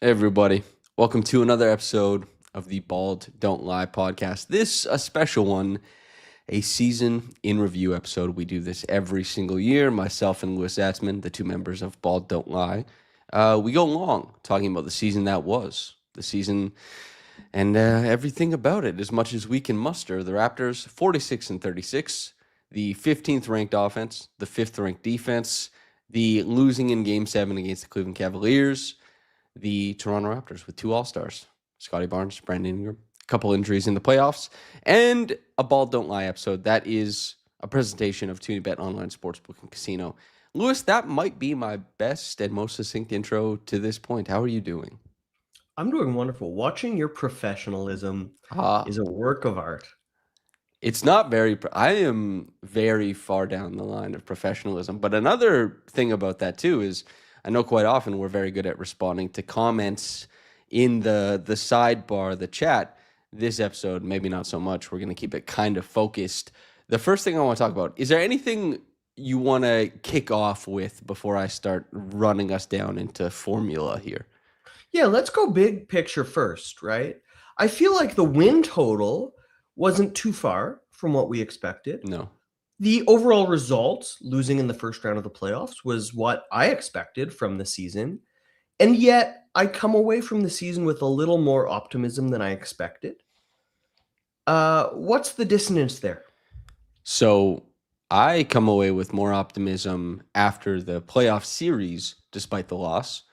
Hey everybody, welcome to another episode of the Bald Don't Lie podcast. This a special one, a season in review episode. We do this every single year. Myself and Louis Zatzman, the two members of Bald Don't Lie, we go long talking about the season that was, the season and everything about it, as much as we can muster. The Raptors, 46-36, the 15th ranked offense, the 5th ranked defense, the losing in Game 7 against the Cleveland Cavaliers, the Toronto Raptors with two All-Stars, Scotty Barnes, Brandon Ingram, a couple injuries in the playoffs, and a Bald Don't Lie episode. That is a presentation of TuneBet Online Sportsbook and Casino. Louis, that might be my best and most succinct intro to this point. How are you doing? I'm doing wonderful. Watching your professionalism Ah, is a work of art. it's not very, I am very far down the line of professionalism. But another thing about that too is I know quite often we're very good at responding to comments in the sidebar, the chat. This episode, maybe not so much. We're going to keep it kind of focused. The first thing I want to talk about, is there anything you want to kick off with before I start running us down into formula here? Yeah, let's go big picture first, right? I feel like the win total wasn't too far from what we expected. No. The overall results, losing in the first round of the playoffs, was what I expected from the season. And yet, I come away from the season with a little more optimism than I expected. What's the dissonance there? So I come away with more optimism after the playoff series, despite the loss,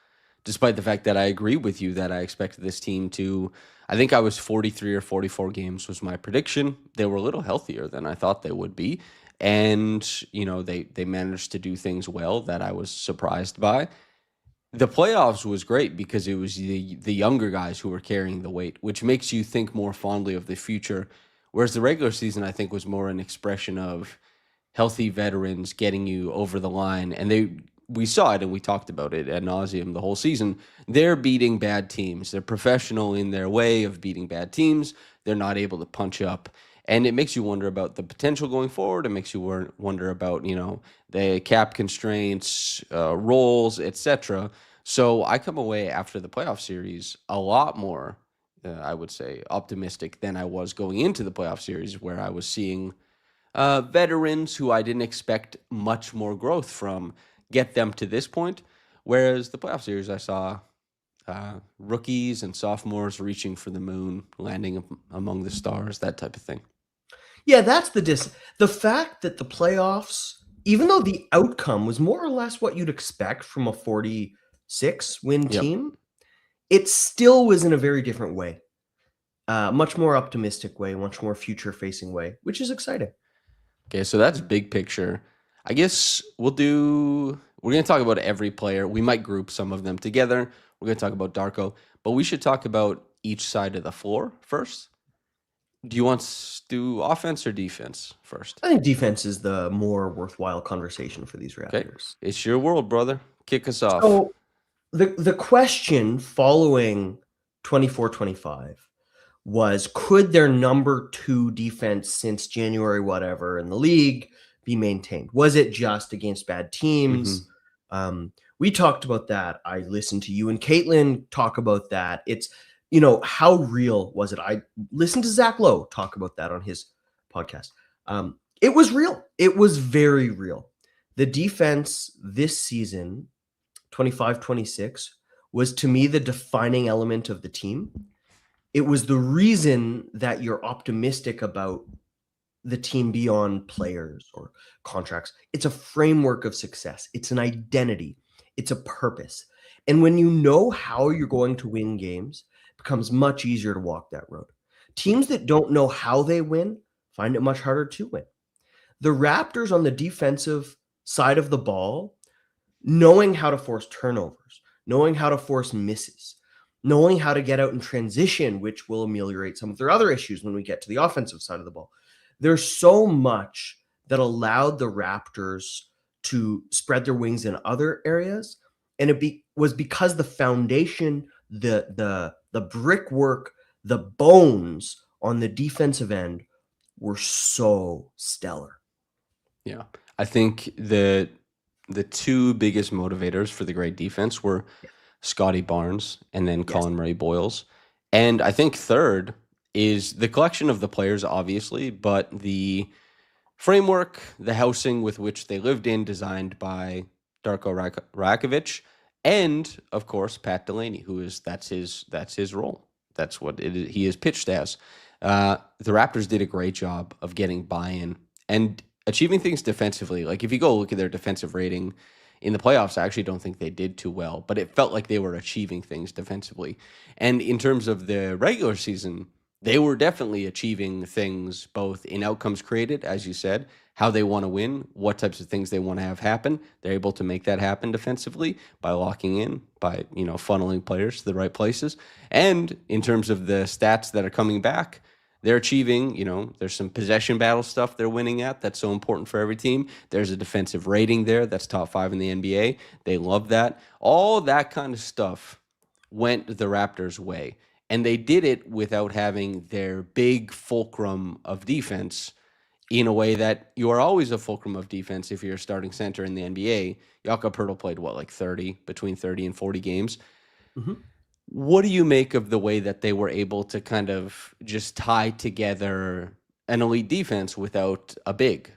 despite the fact that I agree with you that I expected this team to. I think I was 43 or 44 games was my prediction. They were a little healthier than I thought they would be. And, they managed to do things well that I was surprised by. The playoffs was great because it was the younger guys who were carrying the weight, which makes you think more fondly of the future. Whereas the regular season, I think, was more an expression of healthy veterans getting you over the line, and we saw it and we talked about it ad nauseum the whole season. They're beating bad teams. They're professional in their way of beating bad teams. They're not able to punch up. And it makes you wonder about the potential going forward. It makes you wonder about, the cap constraints, roles, etc. So I come away after the playoff series a lot more, I would say, optimistic than I was going into the playoff series, where I was seeing veterans who I didn't expect much more growth from get them to this point. Whereas the playoff series, I saw rookies and sophomores reaching for the moon, landing among the stars, that type of thing. Yeah, that's the fact that the playoffs, even though the outcome was more or less what you'd expect from a 46 win Yep. team, it still was in a very different way. Much more optimistic way, much more future facing way, which is exciting. Okay, so that's big picture. I guess we're going to talk about every player. We might group some of them together. We're going to talk about Darko, but we should talk about each side of the floor first. Do you want to do offense or defense first? I think defense is the more worthwhile conversation for these Okay, Raptors. it's your world, brother. Kick us off. So the question following 24-25 was, could their number 2 defense since January whatever in the league be maintained? Was it just against bad Mm-hmm. teams? We talked about that. I listened to you and Caitlin talk about that. It's, how real was it? I listened to Zach Lowe talk about that on his podcast. It was real. It was very real. The defense this season, 25-26, was to me the defining element of the team. It was the reason that you're optimistic about the team beyond players or contracts. It's a framework of success. It's an identity. It's a purpose. And when you know how you're going to win games, it becomes much easier to walk that road. Teams that don't know how they win find it much harder to win. The Raptors on the defensive side of the ball, knowing how to force turnovers, knowing how to force misses, knowing how to get out in transition, which will ameliorate some of their other issues when we get to the offensive side of the ball. There's so much that allowed the Raptors to spread their wings in other areas, and was because the foundation, the brickwork, the bones on the defensive end were so stellar. Yeah, I think the two biggest motivators for the great defense were Scotty Barnes, and then Yes. Colin Murray-Boils. And I think third is the collection of the players, obviously, but the framework, the housing with which they lived in, designed by Darko Rakovic, and of course Pat Delaney, that's his role. That's what he is pitched as. The Raptors did a great job of getting buy-in and achieving things defensively. Like if you go look at their defensive rating in the playoffs, I actually don't think they did too well, but it felt like they were achieving things defensively. And in terms of the regular season, they were definitely achieving things both in outcomes created, as you said, how they want to win, what types of things they want to have happen. They're able to make that happen defensively by locking in, by funneling players to the right places. And in terms of the stats that are coming back, they're achieving, there's some possession battle stuff they're winning at. That's so important for every team. There's a defensive rating there that's top 5 in the NBA. They love that. All that kind of stuff went the Raptors' way. And they did it without having their big fulcrum of defense in a way that you are always a fulcrum of defense if you're a starting center in the NBA. Yaka Purle played, between 30 and 40 games. Mm-hmm. What do you make of the way that they were able to kind of just tie together an elite defense without a big?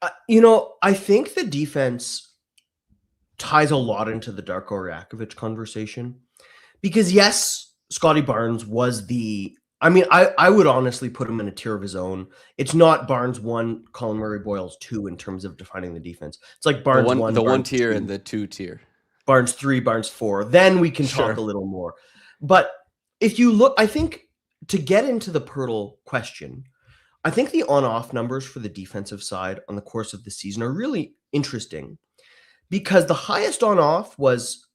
I think the defense ties a lot into the Darko Rakovic conversation because, yes, Scotty Barnes was I would honestly put him in a tier of his own. It's not Barnes 1, Colin Murray-Boils 2 in terms of defining the defense. It's like Barnes 1, the Barnes 1 tier 2, and the 2 tier. Barnes 3, Barnes 4. Then we can talk a little more. But if you look, I think to get into the Purtle question, I think the on-off numbers for the defensive side on the course of the season are really interesting because the highest on-off was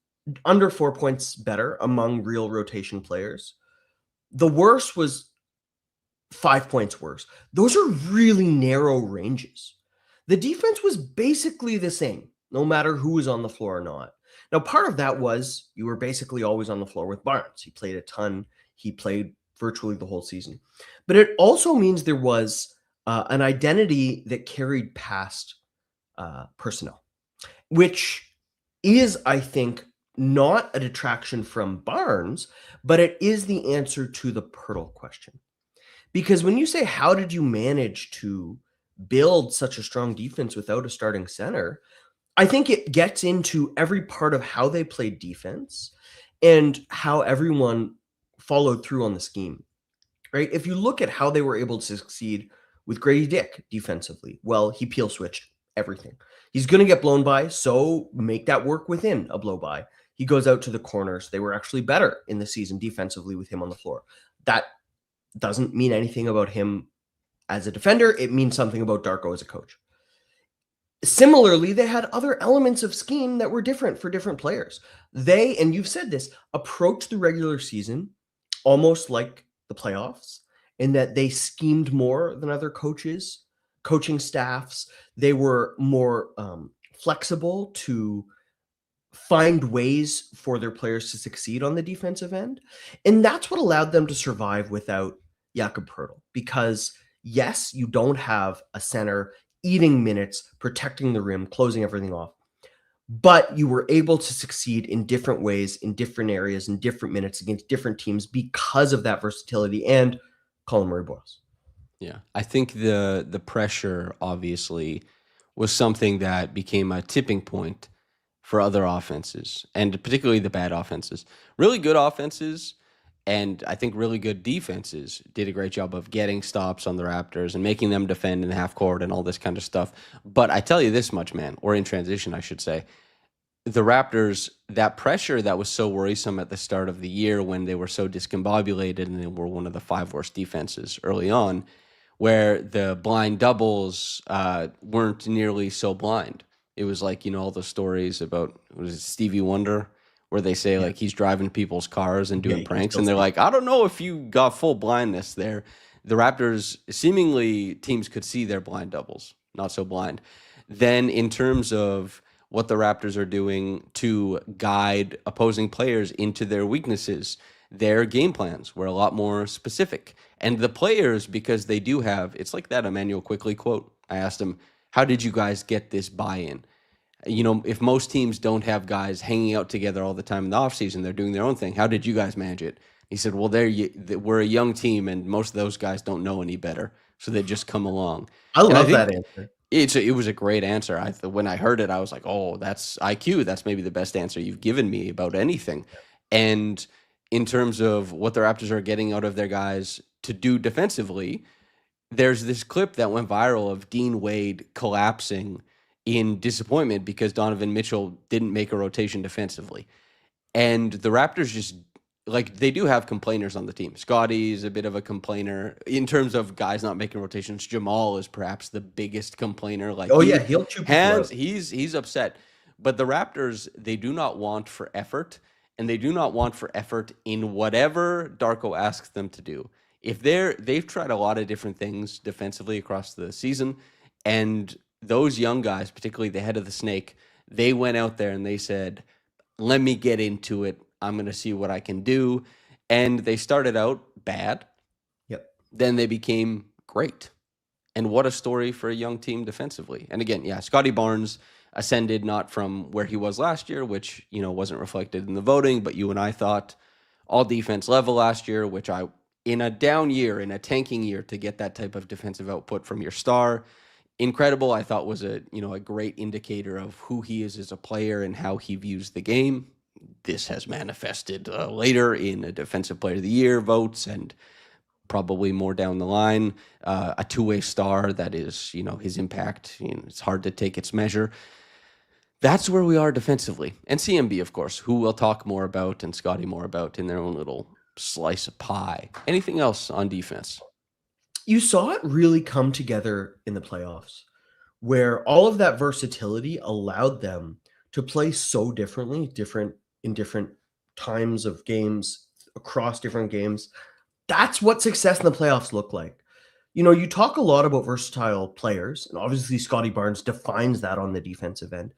under 4 points better among real rotation players. The worst was 5 points worse. Those are really narrow ranges. The defense was basically the same, no matter who was on the floor or not. Now, part of that was you were basically always on the floor with Barnes. He played a ton. He played virtually the whole season. But it also means there was an identity that carried past personnel, which is, I think, not a detraction from Barnes, but it is the answer to the Purtle question. Because when you say, how did you manage to build such a strong defense without a starting center? I think it gets into every part of how they played defense and how everyone followed through on the scheme, right? If you look at how they were able to succeed with Grady Dick defensively, well, he peel switched everything. He's going to get blown by, so make that work within a blow by. He goes out to the corners. They were actually better in the season defensively with him on the floor. That doesn't mean anything about him as a defender. It means something about Darko as a coach. Similarly, they had other elements of scheme that were different for different players. They, and you've said this, approached the regular season almost like the playoffs in that they schemed more than other coaches, coaching staffs. They were more flexible to find ways for their players to succeed on the defensive end. And that's what allowed them to survive without Jacob Purle. Because, yes, you don't have a center eating minutes, protecting the rim, closing everything off. But you were able to succeed in different ways, in different areas, in different minutes against different teams because of that versatility and Colin Murray-Boils. Yeah, I think the pressure obviously was something that became a tipping point for other offenses, and particularly the bad offenses. Really good offenses and I think really good defenses did a great job of getting stops on the Raptors and making them defend in the half court and all this kind of stuff. But I tell you this much, man, or in transition, I should say, the Raptors, that pressure that was so worrisome at the start of the year when they were so discombobulated and they were one of the 5 worst defenses early on, where the blind doubles weren't nearly so blind. It was like, all those stories about, was it Stevie Wonder, where they say like he's driving people's cars and doing pranks, and they're like, I don't know if you got full blindness there. The Raptors, seemingly teams could see their blind doubles, not so blind. Then in terms of what the Raptors are doing to guide opposing players into their weaknesses, their game plans were a lot more specific. And the players, because they do have, it's like that Emanuel Quickley quote. I asked him, how did you guys get this buy-in? If most teams don't have guys hanging out together all the time in the offseason, they're doing their own thing. How did you guys manage it? He said, well, we're a young team, and most of those guys don't know any better, so they just come along. I And I love that think answer. it was a great answer. When I heard it, I was like, oh, that's IQ. That's maybe the best answer you've given me about anything. And in terms of what the Raptors are getting out of their guys to do defensively, there's this clip that went viral of Dean Wade collapsing in disappointment because Donovan Mitchell didn't make a rotation defensively. And the Raptors just, like, they do have complainers on the team. Scotty's a bit of a complainer in terms of guys not making rotations. Jamal is perhaps the biggest complainer. Like, Oh yeah, he'll chew people out. he's upset. But the Raptors, they do not want for effort, and they do not want for effort in whatever Darko asks them to do. If they've tried a lot of different things defensively across the season, and those young guys, particularly the head of the snake, they went out there and they said, let me get into it. I'm going to see what I can do. And they started out bad. Yep. Then they became great. And what a story for a young team defensively. And again, yeah, Scotty Barnes ascended not from where he was last year, which, wasn't reflected in the voting, but you and I thought all defense level last year, which in a down year, in a tanking year, to get that type of defensive output from your star, incredible. I thought was a great indicator of who he is as a player and how he views the game. This has manifested later in a Defensive Player of the Year votes and probably more down the line. A two-way star that is, his impact. It's hard to take its measure. That's where we are defensively. And CMB, of course, who we'll talk more about and Scotty more about in their own little slice of pie. Anything else on defense? You saw it really come together in the playoffs, where all of that versatility allowed them to play so differently, in different times of games, across different games. That's what success in the playoffs look like. You talk a lot about versatile players, and obviously Scotty Barnes defines that on the defensive end.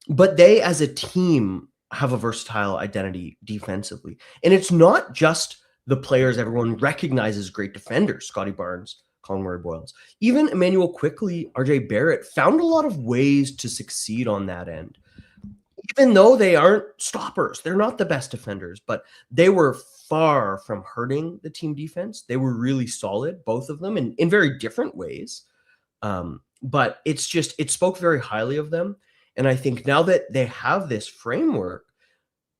But they, as a team, have a versatile identity defensively. And it's not just the players everyone recognizes great defenders, Scotty Barnes, Colin Murray-Boils. Even Emanuel Quickley, RJ Barrett found a lot of ways to succeed on that end. Even though they aren't stoppers, they're not the best defenders, but they were far from hurting the team defense. They were really solid, both of them, in very different ways. But it spoke very highly of them. And I think now that they have this framework,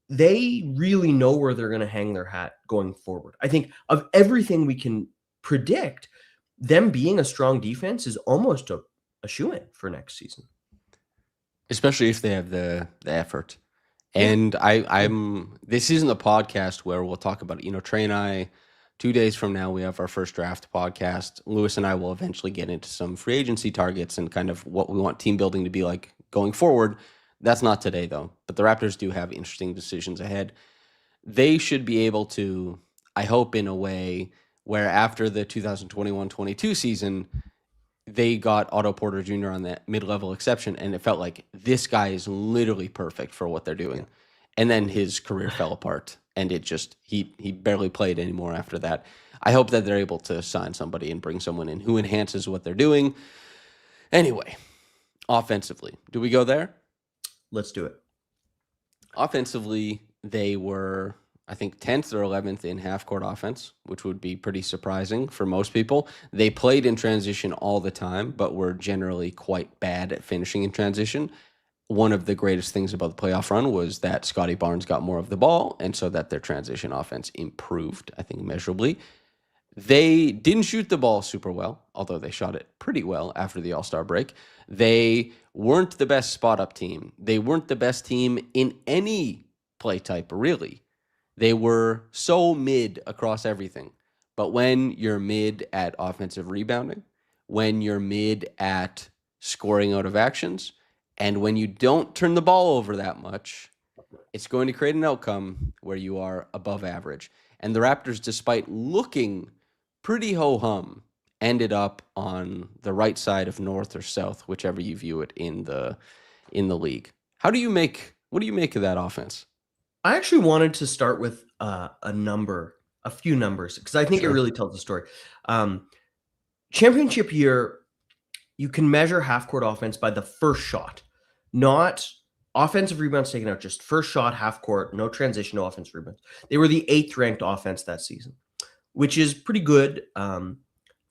they really know where they're going to hang their hat going forward. I think of everything we can predict, them being a strong defense is almost a shoo-in for next season. Especially if they have the effort. And this isn't a podcast where we'll talk about it. Trey and I, 2 days from now, we have our first draft podcast. Lewis and I will eventually get into some free agency targets and kind of what we want team building to be like going forward. That's not today, though. But the Raptors do have interesting decisions ahead. They should be able to, I hope, in a way where after the 2021-22 season, they got Otto Porter Jr. on that mid-level exception, and it felt like this guy is literally perfect for what they're doing. Yeah. And then his career fell apart, and he barely played anymore after that. I hope that they're able to sign somebody and bring someone in who enhances what they're doing. Anyway, offensively, do we go there? Let's do it. Offensively, they were, I think, 10th or 11th in half-court offense, which would be pretty surprising for most people. They played in transition all the time, but were generally quite bad at finishing in transition. One of the greatest things about the playoff run was that Scotty Barnes got more of the ball, and so that their transition offense improved, I think, measurably. They didn't shoot the ball super well, although they shot it pretty well after the All-Star break. They weren't the best spot-up team. They weren't the best team in any play type, really. They were so mid across everything. But when you're mid at offensive rebounding, when you're mid at scoring out of actions, and when you don't turn the ball over that much, it's going to create an outcome where you are above average. And the Raptors, despite looking pretty ho-hum, ended up on the right side of north or south, whichever you view it in the league. What do you make of that offense? I actually wanted to start with a few numbers, because I think It really tells the story. Championship year, you can measure half-court offense by the first shot, not offensive rebounds taken out, just first shot, half court, no transition, no offensive rebounds. They were the 8th ranked offense that season, which is pretty good,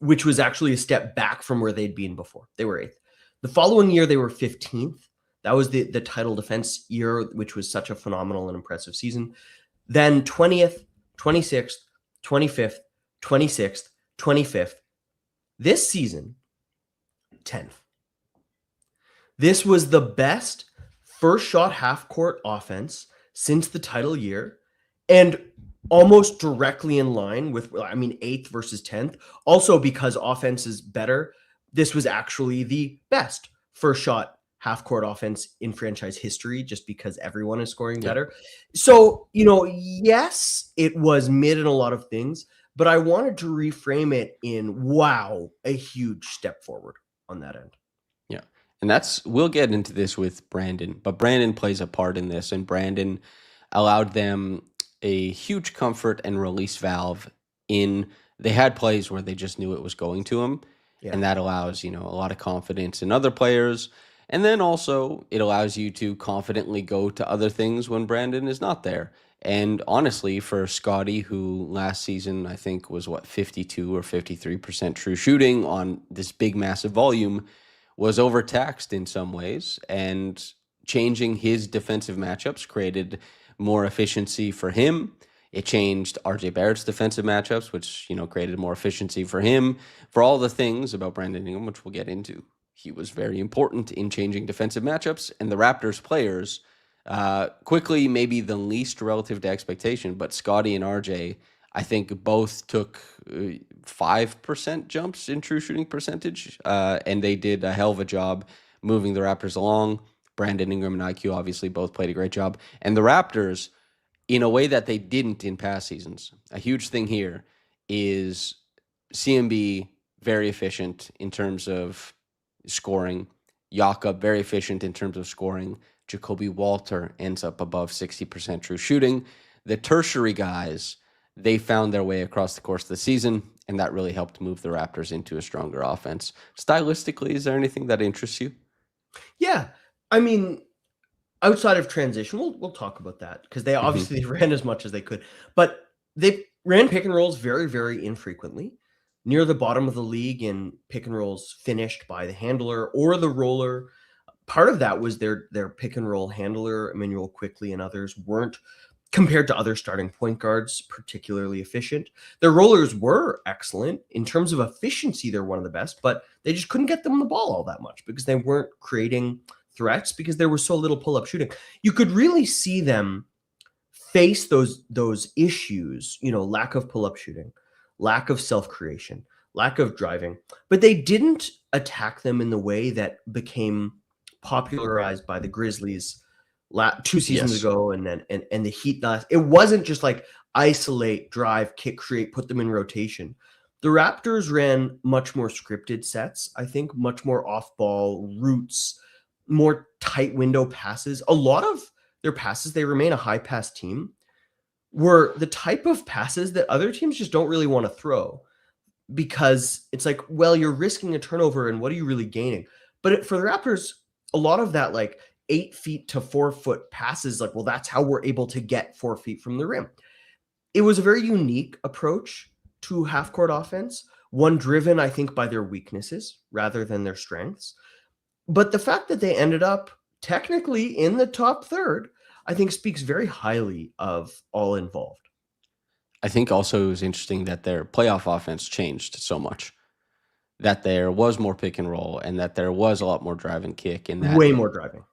which was actually a step back from where they'd been before. They were 8th. The following year, they were 15th. That was the title defense year, which was such a phenomenal and impressive season. Then 20th, 26th, 25th, 26th, 25th. This season, 10th. This was the best first shot half court offense since the title year, and almost directly in line with, 8th versus 10th. Also, because offense is better, this was actually the best first shot half court offense in franchise history, just because everyone is scoring better. So, yes, it was mid in a lot of things, but I wanted to reframe it in, wow, a huge step forward on that end. Yeah. And we'll get into this with Brandon, but Brandon plays a part in this, and Brandon allowed them a huge comfort and release valve they had plays where they just knew it was going to them. Yeah. And that allows, a lot of confidence in other players. And then also it allows you to confidently go to other things when Brandon is not there. And honestly, for Scotty, who last season, I think was 52 or 53% true shooting on this big, massive volume, was overtaxed in some ways, and changing his defensive matchups created more efficiency for him. It changed RJ Barrett's defensive matchups, which, created more efficiency for him. For all the things about Brandon Ingram, which we'll get into, he was very important in changing defensive matchups. And the Raptors players, Quickley maybe the least relative to expectation, but Scotty and RJ, I think both took 5% jumps in true shooting percentage, and they did a hell of a job moving the Raptors along. Brandon Ingram and IQ obviously both played a great job. And the Raptors, in a way that they didn't in past seasons, a huge thing here is CMB very efficient in terms of scoring. Yaka very efficient in terms of scoring. Jacobe Walter ends up above 60% true shooting. The tertiary guys, they found their way across the course of the season, and that really helped move the Raptors into a stronger offense. Stylistically, is there anything that interests you? Yeah. Outside of transition, we'll talk about that, because they obviously ran as much as they could, but they ran pick and rolls very, very infrequently. Near the bottom of the league in pick and rolls finished by the handler or the roller. Part of that was their pick and roll handler, Emanuel Quickley and others, weren't, compared to other starting point guards, particularly efficient. Their rollers were excellent. In terms of efficiency, they're one of the best, but they just couldn't get them the ball all that much because they weren't creating threats, because there was so little pull-up shooting. You could really see them face those issues, lack of pull-up shooting, lack of self-creation, lack of driving, but they didn't attack them in the way that became popularized by the Grizzlies 2 seasons ago, and the Heat last. It wasn't just like isolate, drive, kick, create, put them in rotation. The Raptors ran much more scripted sets, I think, much more off-ball routes, more tight window passes. A lot of their passes, they remain a high pass team, were the type of passes that other teams just don't really want to throw, because it's like, well, you're risking a turnover, and what are you really gaining? But for the Raptors, a lot of that 8 feet to 4 foot passes, well, that's how we're able to get 4 feet from the rim. It was a very unique approach to half court offense, one driven, I think, by their weaknesses rather than their strengths. But the fact that they ended up technically in the top third, I think, speaks very highly of all involved. I think also it was interesting that their playoff offense changed so much, that there was more pick and roll, and that there was a lot more drive and kick, and that way more driving.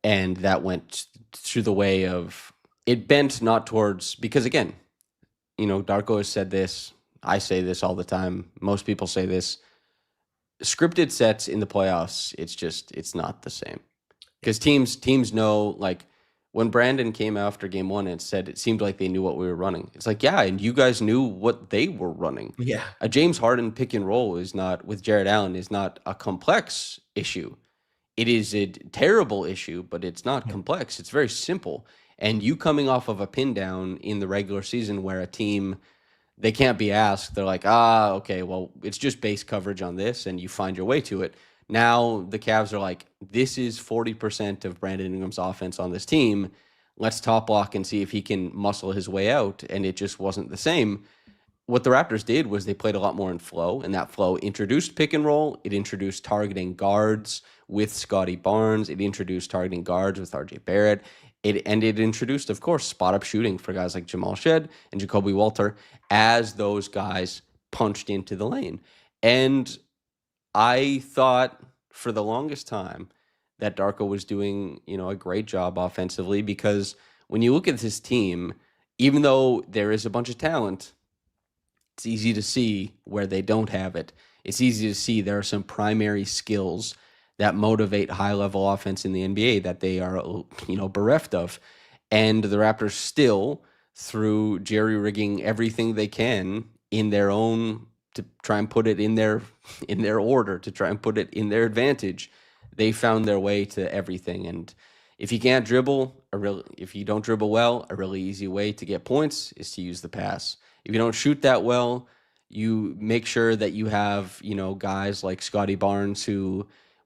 And that went through the way of, it bent not towards, because again, Darko has said this, I say this all the time, most people say this, scripted sets in the playoffs, it's not the same. Because teams know, when Brandon came after game one and said it seemed like they knew what we were running. It's like, yeah, and you guys knew what they were running. Yeah. A James Harden pick and roll with Jared Allen is not a complex issue. It is a terrible issue, but it's not complex. It's very simple. And you coming off of a pin down in the regular season where a team, they can't be asked. They're like, okay, well, it's just base coverage on this, and you find your way to it. Now the Cavs are like, this is 40% of Brandon Ingram's offense on this team. Let's top block and see if he can muscle his way out. And it just wasn't the same. What the Raptors did was they played a lot more in flow, and that flow introduced pick and roll. It introduced targeting guards with Scotty Barnes. It introduced targeting guards with RJ Barrett. It introduced, of course, spot up shooting for guys like Jamal Shed and Jacobe Walter as those guys punched into the lane. And I thought for the longest time that Darko was doing, a great job offensively, because when you look at this team, even though there is a bunch of talent, it's easy to see where they don't have it. It's easy to see there are some primary skills that motivate high-level offense in the NBA that they are, bereft of. And the Raptors still, through jerry-rigging everything they can in their own, to try and put it in their order, to try and put it in their advantage, they found their way to everything. And if you can't dribble, if you don't dribble well, a really easy way to get points is to use the pass. If you don't shoot that well, you make sure that you have, guys like Scotty Barnes,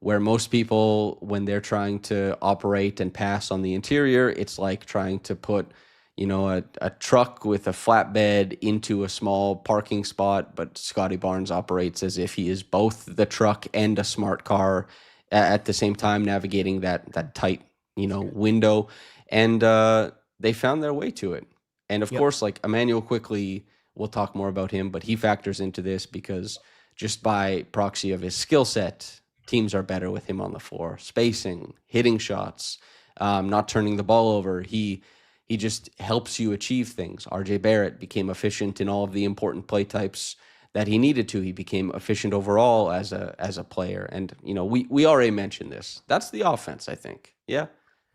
where most people, when they're trying to operate and pass on the interior, it's like trying to put, a truck with a flatbed into a small parking spot. But Scotty Barnes operates as if he is both the truck and a smart car at the same time, navigating that tight, window. And they found their way to it. And of course, like Emanuel Quickley, we'll talk more about him, but he factors into this because just by proxy of his skill set, teams are better with him on the floor. Spacing, hitting shots, not turning the ball over. He just helps you achieve things. RJ Barrett became efficient in all of the important play types that he needed to. He became efficient overall as a player. And, we already mentioned this. That's the offense, I think. Yeah?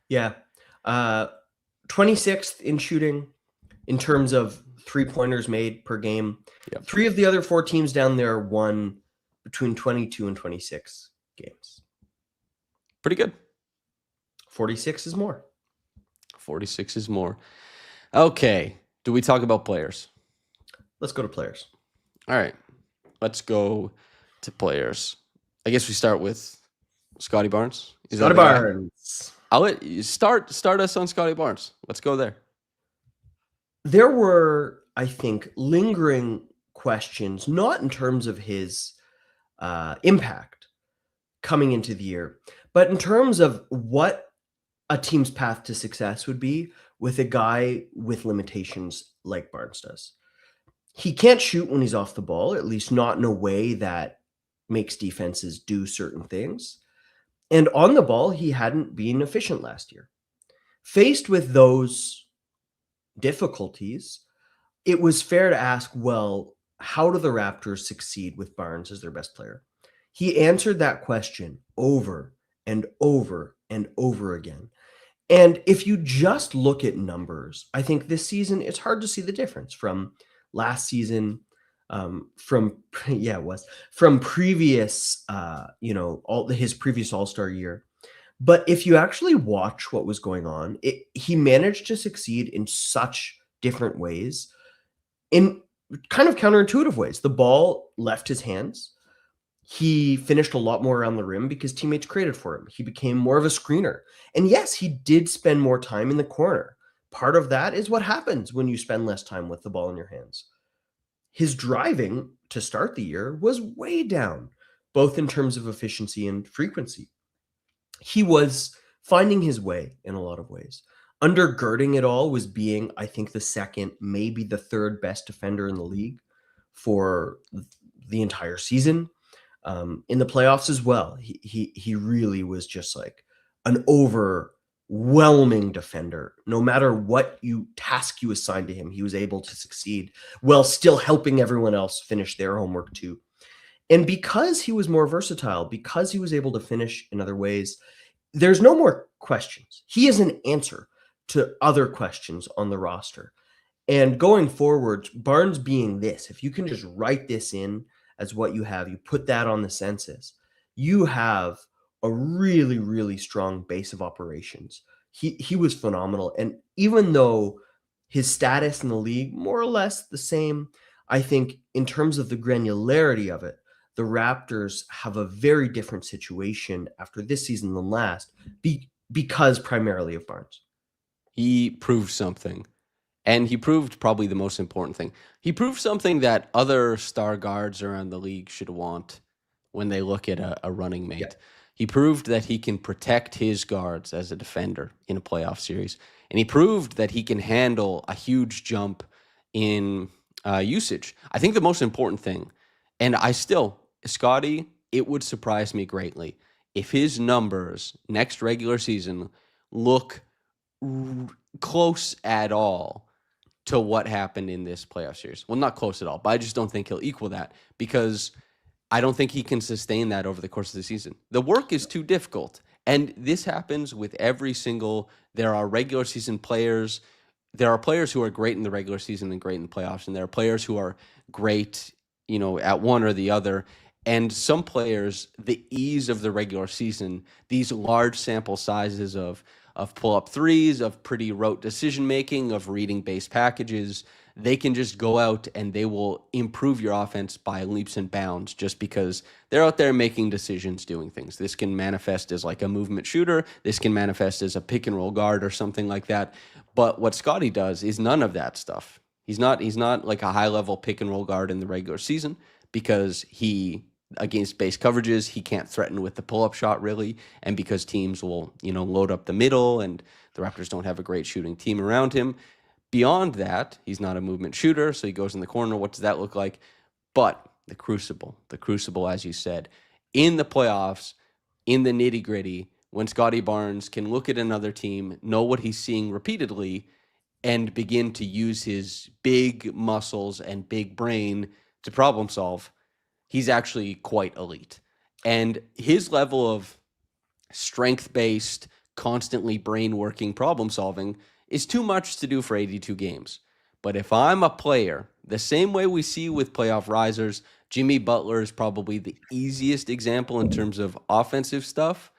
Yeah. 26th in shooting in terms of three-pointers made per game. Yep. 3 of the other 4 teams down there won between 22 and 26 games. Pretty good. 46 is more. 46 is more. Okay. Do we talk about players? Let's go to players. All right. Let's go to players. I guess we start with Scotty Barnes. Scotty Barnes. I'll let you start us on Scotty Barnes. Let's go there. There were, I think, lingering questions, not in terms of his impact coming into the year, but in terms of what a team's path to success would be with a guy with limitations like Barnes does. He can't shoot when he's off the ball, at least not in a way that makes defenses do certain things. And on the ball, he hadn't been efficient last year. Faced with those difficulties, it was fair to ask, well, how do the Raptors succeed with Barnes as their best player? He answered that question over and over and over again. And if you just look at numbers, I think this season, it's hard to see the difference from last season, from previous, his previous All-Star year. But if you actually watch what was going on, he managed to succeed in such different ways, in kind of counterintuitive ways. The ball left his hands. He finished a lot more around the rim because teammates created for him. He became more of a screener. And yes, he did spend more time in the corner. Part of that is what happens when you spend less time with the ball in your hands. His driving to start the year was way down, both in terms of efficiency and frequency. He was finding his way in a lot of ways. Undergirding it all was being, I think, the second, maybe the third best defender in the league for the entire season. In the playoffs as well, he really was just like an overwhelming defender. No matter what task you assigned to him, he was able to succeed while still helping everyone else finish their homework too. And because he was more versatile, because he was able to finish in other ways, there's no more questions. He is an answer to other questions on the roster. And going forward, Barnes being this, if you can just write this in as what you have, you put that on the census, you have a really, really strong base of operations. He was phenomenal. And even though his status in the league, more or less the same, I think in terms of the granularity of it, the Raptors have a very different situation after this season than last because primarily of Barnes. He proved something. And he proved probably the most important thing. He proved something that other star guards around the league should want when they look at a running mate. Yeah. He proved that he can protect his guards as a defender in a playoff series. And he proved that he can handle a huge jump in usage. I think the most important thing, and Scotty, it would surprise me greatly if his numbers next regular season look close at all to what happened in this playoff series. Well, not close at all, but I just don't think he'll equal that because I don't think he can sustain that over the course of the season. The work is too difficult. And this happens with every single, there are regular season players. There are players who are great in the regular season and great in the playoffs. And there are players who are great, at one or the other. And some players, the ease of the regular season, these large sample sizes of pull-up threes, of pretty rote decision-making, of reading base packages, they can just go out and they will improve your offense by leaps and bounds just because they're out there making decisions, doing things. This can manifest as like a movement shooter. This can manifest as a pick-and-roll guard or something like that. But what Scotty does is none of that stuff. He's not like a high-level pick-and-roll guard in the regular season because against base coverages, he can't threaten with the pull-up shot really, and because teams will, load up the middle, and the Raptors don't have a great shooting team around him. Beyond that, he's not a movement shooter, so he goes in the corner. What does that look like? But the crucible, as you said, in the playoffs, in the nitty-gritty, when Scotty Barnes can look at another team, know what he's seeing repeatedly, and begin to use his big muscles and big brain to problem solve, he's actually quite elite. And his level of strength-based, constantly brain-working problem-solving is too much to do for 82 games. But if I'm a player, the same way we see with playoff risers, Jimmy Butler is probably the easiest example in terms of offensive stuff.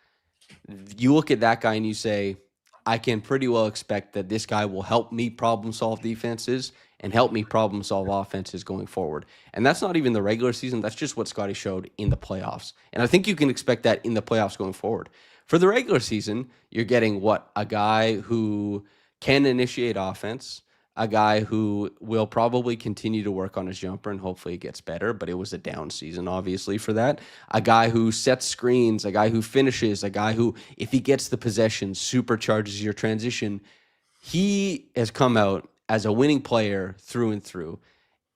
You look at that guy and you say, I can pretty well expect that this guy will help me problem-solve defenses and help me problem solve offenses going forward. And that's not even the regular season. That's just what Scotty showed in the playoffs. And I think you can expect that in the playoffs going forward. For the regular season, you're getting a guy who can initiate offense, a guy who will probably continue to work on his jumper and hopefully it gets better, but it was a down season, obviously, for that. A guy who sets screens, a guy who finishes, a guy who, if he gets the possession, supercharges your transition. He has come out as a winning player through and through.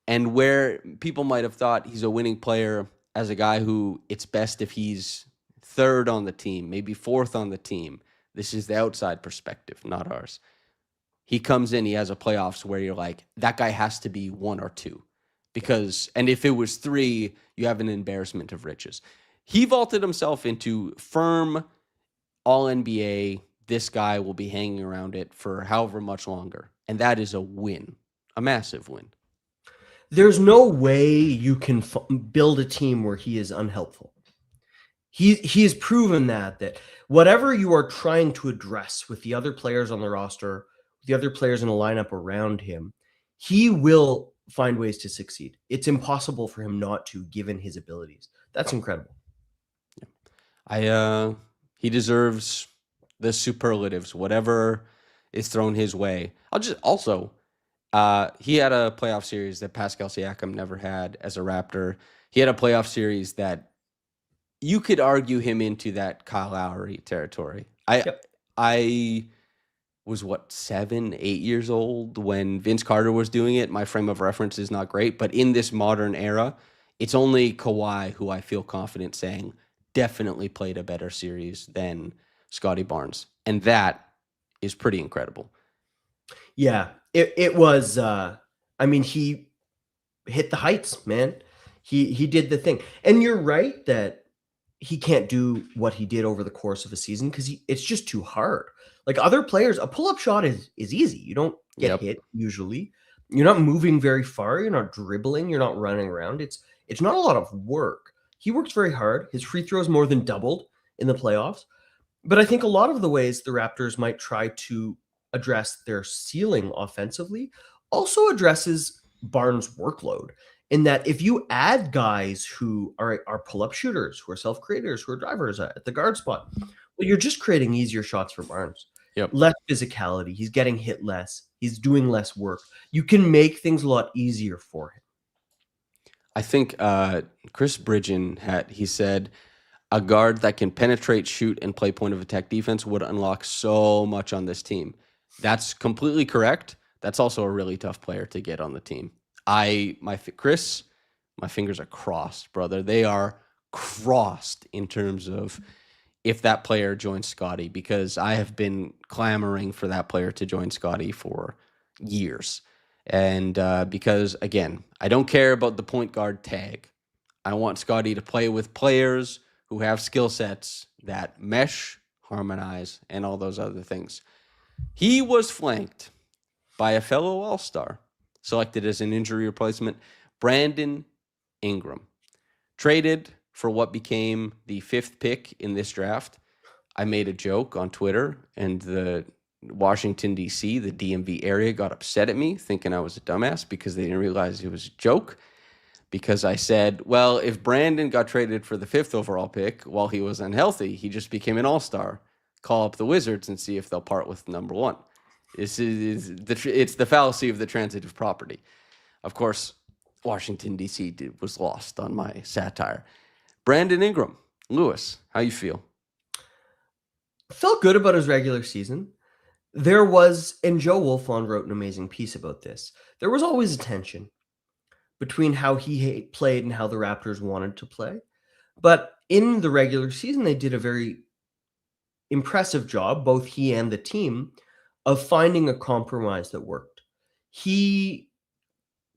And where people might have thought he's a winning player as a guy who it's best if he's third on the team, maybe fourth on the team. This is the outside perspective, not ours. He comes in, he has a playoffs where you're like, that guy has to be one or two. And if it was three, you have an embarrassment of riches. He vaulted himself into firm All-NBA. This guy will be hanging around it for however much longer. And that is a win, a massive win. There's no way you can build a team where he is unhelpful. He has proven that whatever you are trying to address with the other players on the roster, the other players in the lineup around him, he will find ways to succeed. It's impossible for him not to, given his abilities. That's incredible. He deserves the superlatives, whatever is thrown his way. He had a playoff series that Pascal Siakam never had as a Raptor. He had a playoff series that you could argue him into that Kyle Lowry territory. I was 7, 8 years old when Vince Carter was doing it. My frame of reference is not great, but in this modern era, it's only Kawhi who I feel confident saying definitely played a better series than Scotty Barnes. And that is pretty incredible. Yeah, it was, he hit the heights, man. He did the thing. And you're right that he can't do what he did over the course of a season because it's just too hard. Like other players, a pull-up shot is easy. You don't get hit usually. You're not moving very far. You're not dribbling. You're not running around. It's not a lot of work. He works very hard. His free throws more than doubled in the playoffs. But I think a lot of the ways the Raptors might try to address their ceiling offensively also addresses Barnes' workload. in that if you add guys who are pull-up shooters, who are self-creators, who are drivers at the guard spot, well, you're just creating easier shots for Barnes. Yep. Less physicality. He's getting hit less. He's doing less work. You can make things a lot easier for him. I think Chris Bridgen he said a guard that can penetrate, shoot, and play point of attack defense would unlock so much on this team. That's completely correct. That's also a really tough player to get on the team. Chris, my fingers are crossed, brother. They are crossed in terms of if that player joins Scotty, because I have been clamoring for that player to join Scotty for years. And because, again, I don't care about the point guard tag. I want Scotty to play with players who have skill sets that mesh, harmonize, and all those other things. He was flanked by a fellow All-Star, selected as an injury replacement, Brandon Ingram. Traded for what became the 5th pick in this draft. I made a joke on Twitter, and the Washington, D.C., the DMV area, got upset at me, thinking I was a dumbass because they didn't realize it was a joke. Because I said, well, if Brandon got traded for the 5th overall pick while he was unhealthy, he just became an all-star. Call up the Wizards and see if they'll part with number 1. It's the fallacy of the transitive property. Of course, Washington, D.C. was lost on my satire. Brandon Ingram, Lewis, how you feel? Felt good about his regular season. There was, and Joe Wolfond wrote an amazing piece about this, there was always a tension between how he played and how the Raptors wanted to play. But in the regular season, they did a very impressive job, both he and the team, of finding a compromise that worked. He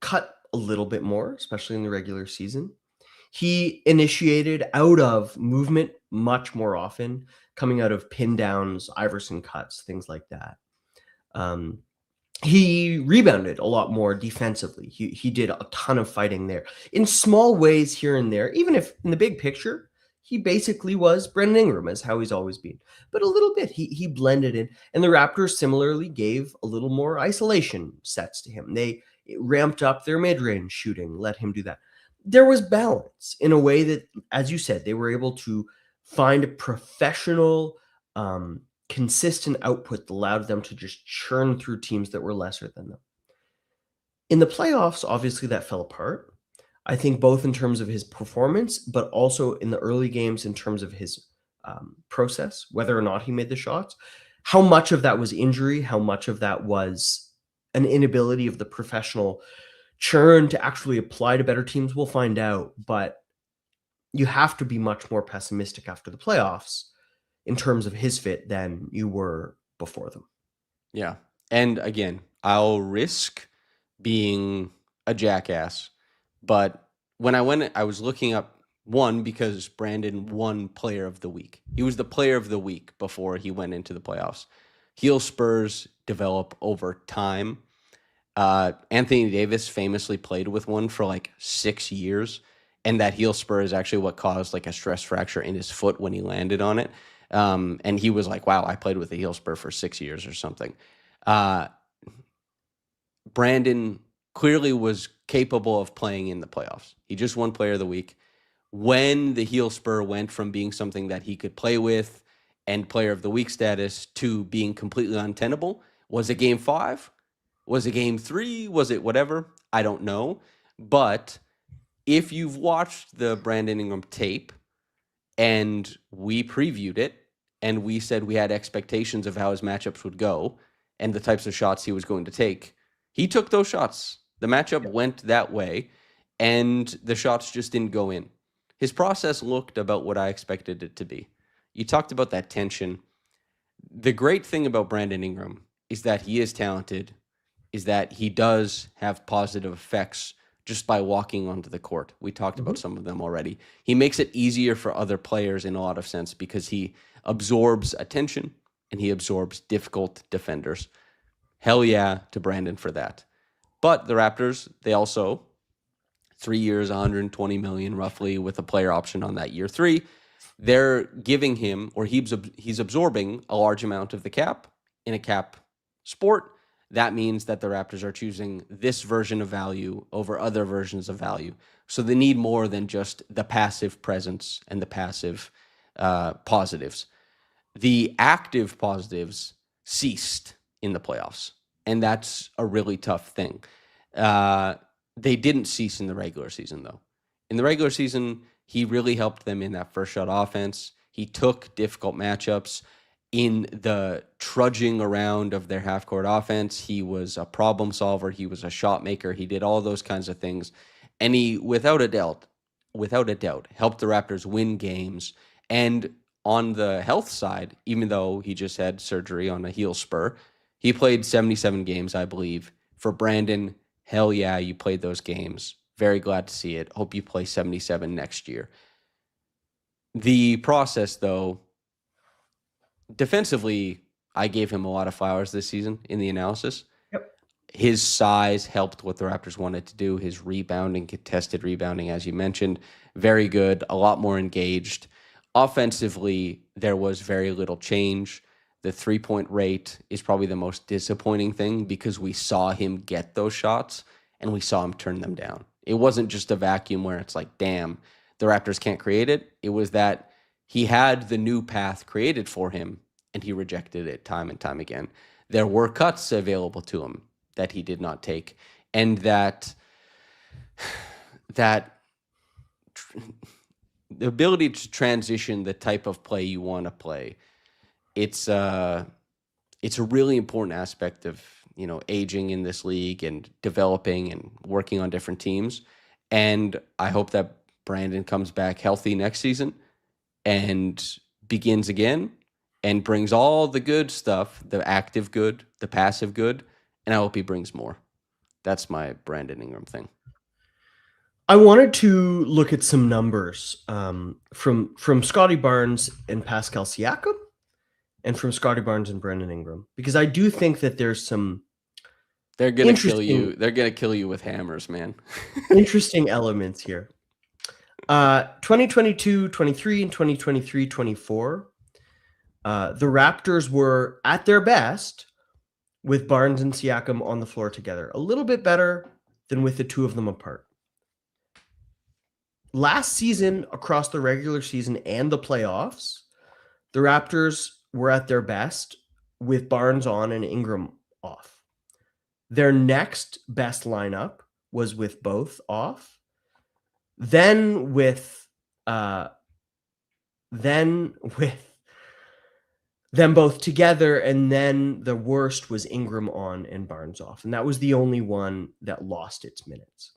cut a little bit more, especially in the regular season. He initiated out of movement much more often, coming out of pin downs, Iverson cuts, things like that. He rebounded a lot more defensively. He did a ton of fighting there in small ways here and there, even if in the big picture, he basically was Brandon Ingram, as how he's always been. But a little bit, he blended in. And the Raptors similarly gave a little more isolation sets to him. They ramped up their mid-range shooting, let him do that. There was balance in a way that, as you said, they were able to find a professional, consistent output that allowed them to just churn through teams that were lesser than them. In the playoffs, obviously that fell apart. I think both in terms of his performance, but also in the early games in terms of his process, whether or not he made the shots. How much of that was injury? How much of that was an inability of the professional churn to actually apply to better teams? We'll find out. But you have to be much more pessimistic after the playoffs in terms of his fit than you were before them. Yeah. And again, I'll risk being a jackass. But when I was looking up, one, because Brandon won Player of the Week. He was the Player of the Week before he went into the playoffs. Heel spurs develop over time. Anthony Davis famously played with one for like 6 years. And that heel spur is actually what caused like a stress fracture in his foot when he landed on it. And he was like, wow, I played with a heel spur for 6 years or something. Brandon clearly was capable of playing in the playoffs. He just won Player of the Week. When the heel spur went from being something that he could play with and Player of the Week status to being completely untenable, was it game 5? Was it game 3? Was it whatever? I don't know. But if you've watched the Brandon Ingram tape and we previewed it and we said we had expectations of how his matchups would go and the types of shots he was going to take, he took those shots. The matchup went that way, and the shots just didn't go in. His process looked about what I expected it to be. You talked about that tension. The great thing about Brandon Ingram is that he is talented, is that he does have positive effects just by walking onto the court. We talked about some of them already. He makes it easier for other players in a lot of sense because he absorbs attention and he absorbs difficult defenders. Hell yeah to Brandon for that. But the Raptors, they also, 3 years, $120 million roughly with a player option on that year 3. They're giving him, or he's absorbing a large amount of the cap in a cap sport. that means that the Raptors are choosing this version of value over other versions of value. So they need more than just the passive presence and the passive positives. The active positives ceased in the playoffs, and that's a really tough thing. They didn't cease in the regular season, though. In the regular season, he really helped them in that first shot offense. He took difficult matchups. In the trudging around of their half-court offense, he was a problem solver. He was a shot maker. He did all those kinds of things. And he, without a doubt, helped the Raptors win games. And on the health side, even though he just had surgery on a heel spur, he played 77 games, I believe. For Brandon, hell yeah, you played those games. Very glad to see it. Hope you play 77 next year. The process, though, defensively, I gave him a lot of flowers this season in the analysis. Yep. His size helped what the Raptors wanted to do. His rebounding, contested rebounding, as you mentioned, very good, a lot more engaged. Offensively, there was very little change. The three-point rate is probably the most disappointing thing because we saw him get those shots and we saw him turn them down. It wasn't just a vacuum where it's like, damn, the Raptors can't create it. It was that he had the new path created for him, and he rejected it time and time again. There were cuts available to him that he did not take, and that the ability to transition the type of play you want to play, it's a really important aspect of aging in this league and developing and working on different teams. And I hope that Brandon comes back healthy next season and begins again and brings all the good stuff, the active good, the passive good, and I hope he brings more. That's my Brandon Ingram thing. I wanted to look at some numbers from Scotty Barnes and Pascal Siakam and from Scotty Barnes and Brandon Ingram, because I do think that there's some They're going to kill you. They're going to kill you with hammers, man. interesting elements here. 2022-23 and 2023-24, the Raptors were at their best with Barnes and Siakam on the floor together. A little bit better than with the two of them apart. Last season, across the regular season and the playoffs, the Raptors were at their best with Barnes on and Ingram off. Their next best lineup was with both off. Then with them both together, and then the worst was Ingram on and Barnes off. And that was the only one that lost its minutes.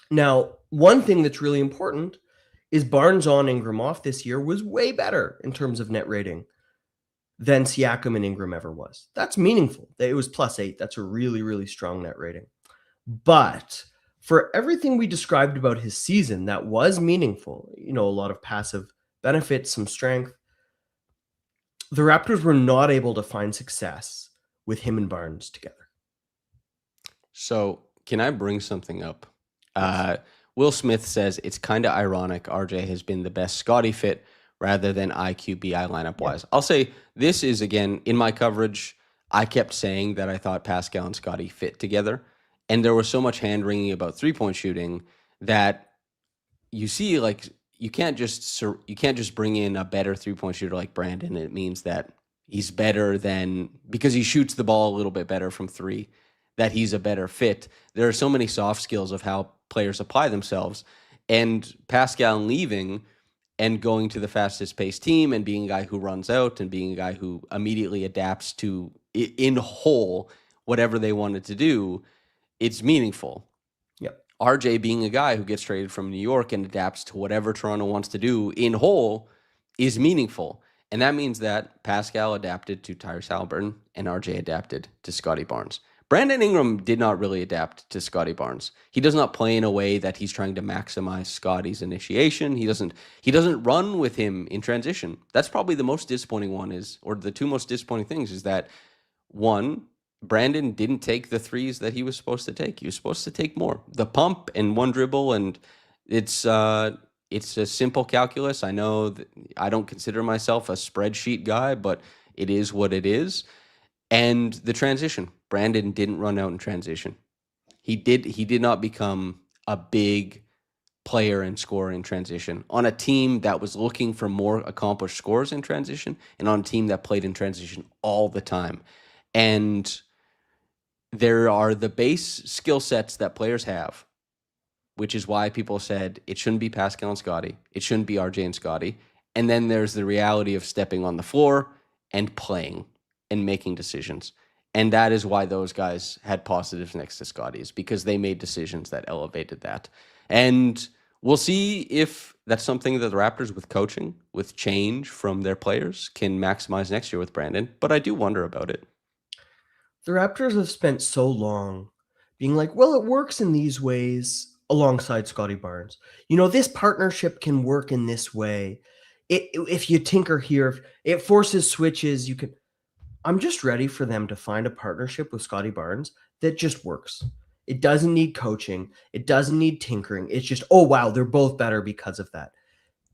Now, one thing that's really important is Barnes on, Ingram off this year was way better in terms of net rating than Siakam and Ingram ever was. That's meaningful. It was +8. That's a really, really strong net rating. But for everything we described about his season, that was meaningful. A lot of passive benefits, some strength. The Raptors were not able to find success with him and Barnes together. So, can I bring something up? Will Smith says it's kind of ironic RJ has been the best Scotty fit rather than IQBI lineup wise. I'll say this is, again, in my coverage, I kept saying that I thought Pascal and Scotty fit together. And there was so much hand-wringing about three-point shooting that you see, like, you can't just bring in a better three-point shooter like Brandon. It means that he's better than, because he shoots the ball a little bit better from three, that he's a better fit. There are so many soft skills of how players apply themselves. And Pascal leaving and going to the fastest paced team and being a guy who runs out and being a guy who immediately adapts to, in whole, whatever they wanted to do, it's meaningful. Yep. RJ being a guy who gets traded from New York and adapts to whatever Toronto wants to do in whole is meaningful. And that means that Pascal adapted to Tyrese Haliburton and RJ adapted to Scotty Barnes. Brandon Ingram did not really adapt to Scotty Barnes. He does not play in a way that he's trying to maximize Scotty's initiation. He doesn't run with him in transition. That's probably the most disappointing one or the two most disappointing things is that, one, Brandon didn't take the threes that he was supposed to take. He was supposed to take more. The pump and one dribble, and it's a simple calculus. I know that I don't consider myself a spreadsheet guy, but it is what it is. And the transition. Brandon didn't run out in transition. He did not become a big player and scorer in transition on a team that was looking for more accomplished scorers in transition and on a team that played in transition all the time. And there are the base skill sets that players have, which is why people said it shouldn't be Pascal and Scotty. It shouldn't be RJ and Scotty. And then there's the reality of stepping on the floor and playing and making decisions. And that is why those guys had positives next to Scotty's, because they made decisions that elevated that. And we'll see if that's something that the Raptors, with coaching, with change from their players, can maximize next year with Brandon. But I do wonder about it. The Raptors have spent so long being like, well, it works in these ways alongside Scotty Barnes. This partnership can work in this way. If you tinker here, it forces switches. I'm just ready for them to find a partnership with Scotty Barnes that just works. It doesn't need coaching. It doesn't need tinkering. It's just, oh, wow, they're both better because of that.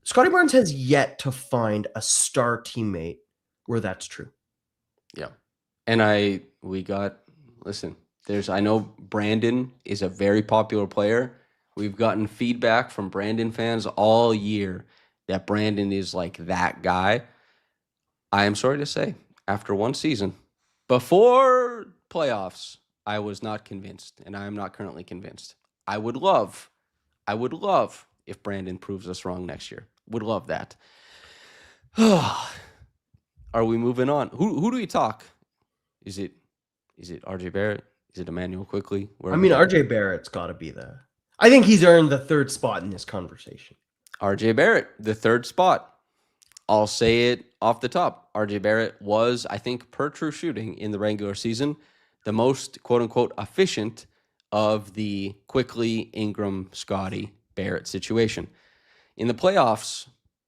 Scotty Barnes has yet to find a star teammate where that's true. Yeah. And I know Brandon is a very popular player. We've gotten feedback from Brandon fans all year that Brandon is like that guy. I am sorry to say, after one season, before playoffs, I was not convinced, and I am not currently convinced. I would love if Brandon proves us wrong next year. Would love that. Are we moving on? Who do we talk? Is it RJ Barrett? Is it Emanuel Quickley? RJ Barrett's got to be there. I think he's earned the third spot in this conversation. RJ Barrett, the third spot. I'll say it off the top. RJ Barrett was, I think, per true shooting in the regular season, the most quote-unquote efficient of the Quickley, Ingram, Scotty, Barrett situation. In the playoffs,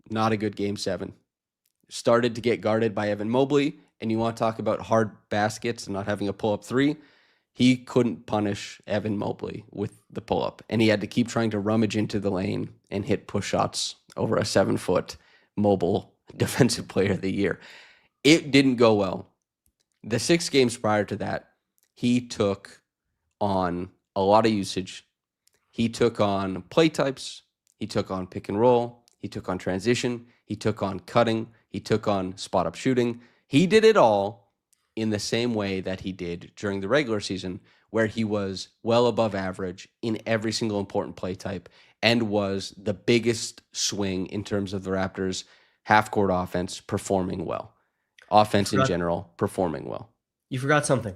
not a good Game 7. Started to get guarded by Evan Mobley, and you want to talk about hard baskets and not having a pull-up three. He couldn't punish Evan Mobley with the pull-up, and he had to keep trying to rummage into the lane and hit push shots over a 7-foot mobile defensive player of the year. It didn't go well. The 6 games prior to that, he took on a lot of usage. He took on play types. He took on pick and roll. He took on transition. He took on cutting. He took on spot-up shooting. He did it all in the same way that he did during the regular season, where he was well above average in every single important play type and was the biggest swing in terms of the Raptors' half-court offense performing well. Offense in general performing well. You forgot something.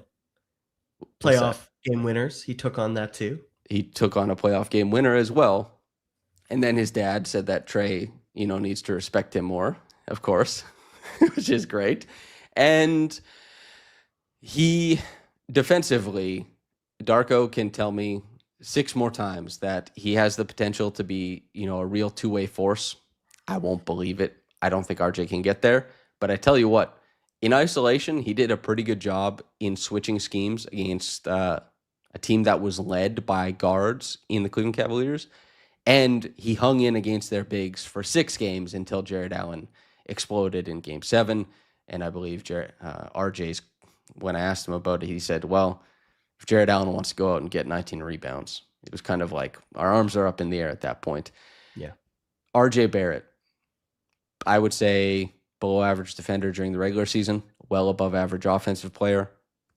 Playoff game winners. He took on that too. He took on a playoff game winner as well. And then his dad said that Trey, needs to respect him more, of course, which is great. And he defensively, Darko can tell me 6 more times that he has the potential to be, a real two-way force. I won't believe it. I don't think RJ can get there. But I tell you what, in isolation, he did a pretty good job in switching schemes against a team that was led by guards in the Cleveland Cavaliers. And he hung in against their bigs for 6 games until Jared Allen exploded in Game 7. And I believe RJ's, when I asked him about it, he said, well, if Jared Allen wants to go out and get 19 rebounds, it was kind of like our arms are up in the air at that point. Yeah. RJ Barrett, I would say below average defender during the regular season, well above average offensive player.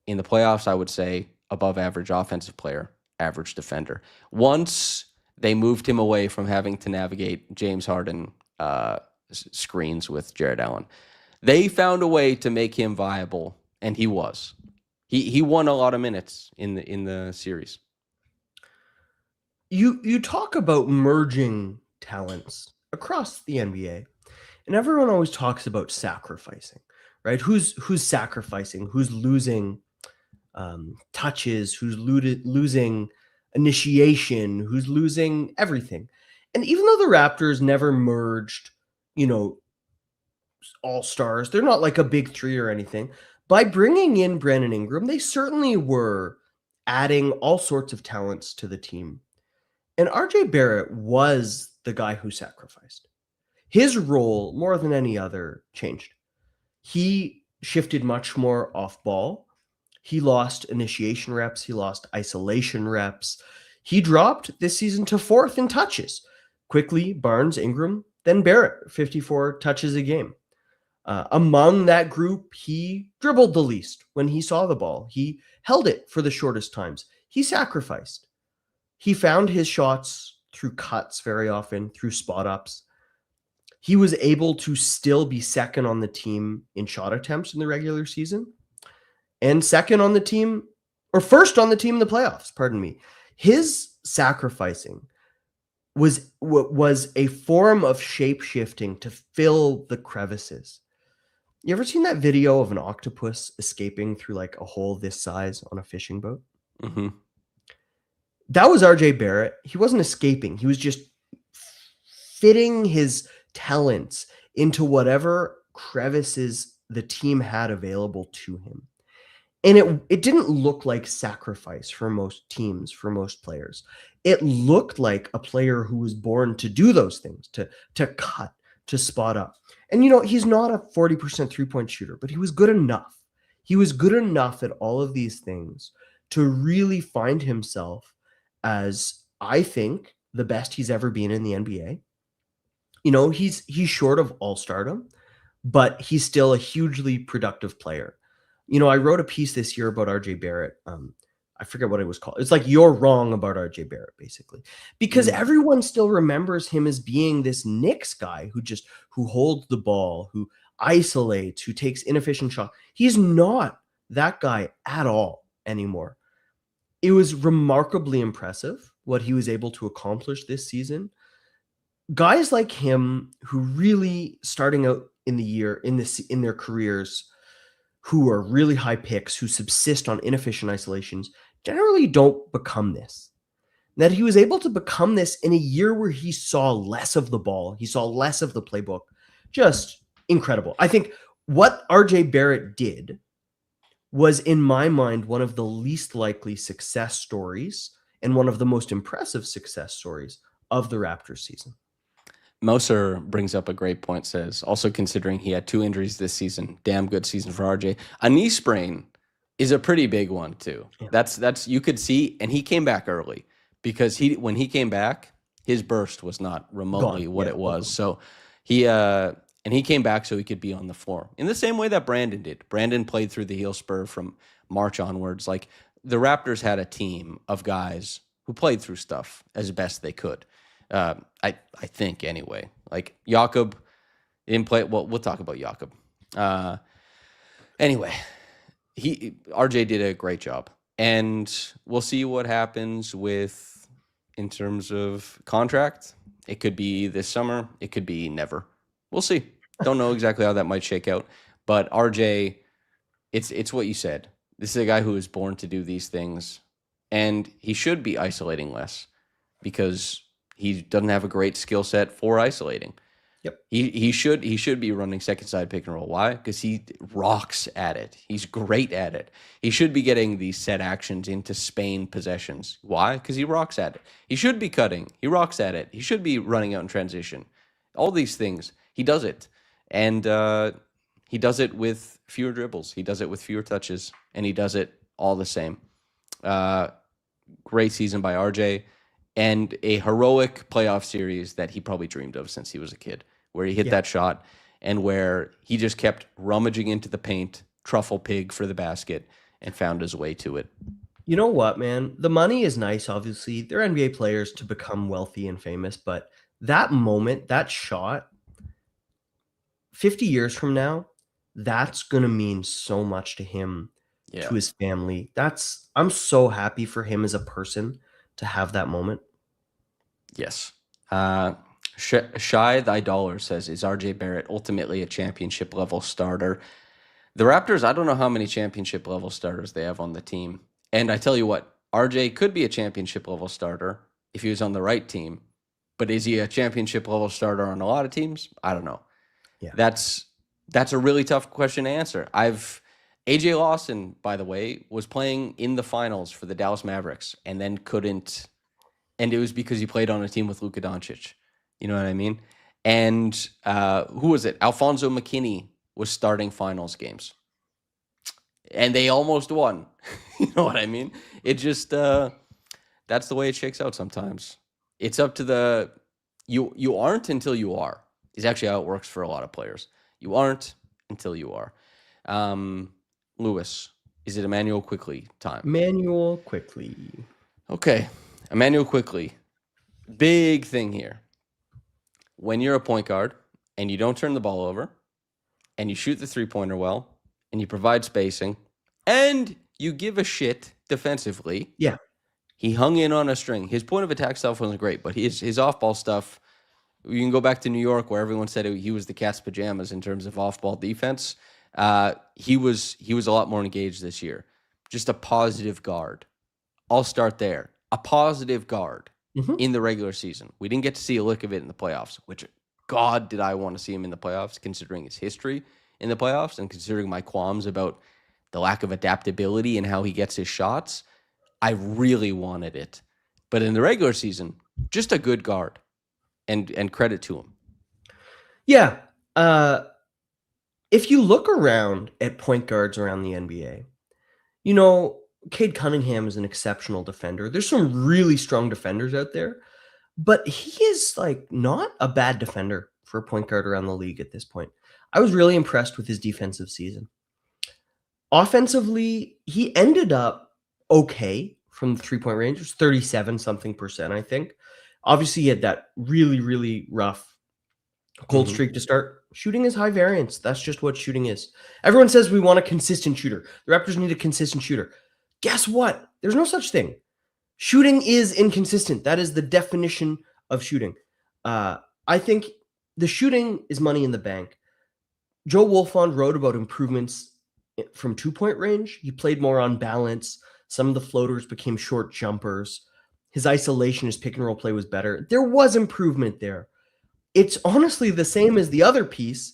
In the playoffs, I would say above average offensive player, average defender. Once they moved him away from having to navigate James Harden screens with Jared Allen, they found a way to make him viable, and he was. He won a lot of minutes in the series. You talk about merging talents across the NBA, and everyone always talks about sacrificing, right? Who's sacrificing? Who's losing touches? Who's losing initiation? Who's losing everything? And even though the Raptors never merged, all-stars, they're not like a big 3 or anything. By bringing in Brandon Ingram, they certainly were adding all sorts of talents to the team. And RJ Barrett was the guy who sacrificed. His role, more than any other, changed. He shifted much more off ball. He lost initiation reps. He lost isolation reps. He dropped this season to 4th in touches. Quickley, Barnes, Ingram, then Barrett, 54 touches a game. Among that group, he dribbled the least when he saw the ball. He held it for the shortest times. He sacrificed. He found his shots through cuts very often, through spot ups. He was able to still be second on the team in shot attempts in the regular season and second on the team, or first on the team in the playoffs, pardon me. His sacrificing was a form of shape-shifting to fill the crevices. You ever seen that video of an octopus escaping through like a hole this size on a fishing boat? Mm-hmm. That was RJ Barrett. He wasn't escaping. He was just fitting his talents into whatever crevices the team had available to him. And it didn't look like sacrifice for most teams, for most players. It looked like a player who was born to do those things, to cut, to spot up. And, he's not a 40% three-point shooter, but he was good enough. He was good enough at all of these things to really find himself as, I think, the best he's ever been in the NBA. He's short of all-stardom, but he's still a hugely productive player. I wrote a piece this year about RJ Barrett. I forget what it was called. It's like, you're wrong about RJ Barrett, basically, because everyone still remembers him as being this Knicks guy who holds the ball, who isolates, who takes inefficient shots. He's not that guy at all anymore. It was remarkably impressive what he was able to accomplish this season. Guys like him who really starting out in the year in their careers, who are really high picks, who subsist on inefficient isolations, generally don't become this. That he was able to become this in a year where he saw less of the ball, he saw less of the playbook, just incredible. I think what RJ Barrett did was, in my mind, one of the least likely success stories and one of the most impressive success stories of the Raptors season. Moser brings up a great point, says, also considering he had 2 injuries this season, damn good season for RJ. A knee sprain is a pretty big one too. Yeah. That's you could see, and he came back early because when he came back, his burst was not remotely what it was. So he came back so he could be on the floor in the same way that Brandon did. Brandon played through the heel spur from March onwards. Like, the Raptors had a team of guys who played through stuff as best they could. I think anyway. Like, Jacobe didn't play. Well, we'll talk about Jacobe. Anyway, RJ did a great job, and we'll see what happens in terms of contract. It could be this summer. It could be never. We'll see. Don't know exactly how that might shake out. But RJ, it's what you said. This is a guy who is born to do these things, and he should be isolating less because he doesn't have a great skill set for isolating. Yep. He should be running second side pick and roll. Why? Because he rocks at it. He's great at it. He should be getting these set actions into Spain possessions. Why? Because he rocks at it. He should be cutting. He rocks at it. He should be running out in transition. All these things. He does it. And he does it with fewer dribbles. He does it with fewer touches. And he does it all the same. Great season by RJ. And a heroic playoff series that he probably dreamed of since he was a kid, where he hit that shot and where he just kept rummaging into the paint, truffle pig for the basket, and found his way to it. You know what, man? The money is nice, obviously. They're NBA players to become wealthy and famous, but that moment, that shot, 50 years from now, that's going to mean so much to him, to his family. I'm so happy for him as a person to have that moment. Yes. Shy Thy Dollar says, is RJ Barrett ultimately a championship level starter? The Raptors, I don't know how many championship level starters they have on the team. And I tell you what, RJ could be a championship level starter if he was on the right team. But is he a championship level starter on a lot of teams? I don't know. Yeah. That's a really tough question to answer. AJ Lawson, by the way, was playing in the finals for the Dallas Mavericks and then couldn't. And it was because he played on a team with Luka Doncic. You know what I mean? And who was it? Alfonso McKinney was starting finals games. and they almost won. You know what I mean? It just that's the way it shakes out sometimes. It's up to the you aren't until you are. Is actually how it works for a lot of players. You aren't until you are. Lewis, is it Emanuel Quickley time? Emanuel Quickley. Okay, Emanuel Quickley. Big thing here. When you're a point guard and you don't turn the ball over and you shoot the three-pointer well and you provide spacing and you give a shit defensively. Yeah. He hung in on a string. His point of attack stuff wasn't great, but his off-ball stuff, you can go back to New York where everyone said he was the cat's pajamas in terms of off-ball defense. He was a lot more engaged this year. Just a positive guard. I'll start there. A positive guard in the regular season. We didn't get to see a lick of it in the playoffs, which, God, did I want to see him in the playoffs, considering his history in the playoffs and considering my qualms about the lack of adaptability and how he gets his shots. I really wanted it. But in the regular season, just a good guard. And credit to him. Yeah. If you look around at point guards around the NBA, you know, Cade Cunningham is an exceptional defender. There's some really strong defenders out there, but he is like not a bad defender for a point guard around the league at this point. I was really impressed with his defensive season. Offensively, he ended up okay from the three-point range. It was 37-something%, I think. Obviously, he had that really, really rough cold streak to start. Shooting is high variance. That's just what shooting is. Everyone says we want a consistent shooter. The Raptors need a consistent shooter. Guess what? There's no such thing. Shooting is inconsistent. That is the definition of shooting. I think the shooting is money in the bank. Joe Wolfond wrote about improvements from two-point range. He played more on balance. Some of the floaters became short jumpers. His isolation, his pick and roll play was better. There was improvement there. It's honestly the same as the other piece.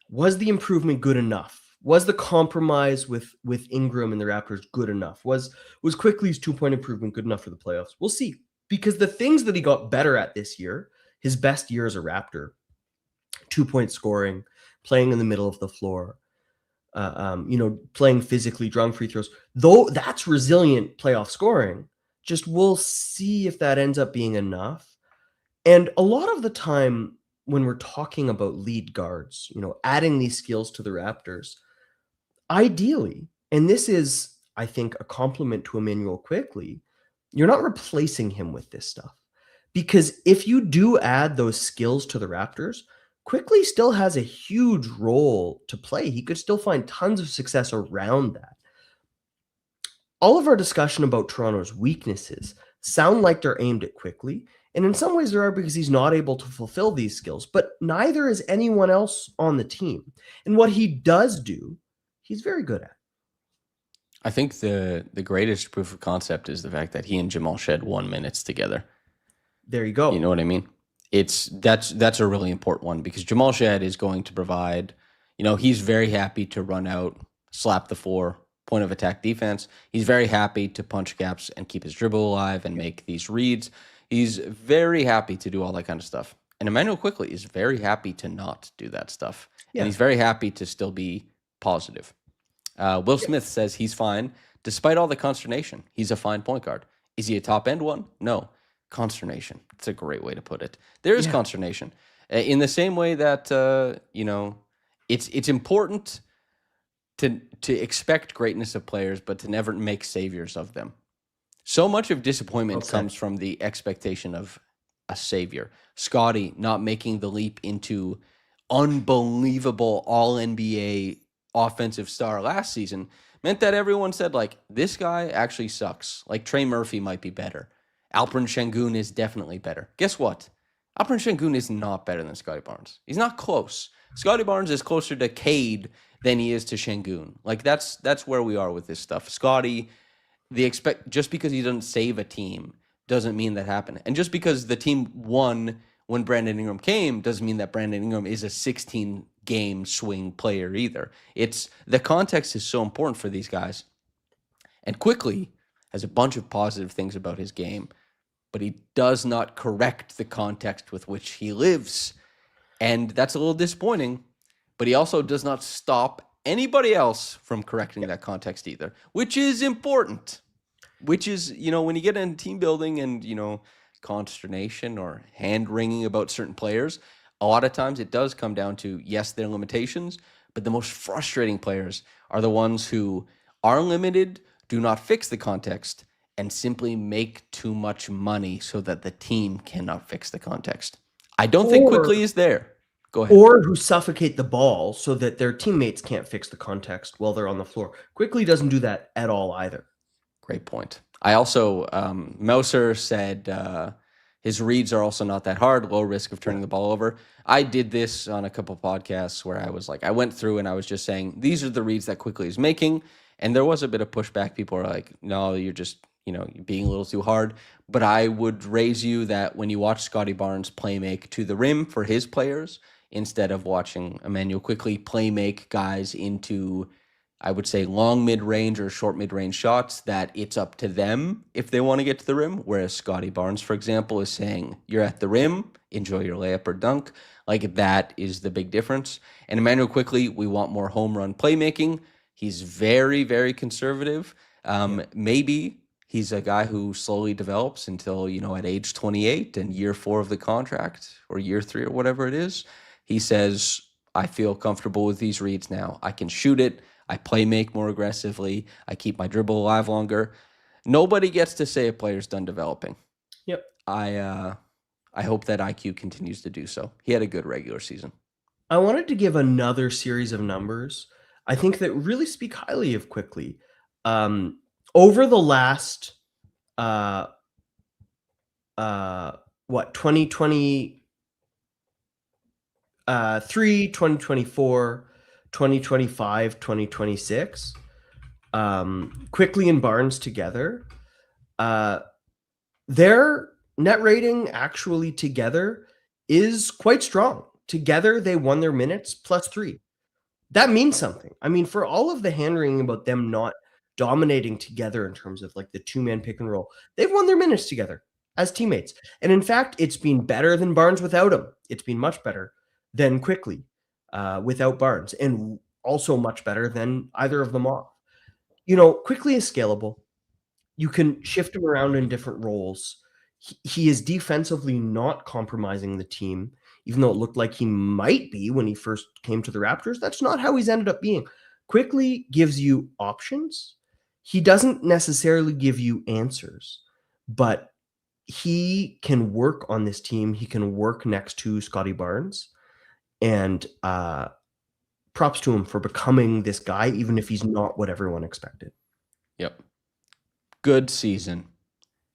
Was the improvement good enough? Was the compromise with Ingram and the Raptors good enough? Was Quickley's two-point improvement good enough for the playoffs? We'll see. Because the things that he got better at this year, his best year as a Raptor, two-point scoring, playing in the middle of the floor, playing physically, drawing free throws, though that's resilient playoff scoring. Just we'll see if that ends up being enough. And a lot of the time when we're talking about lead guards, adding these skills to the Raptors, ideally, and this is, I think, a compliment to Emanuel Quickley, you're not replacing him with this stuff. Because if you do add those skills to the Raptors, Quickley still has a huge role to play. He could still find tons of success around that. All of our discussion about Toronto's weaknesses sound like they're aimed at Quickley, and in some ways there are because he's not able to fulfill these skills, but neither is anyone else on the team. And what he does do, he's very good at. I think the greatest proof of concept is the fact that he and Jamal Shed won minutes together. There you go. You know what I mean? That's a really important one because Jamal Shed is going to provide, he's very happy to run out, slap the four, point of attack defense. He's very happy to punch gaps and keep his dribble alive and make these reads. He's very happy to do all that kind of stuff. And Emanuel Quickley is very happy to not do that stuff. Yeah. And he's very happy to still be positive. Will Smith says he's fine despite all the consternation. He's a fine point guard. Is he a top end one? No. Consternation. It's a great way to put it. There is consternation. In the same way that, it's important to expect greatness of players, but to never make saviors of them. So much of disappointment comes from the expectation of a savior. Scotty not making the leap into unbelievable all-NBA offensive star last season meant that everyone said, this guy actually sucks. Trey Murphy might be better. Alperen Şengün is definitely better. Guess what? Alperen Şengün is not better than Scotty Barnes. He's not close. Scotty Barnes is closer to Cade than he is to Şengün. That's where we are with this stuff. Scotty, just because he doesn't save a team doesn't mean that happened. And just because the team won when Brandon Ingram came doesn't mean that Brandon Ingram is a 16-game swing player either. The context is so important for these guys. And Quickley has a bunch of positive things about his game, but he does not correct the context with which he lives. And that's a little disappointing, but he also does not stop anybody else from correcting that context either, which is important. Which is, when you get into team building and, consternation or hand-wringing about certain players, a lot of times it does come down to, yes, their limitations, but the most frustrating players are the ones who are limited, do not fix the context, and simply make too much money so that the team cannot fix the context. I don't think Quickley is there. Go ahead. Or who suffocate the ball so that their teammates can't fix the context while they're on the floor. Quickley doesn't do that at all either. Great point. I also, Mouser said his reads are also not that hard, low risk of turning the ball over. I did this on a couple podcasts where I went through and I was just saying, these are the reads that Quickley is making. And there was a bit of pushback. People are like, no, you're just, you're being a little too hard. But I would raise you that when you watch Scotty Barnes play make to the rim for his players, instead of watching Emanuel Quickley play make guys into, I would say, long mid-range or short mid-range shots, that it's up to them if they want to get to the rim. Whereas Scotty Barnes, for example, is saying, you're at the rim, enjoy your layup or dunk. Like, that is the big difference. And Emanuel Quickley, we want more home run playmaking. He's very, very conservative. Maybe he's a guy who slowly develops until, at age 28 and year 4 of the contract or year 3 or whatever it is, he says, I feel comfortable with these reads now. I can shoot it. I play make more aggressively. I keep my dribble alive longer. Nobody gets to say a player's done developing. Yep. I hope that IQ continues to do so. He had a good regular season. I wanted to give another series of numbers, I think, that really speak highly of Quickley. Over the last 2023, 2024, 2025, 2026, Quickley and Barnes together, their net rating actually together is quite strong. Together, they won their minutes +3. That means something. I mean, for all of the hand-wringing about them not dominating together in terms of like the two-man pick and roll, they've won their minutes together as teammates. And in fact, it's been better than Barnes without him. It's been much better than Quickley without Barnes, and also much better than either of them off. Quickley is scalable. You can shift him around in different roles. He is defensively not compromising the team, even though it looked like he might be when he first came to the Raptors. That's not how he's ended up being. Quickley gives you options. He doesn't necessarily give you answers, but he can work on this team. He can work next to Scotty Barnes, and props to him for becoming this guy, even if he's not what everyone expected. Yep. Good season.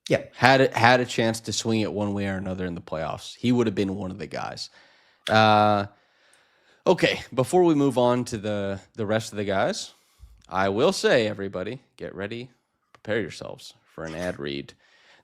Yeah. Had a chance to swing it one way or another in the playoffs. He would have been one of the guys. Okay, before we move on to the rest of the guys, I will say, everybody, get ready, prepare yourselves for an ad read.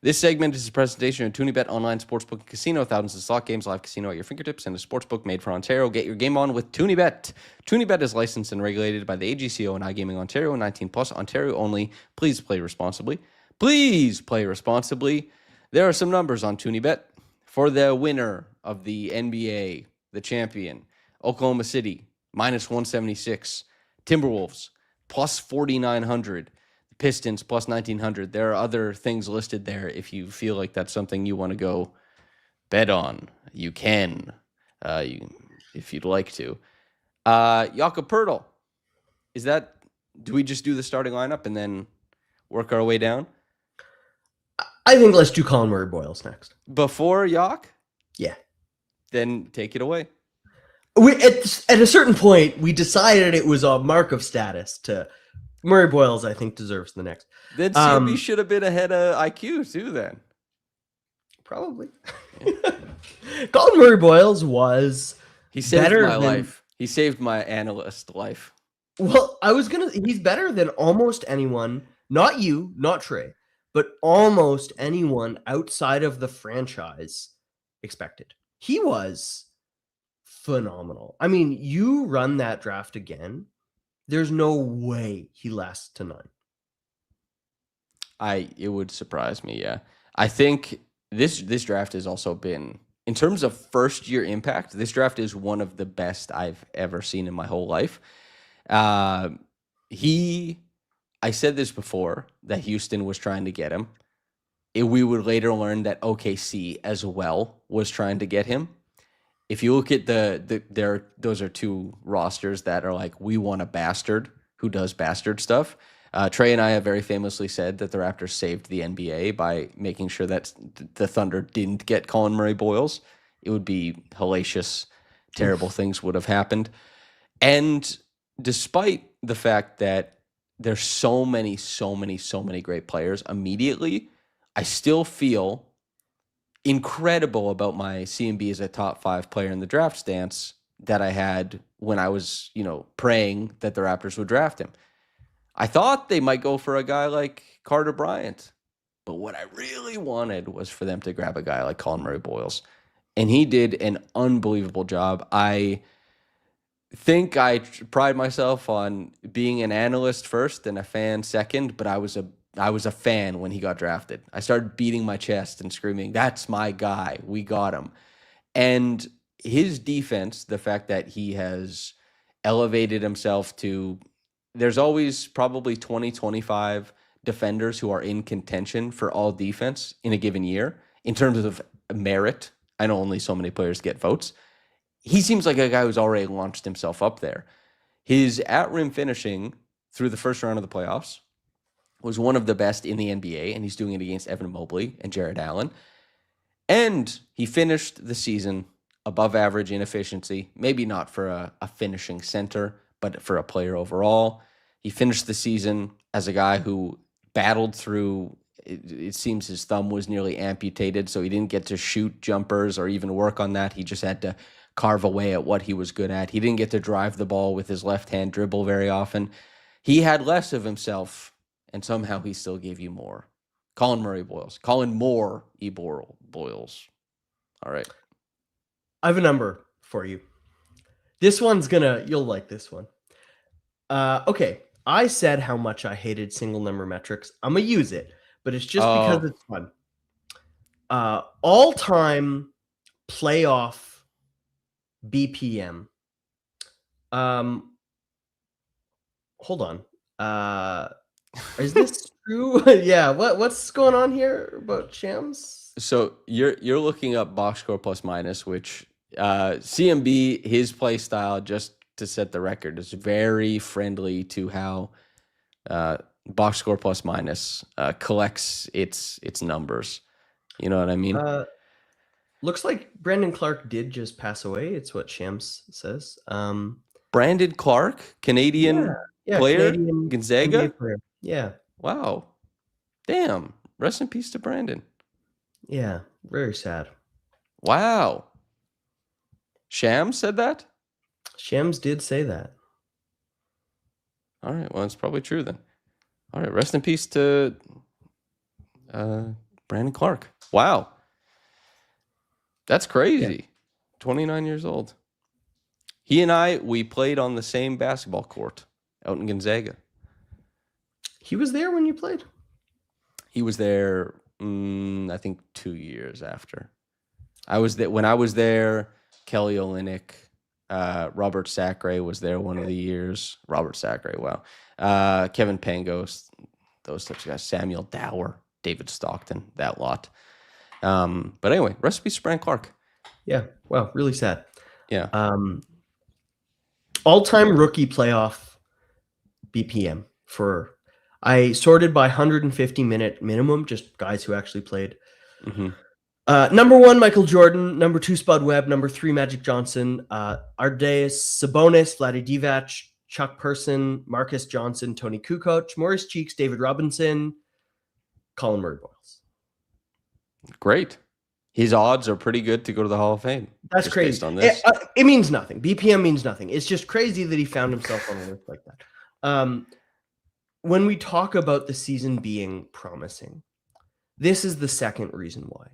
This segment is a presentation of TunyBet Online Sportsbook and Casino. Thousands of slot games, live casino at your fingertips, and a sportsbook made for Ontario. Get your game on with TunyBet. TunyBet is licensed and regulated by the AGCO and iGaming Ontario, 19+, Ontario only. Please play responsibly. Please play responsibly. There are some numbers on TunyBet. For the winner of the NBA, the champion, Oklahoma City, -176. Timberwolves, +4,900. Pistons, +1,900. There are other things listed there. If you feel like that's something you want to go bet on, you can, if you'd like to. Yaka Purle, do we just do the starting lineup and then work our way down? I think let's do Colin Murray-Boils next. Before Yak? Yeah. Then take it away. At a certain point, we decided it was a mark of status to Murray-Boils. I think deserves the next. Then CLB should have been ahead of IQ too. Then probably. Yeah. Colin Murray-Boils was saved my life. He saved my analyst life. Well, he's better than almost anyone. Not you, not Trey, but almost anyone outside of the franchise expected. He was phenomenal. I mean, you run that draft again, there's no way he lasts to 9. It would surprise me, yeah. I think this draft has also been, in terms of first-year impact, this draft is one of the best I've ever seen in my whole life. Uh, I said this before that Houston was trying to get him. We would later learn that OKC as well was trying to get him. If you look at those are two rosters that are like, we want a bastard who does bastard stuff. Trey and I have very famously said that the Raptors saved the NBA by making sure that the Thunder didn't get Colin Murray-Boils. It would be hellacious. Terrible things would have happened. And despite the fact that there's so many great players immediately, I still feel incredible about my CMB as a top 5 player in the draft stance that I had when I was, praying that the Raptors would draft him. I thought they might go for a guy like Carter Bryant, but what I really wanted was for them to grab a guy like Colin Murray-Boils, and he did an unbelievable job. I think I pride myself on being an analyst first and a fan second, but I was a fan when he got drafted. I started beating my chest and screaming, "That's my guy. We got him." And his defense, the fact that he has elevated himself to, there's always probably 20, 25 defenders who are in contention for all defense in a given year in terms of merit. I know only so many players get votes. He seems like a guy who's already launched himself up there. His at-rim finishing through the first round of the playoffs was one of the best in the NBA, and he's doing it against Evan Mobley and Jared Allen. And he finished the season above average in efficiency, maybe not for a finishing center, but for a player overall. He finished the season as a guy who battled through, it seems his thumb was nearly amputated, so he didn't get to shoot jumpers or even work on that. He just had to carve away at what he was good at. He didn't get to drive the ball with his left-hand dribble very often. He had less of himself, and somehow he still gave you more. Colin Murray-Boils. Colin Boils. All right. I have a number for you. This one's you'll like this one. Okay. I said how much I hated single number metrics. I'm going to use it, but it's just because it's fun. All-time playoff BPM. Hold on. Is this true? Yeah. What's going on here about Shams? So you're looking up box score plus minus, which CMB, his play style, just to set the record, is very friendly to how box score plus minus collects its numbers. You know what I mean? Looks like Brandon Clark did just pass away. It's what Shams says. Brandon Clark, Canadian player, Canadian Gonzaga NBA player. Yeah. Wow. Damn. Rest in peace to Brandon. Yeah. Very sad. Wow. Shams said that? Shams did say that. All right. Well, it's probably true then. All right. Rest in peace to Brandon Clark. Wow. That's crazy. Yeah. 29 years old. He and we played on the same basketball court out in Gonzaga. He was there when you played? He was there, I think, 2 years after. I was there when I was there. Kelly Olynyk, Robert Sacre was there one of the years. Robert Sacre, wow. Kevin Pangos, those types of guys. Samuel Dower, David Stockton, that lot. But anyway, rest in peace to Brandon Clark. Yeah, wow, really sad. Yeah. All-time rookie playoff BPM for, I sorted by 150-minute minimum, just guys who actually played. Mm-hmm. Number 1, Michael Jordan. Number 2, Spud Webb. Number 3, Magic Johnson. Ardeas Sabonis, Vlade Divac, Chuck Person, Marcus Johnson, Tony Kukoc, Maurice Cheeks, David Robinson, Colin Murray-Boils. Great. His odds are pretty good to go to the Hall of Fame. That's crazy. Based on this. It means nothing. BPM means nothing. It's just crazy that he found himself on a list like that. When we talk about the season being promising, this is the second reason why.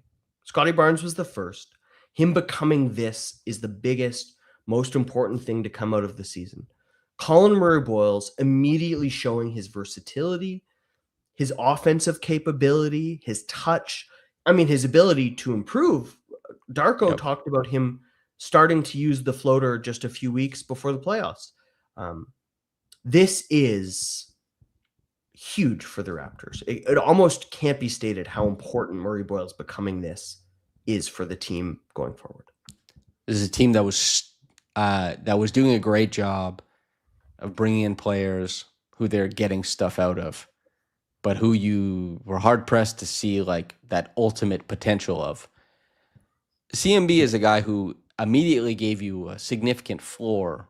Scotty Barnes was the first. Him becoming this is the biggest, most important thing to come out of the season. Colin Murray-Boils immediately showing his versatility, his offensive capability, his touch. I mean, his ability to improve. Darko talked about him starting to use the floater just a few weeks before the playoffs. this is huge for the Raptors. It almost can't be stated how important Murray-Boils becoming this is for the team going forward. This is a team that was doing a great job of bringing in players who they're getting stuff out of, but who you were hard pressed to see like that ultimate potential of. CMB is a guy who immediately gave you a significant floor,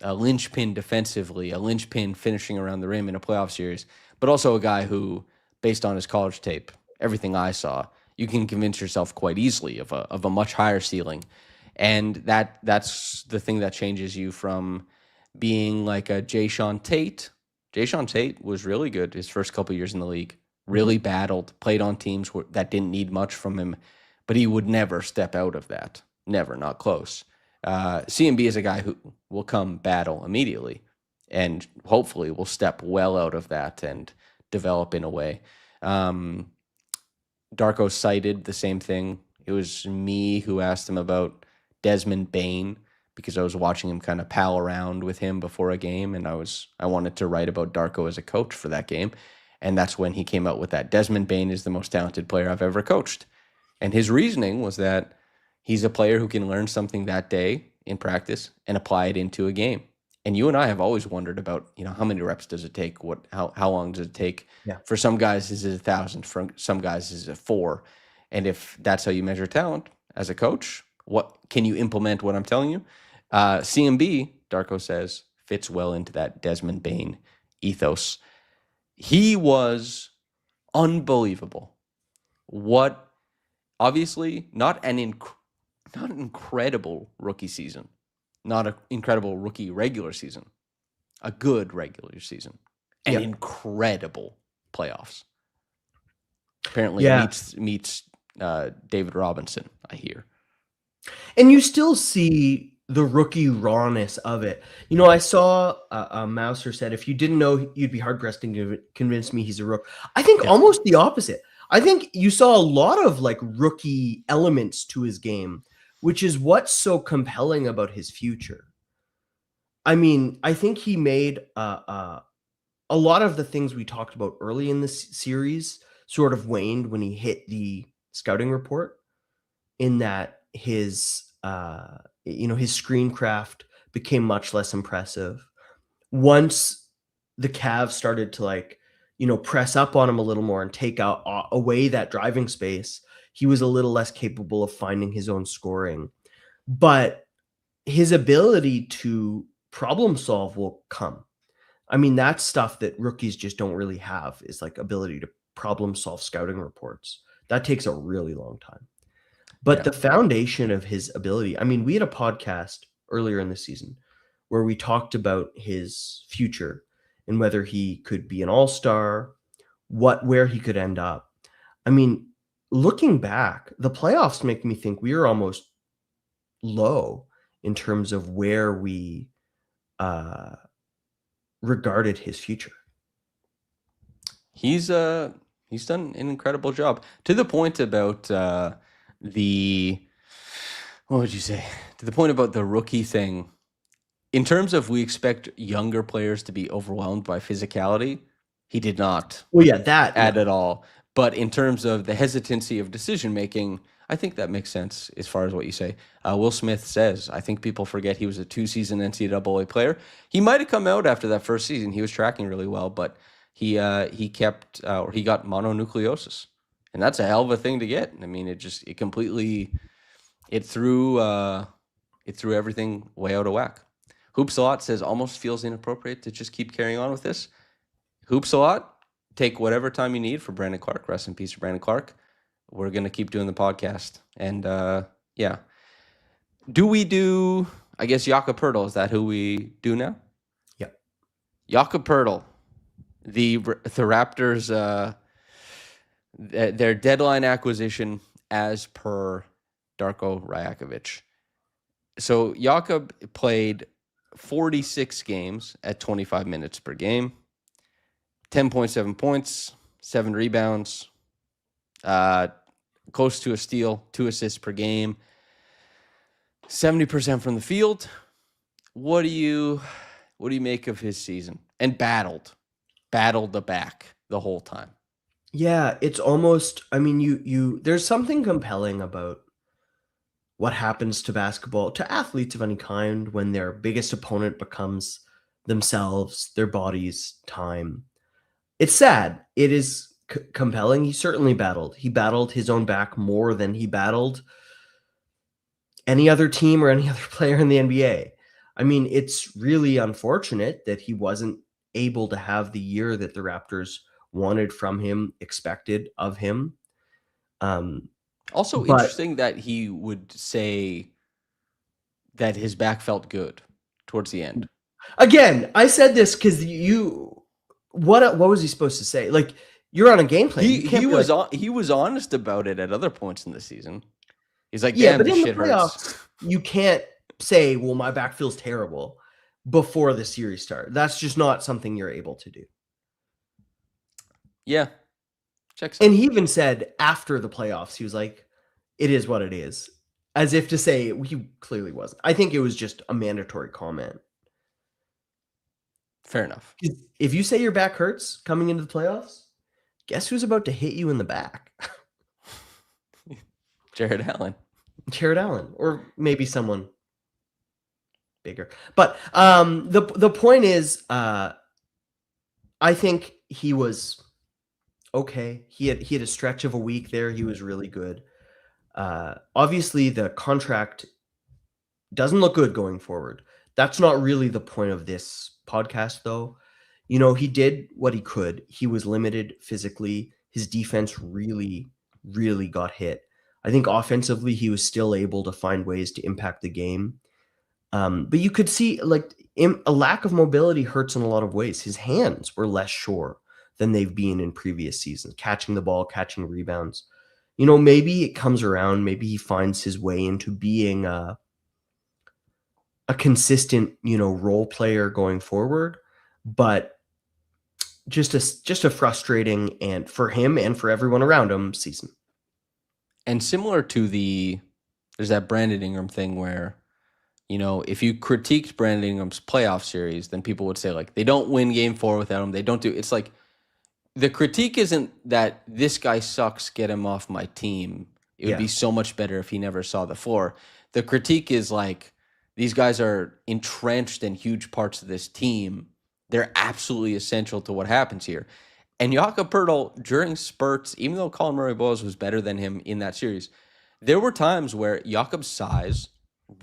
a linchpin defensively, a linchpin finishing around the rim in a playoff series, but also a guy who, based on his college tape, everything I saw, you can convince yourself quite easily of a much higher ceiling. And that's the thing that changes you from being like a Jayshawn Tate. Jayshawn Tate was really good his first couple years in the league, really battled, played on teams that didn't need much from him, but he would never step out of that. Never, not close. CMB is a guy who will come battle immediately and hopefully will step well out of that and develop in a way. Darko cited the same thing. It was me who asked him about Desmond Bane because I was watching him kind of pal around with him before a game, and I wanted to write about Darko as a coach for that game, and that's when he came out with that. Desmond Bane is the most talented player I've ever coached. And his reasoning was that he's a player who can learn something that day in practice and apply it into a game. And you and I have always wondered about, how many reps does it take? How long does it take? Yeah. For some guys, is it 1,000? For some guys, is it 4? And if that's how you measure talent as a coach, what can you implement what I'm telling you? CMB, Darko says, fits well into that Desmond Bane ethos. He was unbelievable. Obviously, not an incredible rookie season, not an incredible rookie regular season, a good regular season, and incredible playoffs. Apparently, meets David Robinson, I hear. And you still see the rookie rawness of it. I saw Mouser said, if you didn't know, you'd be hard-pressed to convince me he's a rook. I think almost the opposite. I think you saw a lot of like rookie elements to his game, which is what's so compelling about his future. I mean, I think he made a lot of the things we talked about early in this series sort of waned when he hit the scouting report, in that his screen craft became much less impressive. Once the Cavs started to press up on him a little more and take away that driving space, he was a little less capable of finding his own scoring. But his ability to problem solve will come. I mean, that's stuff that rookies just don't really have, is like ability to problem solve scouting reports. That takes a really long time. But the foundation of his ability, I mean, we had a podcast earlier in the season where we talked about his future and whether he could be an all-star, where he could end up. I mean, looking back, the playoffs make me think we are almost low in terms of where we regarded his future. He's done an incredible job, to the point about what would you say? To the point about the rookie thing. In terms of, we expect younger players to be overwhelmed by physicality, he did not. Well, yeah, that add at all. But in terms of the hesitancy of decision making, I think that makes sense as far as what you say. Will Smith says, I think people forget he was a 2-season NCAA player. He might have come out after that first season. He was tracking really well, but he got mononucleosis, and that's a hell of a thing to get. I mean, it threw everything way out of whack. Hoops a Lot says, almost feels inappropriate to just keep carrying on with this. Hoops a Lot, take whatever time you need for Brandon Clark. Rest in peace for Brandon Clark. We're going to keep doing the podcast. And do we do, I guess, Yaka Purle? Is that who we do now? Yeah. Yaka Purle, the Raptors, their deadline acquisition as per Darko Rajakovic. So Yaka played 46 games at 25 minutes per game, 10.7 points, 7 rebounds, close to a steal, 2 assists per game, 70% from the field. What do you make of his season? and battled the back the whole time. Yeah, it's almost, I mean, there's something compelling about what happens to basketball, to athletes of any kind, when their biggest opponent becomes themselves, their bodies, time. It's sad. It is compelling. He certainly battled. He battled his own back more than he battled any other team or any other player in the NBA. I mean, it's really unfortunate that he wasn't able to have the year that the Raptors wanted from him, expected of him. Also But interesting that he would say that his back felt good towards the end. again, I said this because what was he supposed to say? Like, you're on a game plan. You can't He was honest about it at other points in the season. He's like, yeah, damn, but this in the shit playoffs, hurts. you can't say, well, my back feels terrible before the series starts. That's just not something you're able to do. Yeah. Checks And out. he even said after the playoffs, he was like, it is what it is. As if to say he clearly wasn't. I think it was just a mandatory comment. Fair enough. If you say your back hurts coming into the playoffs, guess who's about to hit you in the back? Jared Allen. Jared Allen, or maybe someone bigger. But the point is, I think he was okay. He had a stretch of a week there. He was really good. Obviously, the contract doesn't look good going forward. That's not really the point of this podcast, though. You know, he did what he could. He was limited physically. His defense really, really got hit. I think offensively, he was still able to find ways to impact the game. But you could see, like, a lack of mobility hurts in a lot of ways. His hands were less sure than they've been in previous seasons, catching the ball, catching rebounds. You know, maybe it comes around. Maybe he finds his way into being a consistent, role player going forward. But just a frustrating, and for him and for everyone around him, season. And similar to there's that Brandon Ingram thing where, if you critiqued Brandon Ingram's playoff series, then people would say, like, they don't win game 4 without him. They don't do, it's like, the critique isn't that this guy sucks, get him off my team. It would be so much better if he never saw the floor. The critique is like, these guys are entrenched in huge parts of this team. They're absolutely essential to what happens here. And Yaka Purle, during spurts, even though Colin Murray-Boils was better than him in that series, there were times where Jakob's size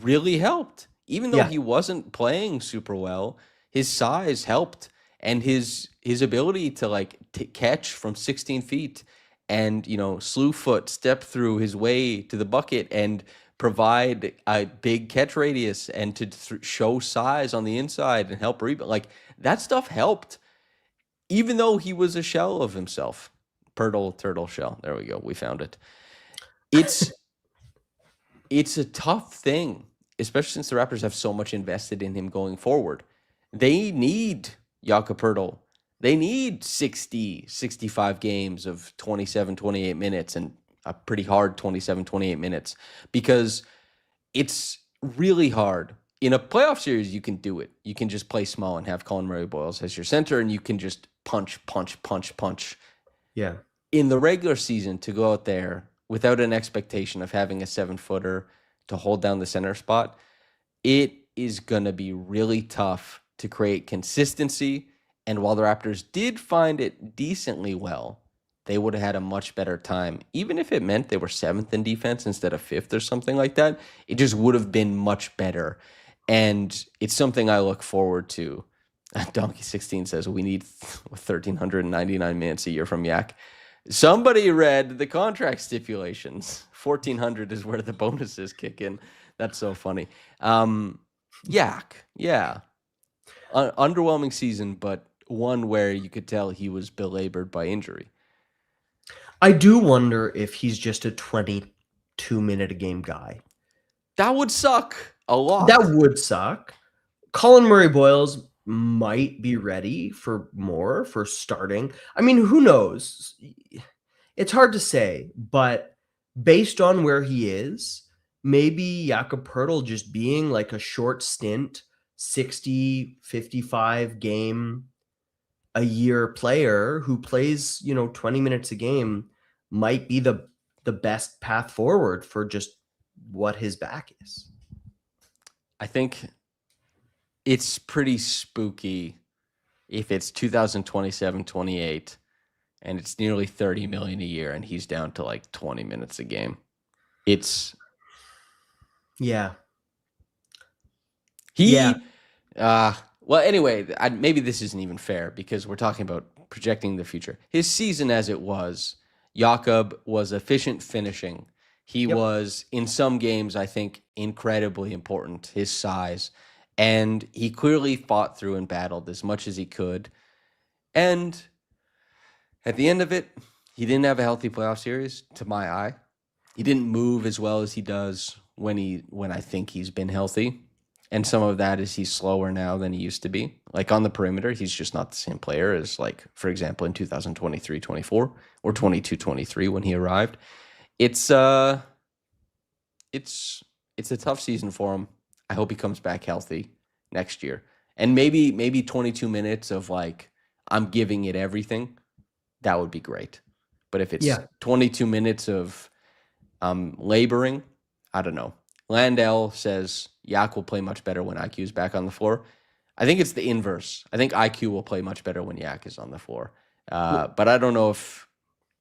really helped. Even though he wasn't playing super well, his size helped. And his ability to catch from 16 feet and, slew foot, step through his way to the bucket and provide a big catch radius and to show size on the inside and help rebound. Like, that stuff helped, even though he was a shell of himself. Turtle shell. There we go. We found it. It's a tough thing, especially since the Raptors have so much invested in him going forward. They need Yaka Purle. They need 60, 65 games of 27, 28 minutes and a pretty hard 27, 28 minutes, because it's really hard. In a playoff series, you can do it. You can just play small and have Colin Murray-Boils as your center, and you can just punch. Yeah. In the regular season, to go out there without an expectation of having a 7-footer to hold down the center spot, it is going to be really tough to create consistency. And while the Raptors did find it decently well, they would have had a much better time. Even if it meant they were 7th in defense instead of 5th or something like that, it just would have been much better. And it's something I look forward to. Donkey16 says we need 1,399 minutes a year from Yak. Somebody read the contract stipulations. 1,400 is where the bonuses kick in. That's so funny. Yak, yeah. Underwhelming season, but one where you could tell he was belabored by injury. I do wonder if he's just a 22-minute-a-game guy. That would suck a lot. That would suck. Colin Murray-Boils might be ready for more, for starting. I mean, who knows? It's hard to say, but based on where he is, maybe Yaka Purle just being like a short stint, 60, 55 game a year player who plays, 20 minutes a game might be the best path forward for just what his back is. I think it's pretty spooky if it's 2027-28 and it's nearly 30 million a year and he's down to like 20 minutes a game. It's Yeah. Well, anyway, maybe this isn't even fair because we're talking about projecting the future. His season as it was, Jacob was efficient finishing. He was, in some games, I think, incredibly important, his size. And he clearly fought through and battled as much as he could. And at the end of it, he didn't have a healthy playoff series, to my eye. He didn't move as well as he does when I think he's been healthy. And some of that is he's slower now than he used to be. Like on the perimeter, he's just not the same player as, like, for example, in 2023-24 or 22-23 when he arrived. It's a tough season for him. I hope he comes back healthy next year. And maybe 22 minutes of, like, I'm giving it everything, that would be great. But if it's 22 minutes of laboring, I don't know. Landell says Yak will play much better when IQ is back on the floor. I think it's the inverse. I think IQ will play much better when Yak is on the floor. But I don't know if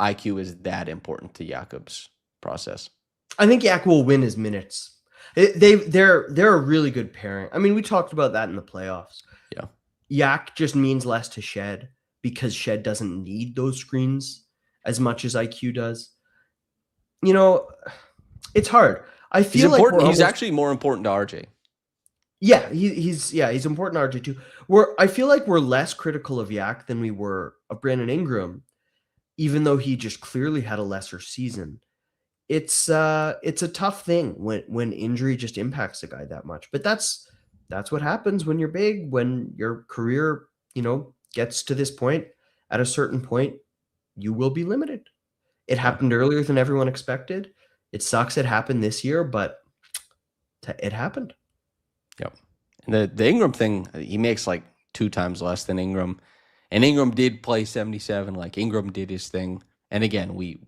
IQ is that important to Jakob's process. I think Yak will win his minutes. They're a really good pairing. I mean, we talked about that in the playoffs. Yeah. Yak just means less to Shed because Shed doesn't need those screens as much as IQ does. It's hard. I feel he's important. He's actually more important to RJ. Yeah, he's important to RJ too. I feel like we're less critical of Yak than we were of Brandon Ingram, even though he just clearly had a lesser season. It's a tough thing when injury just impacts a guy that much. But that's what happens when you're big, when your career, gets to this point. At a certain point, you will be limited. It happened earlier than everyone expected. It sucks it happened this year, but it happened. Yep. And the Ingram thing, he makes like 2 times less than Ingram. And Ingram did play 77. Like, Ingram did his thing. And again, we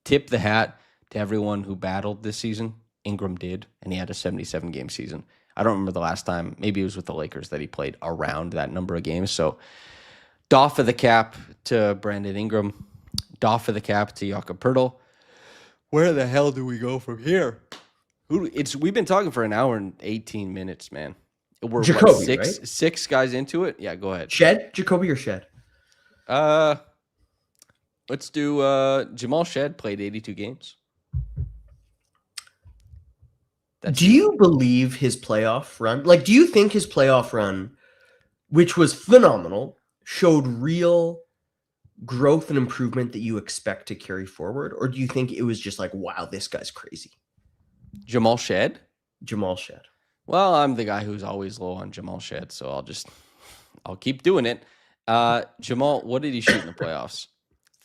tip the hat to everyone who battled this season. Ingram did, and he had a 77-game season. I don't remember the last time. Maybe it was with the Lakers that he played around that number of games. So, doff of the cap to Brandon Ingram. Doff of the cap to Yaka Purle. Where the hell do we go from here? We've been talking for an hour and 18 minutes, man. We're Jacobe, right? Six guys into it. Yeah, go ahead. Shed, Jacobe or Shed? Let's do Jamal Shed played 82 games. Do you believe his playoff run? Like, do you think his playoff run, which was phenomenal, showed real growth and improvement that you expect to carry forward? Or do you think it was just like, wow, this guy's crazy? Jamal Shed? Jamal Shed. Well, I'm the guy who's always low on Jamal Shed, so I'll keep doing it. Jamal, what did he shoot in the playoffs?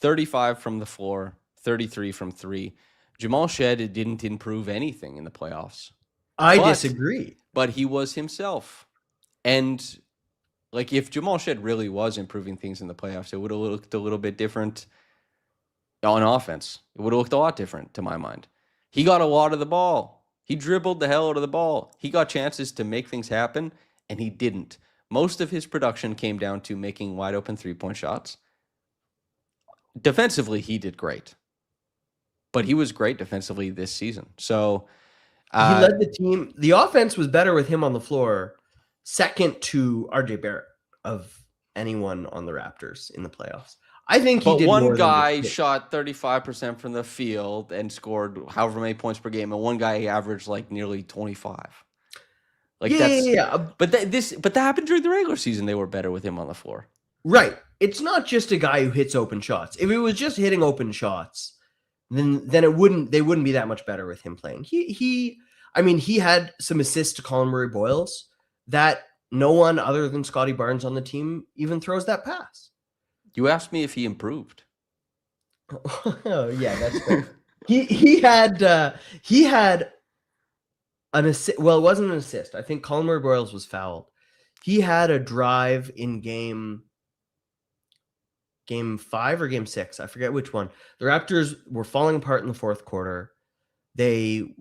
35 from the floor, 33 from 3. Jamal Shed didn't improve anything in the playoffs. I disagree. But he was himself. And like, if Jamal Shed really was improving things in the playoffs, it would have looked a little bit different on offense. It would have looked a lot different to my mind. He got a lot of the ball. He dribbled the hell out of the ball. He got chances to make things happen, and he didn't. Most of his production came down to making wide open 3-point shots. Defensively, he did great. But he was great defensively this season. So he led the team. The offense was better with him on the floor, second to RJ Barrett of anyone on the Raptors in the playoffs. I think he did more. But one guy shot 35% from the field and scored however many points per game, and one guy averaged like nearly 25. Like, But that happened during the regular season. They were better with him on the floor. Right. It's not just a guy who hits open shots. If it was just hitting open shots, then they wouldn't be that much better with him playing. He had some assists to Colin Murray-Boils that no one other than Scotty Barnes on the team even throws that pass. You asked me if he improved. Oh, yeah, that's fair. he had an assist. Well, it wasn't an assist. I think Colin Murray-Boils was fouled. He had a drive in game game 5 or game 6. I forget which one. The Raptors were falling apart in the fourth quarter. The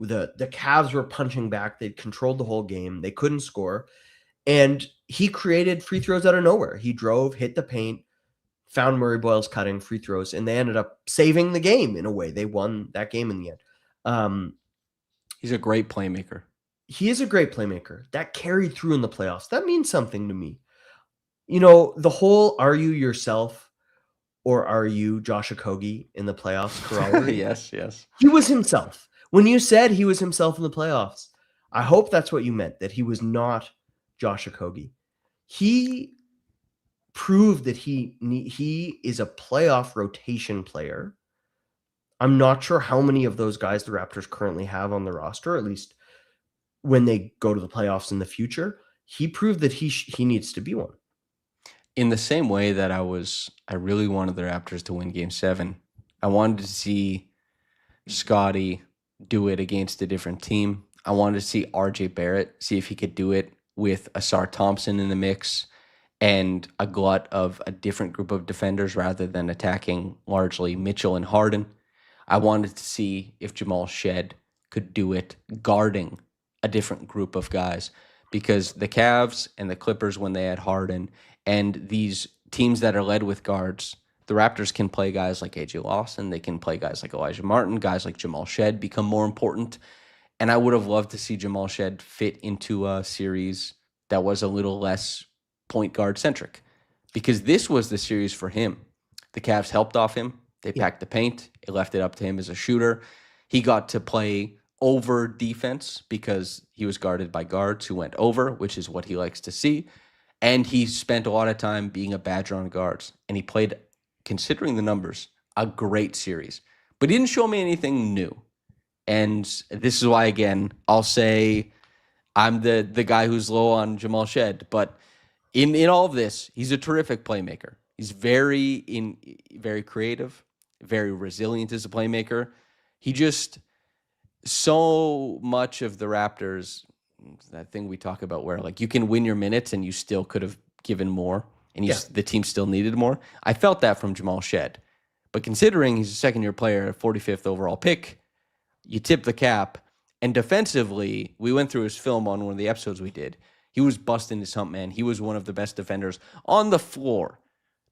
Cavs were punching back. They controlled the whole game. They couldn't score. And he created free throws out of nowhere. He drove, hit the paint, found Murray-Boils cutting free throws, and they ended up saving the game in a way. They won that game in the end. He's a great playmaker. He is a great playmaker. That carried through in the playoffs. That means something to me. You know, the whole "are you yourself or are you Josh Okogie" in the playoffs corollary? Yes. He was himself. When you said he was himself in the playoffs, I hope that's what you meant, that he was not Josh Okogie. He proved that he is a playoff rotation player. I'm not sure how many of those guys the Raptors currently have on the roster, at least when they go to the playoffs in the future. He proved that he needs to be one. In the same way that I really wanted the Raptors to win Game 7. I wanted to see Scotty do it against a different team. I wanted to see RJ Barrett, see if he could do it with Asar Thompson in the mix and a glut of a different group of defenders rather than attacking largely Mitchell and Harden. I wanted to see if Jamal Shed could do it guarding a different group of guys, because the Cavs and the Clippers, when they had Harden, and these teams that are led with guards, the Raptors can play guys like AJ Lawson. They can play guys like Elijah Martin, guys like Jamal Shed become more important. And I would have loved to see Jamal Shed fit into a series that was a little less point guard centric, because this was the series for him. The Cavs helped off him. They packed the paint. It left it up to him as a shooter. He got to play over defense because he was guarded by guards who went over, which is what he likes to see. And he spent a lot of time being a badger on guards. And he played, considering the numbers, a great series. But he didn't show me anything new. And this is why, again, I'll say I'm the guy who's low on Jamal Shed. But in all of this, he's a terrific playmaker. He's very creative, very resilient as a playmaker. He just, so much of the Raptors, that thing we talk about where like you can win your minutes and you still could have given more and the team still needed more. I felt that from Jamal Shed. But considering he's a second-year player, 45th overall pick, you tip the cap. And defensively, we went through his film on one of the episodes we did. He was busting his hump, man. He was one of the best defenders on the floor.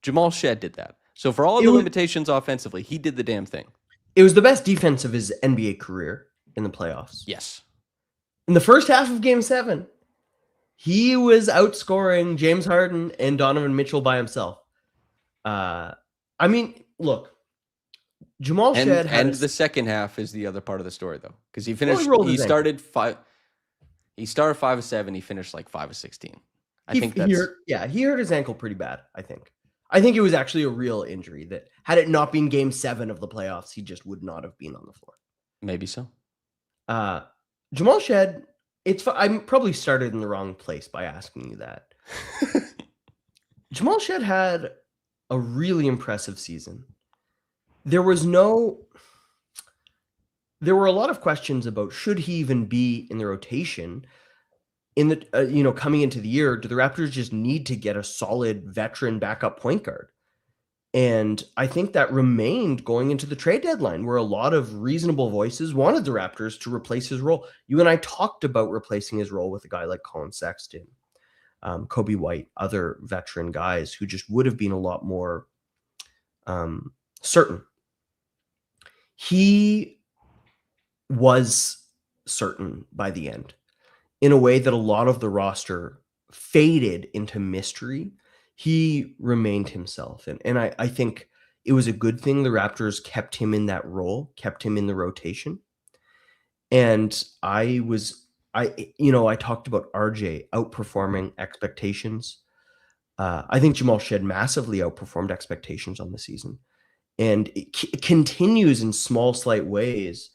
Jamal Shed did that. So for all the limitations offensively, he did the damn thing. It was the best defense of his NBA career in the playoffs. Yes. In the first half of Game 7, he was outscoring James Harden and Donovan Mitchell by himself. I mean, look, Jamal Shed had... And the second half is the other part of the story, though. Because he finished... He started 5 of 7. He finished like 5 of 16. I think that's... He hurt his ankle pretty bad, I think. I think it was actually a real injury that had it not been Game 7 of the playoffs, he just would not have been on the floor. Maybe so. Jamal Shed, I probably started in the wrong place by asking you that. Jamal Shed had a really impressive season. There were a lot of questions about should he even be in the rotation in the coming into the year. Do the Raptors just need to get a solid veteran backup point guard? And I think that remained going into the trade deadline, where a lot of reasonable voices wanted the Raptors to replace his role. You and I talked about replacing his role with a guy like Colin Sexton, Kobe White, other veteran guys who just would have been a lot more certain. He was certain by the end in a way that a lot of the roster faded into mystery. He remained himself. And I think it was a good thing the Raptors kept him in that role, kept him in the rotation. And I talked about RJ outperforming expectations. I think Jamal Shed massively outperformed expectations on the season. And it continues in small, slight ways,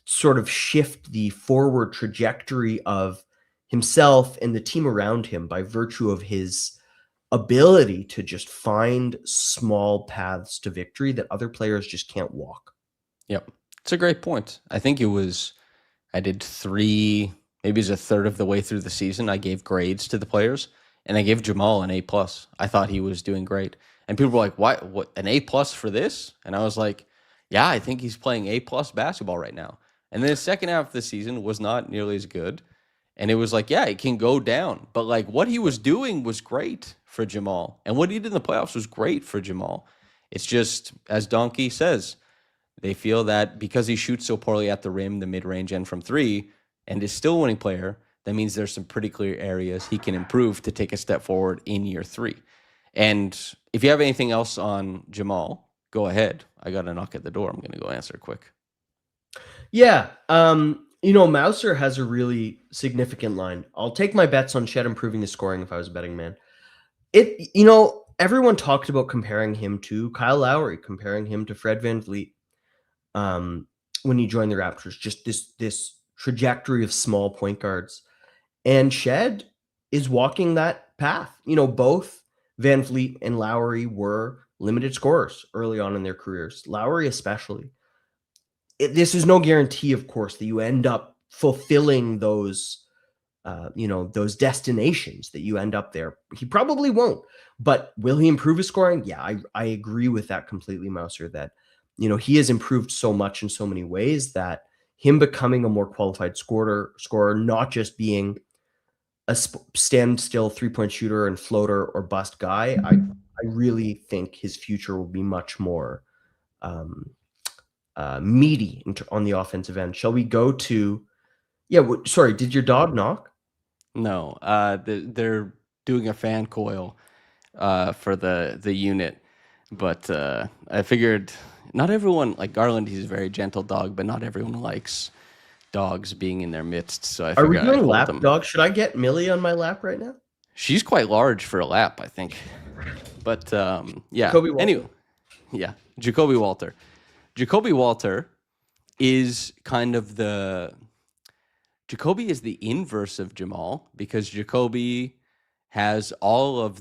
sort of shift the forward trajectory of himself and the team around him by virtue of his ability to just find small paths to victory that other players just can't walk. Yep. It's a great point. I think I did 3, maybe it's a third of the way through the season, I gave grades to the players. and I gave Jamal an A plus. I thought he was doing great, and people were like, "Why? What an A plus for this?" And I was like, "Yeah, I think he's playing A plus basketball right now." And then the second half of the season was not nearly as good, and it was like, yeah, it can go down, but like what he was doing was great for Jamal, and what he did in the playoffs was great for Jamal. It's just as Donkey says, they feel that because he shoots so poorly at the rim, the mid range, and from three, and is still a winning player, that means there's some pretty clear areas he can improve to take a step forward in year three. And if you have anything else on Jamal, go ahead. I got a knock at the door. I'm going to go answer quick. Yeah. Mouser has a really significant line. I'll take my bets on Shed improving the scoring if I was a betting man. Everyone talked about comparing him to Kyle Lowry, comparing him to Fred VanVleet when he joined the Raptors. Just this trajectory of small point guards. And Shed is walking that path. Both VanVleet and Lowry were limited scorers early on in their careers. Lowry especially. This is no guarantee, of course, that you end up fulfilling those destinations, that you end up there. He probably won't, but will he improve his scoring? Yeah, I agree with that completely, Mouser, that, he has improved so much in so many ways that him becoming a more qualified scorer, not just being a standstill 3-point shooter and floater or bust guy, I really think his future will be much more meaty on the offensive end. Shall we go to? Yeah, sorry. Did your dog knock? No, they're doing a fan coil for the unit, but I figured not everyone, like Garland, he's a very gentle dog, but not everyone likes dogs being in their midst. So I Are we figured doing lap dog? Should I get Millie on my lap right now? She's quite large for a lap, I think. But yeah. Jacobe Walter. Anyway, yeah, Jacobe Walter. Jacobe Walter is kind of Jacobe is the inverse of Jamal, because Jacobe has all of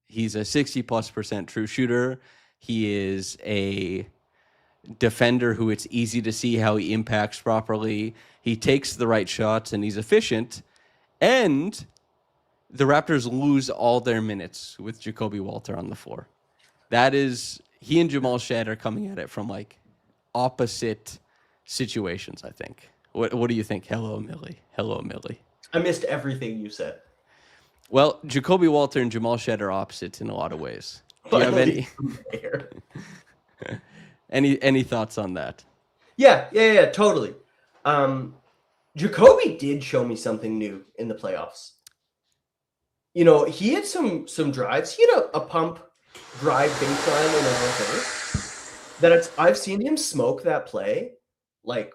he's a 60+% true shooter. He is a defender who it's easy to see how he impacts properly. He takes the right shots and he's efficient. And the Raptors lose all their minutes with Jacobe Walter on the floor. He and Jamal Shed are coming at it from like opposite situations, I think. What do you think? Hello, Millie. I missed everything you said. Well, Jacobe Walter and Jamal Shed are opposites in a lot of ways. Do you have any thoughts on that? Yeah, totally. Jacobe did show me something new in the playoffs. He had some drives. He had a pump drive baseline in a that I've seen him smoke that play like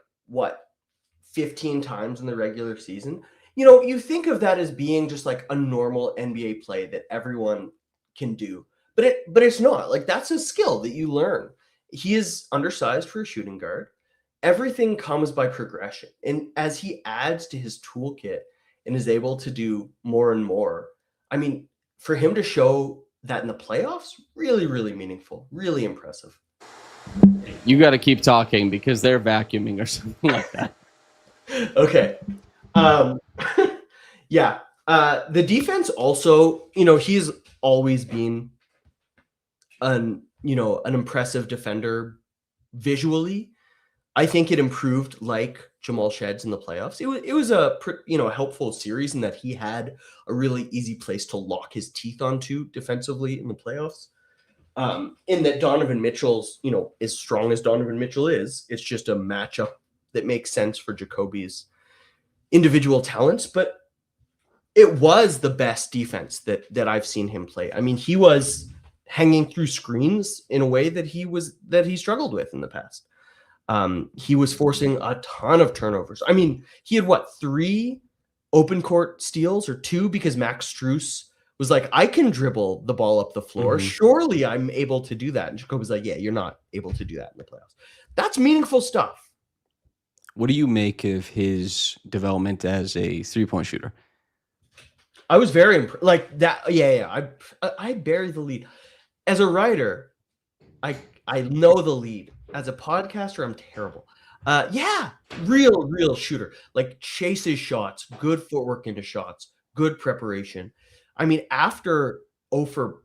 15 times in the regular season. You think of that as being just like a normal NBA play that everyone can do, but it's not. Like, that's a skill that you learn. He is undersized for a shooting guard. Everything comes by progression, and as he adds to his toolkit and is able to do more and more, I mean, for him to show that in the playoffs, really, really meaningful, really impressive. You got to keep talking because they're vacuuming or something like that. Okay. Yeah. The defense also, he's always been an impressive defender visually. I think it improved like Jamal Shed's in the playoffs. It was a helpful series in that he had a really easy place to lock his teeth onto defensively in the playoffs. In that Donovan Mitchell's, as strong as Donovan Mitchell is, it's just a matchup that makes sense for Jacobe's individual talents. But it was the best defense that I've seen him play. I mean, he was hanging through screens in a way that he struggled with in the past. He was forcing a ton of turnovers. I mean, he had 3 open court steals, or 2, because Max Strus was like, I can dribble the ball up the floor. Mm-hmm. Surely I'm able to do that. And Jacob was like, yeah, you're not able to do that in the playoffs. That's meaningful stuff. What do you make of his development as a 3-point shooter? I was very impressed. Like that. Yeah. I bury the lead. As a writer, I know the lead. As a podcaster, I'm terrible. Yeah, real shooter. Like, chases shots, good footwork into shots, good preparation. I mean, after 0 for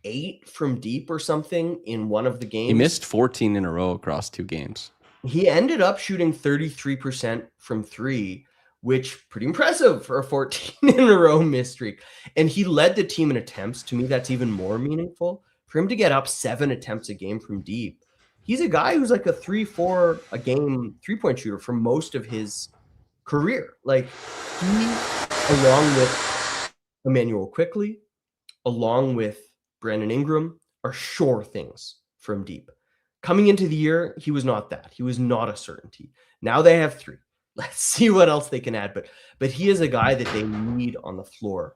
8 from deep or something in one of the games. He missed 14 in a row across 2 games. He ended up shooting 33% from 3, which pretty impressive for a 14 in a row miss streak. And he led the team in attempts. To me, that's even more meaningful. For him to get up 7 attempts a game from deep, he's a guy who's like a 3-4 a game 3-point shooter for most of his career. Like he, along with Emanuel Quickley, along with Brandon Ingram, are sure things from deep. Coming into the year, he was not that. He was not a certainty. Now they have 3. Let's see what else they can add. But he is a guy that they need on the floor.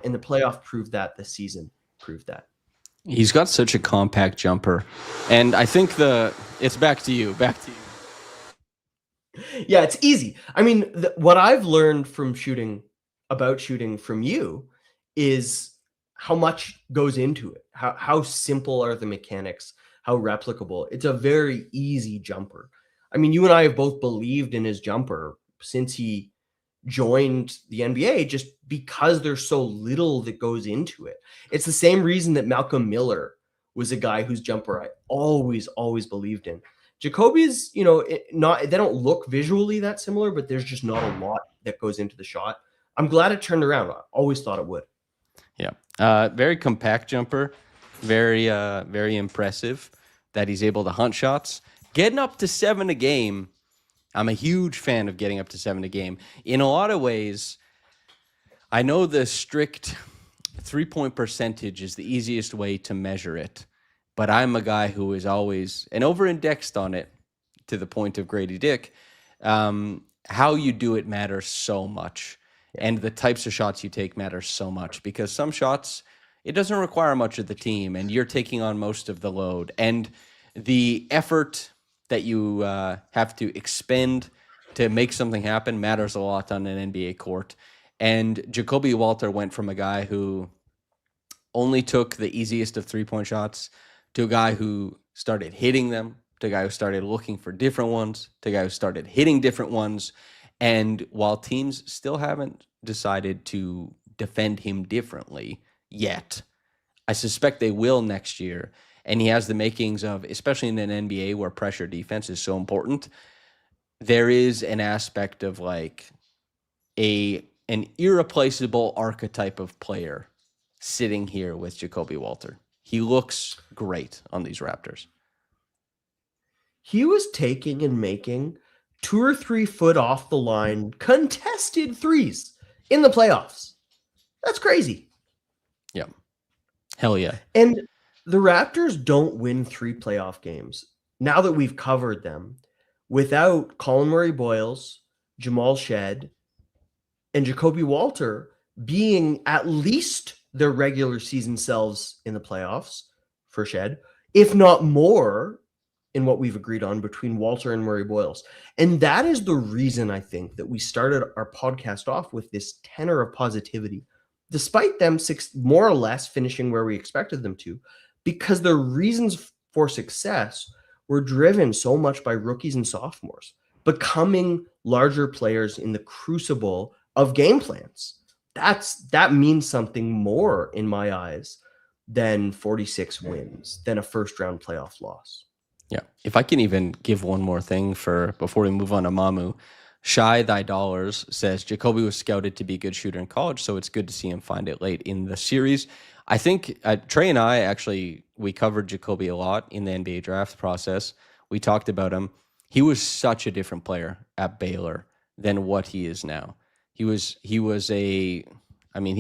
And the playoff proved that. The season proved that. He's got such a compact jumper. And I think it's back to you. Yeah, it's easy. I mean, what I've learned from shooting from you is how much goes into it. How simple are the mechanics? How replicable. It's a very easy jumper. I mean, you and I have both believed in his jumper since he joined the NBA, just because there's so little that goes into it. It's the same reason that Malcolm Miller was a guy whose jumper I always believed in. Jacobe's, they don't look visually that similar, but there's just not a lot that goes into the shot. I'm glad it turned around. I always thought it would. Yeah. Very compact jumper. Very impressive that he's able to hunt shots. Getting up to 7 a game, I'm a huge fan of getting up to 7 a game. In a lot of ways, I know the strict 3-point percentage is the easiest way to measure it, but I'm a guy who is always, and over-indexed on it to the point of Grady Dick, how you do it matters so much. And the types of shots you take matter so much, because some shots, it doesn't require much of the team, and you're taking on most of the load. And the effort that you have to expend to make something happen matters a lot on an NBA court. And Jacobe Walter went from a guy who only took the easiest of 3-point shots to a guy who started hitting them, to a guy who started looking for different ones, to a guy who started hitting different ones. And while teams still haven't decided to defend him differently yet, I suspect they will next year. And he has the makings of, especially in an NBA where pressure defense is so important, there is an aspect of like an irreplaceable archetype of player sitting here with Jacobe Walter. He looks great on these Raptors. He was taking and making 2 or 3 foot off the line contested threes in the playoffs. That's crazy. Yeah. Hell yeah. And the Raptors don't win 3 playoff games, now that we've covered them, without Colin Murray-Boils, Jamal Shed, and Jacobe Walter being at least their regular season selves in the playoffs for Shed, if not more in what we've agreed on between Walter and Murray-Boils. And that is the reason I think that we started our podcast off with this tenor of positivity, despite them more or less finishing where we expected them to, because the reasons for success were driven so much by rookies and sophomores becoming larger players in the crucible of game plans. That means something more in my eyes than 46 wins, than a first-round playoff loss. Yeah. If I can even give one more thing before we move on to Mamu, Shy Thy Dollars says Jacobe was scouted to be a good shooter in college, so it's good to see him find it late in the series. I think Trey and I we covered Jacobe a lot in the NBA draft process. We talked about him. He was such a different player at Baylor than what he is now. He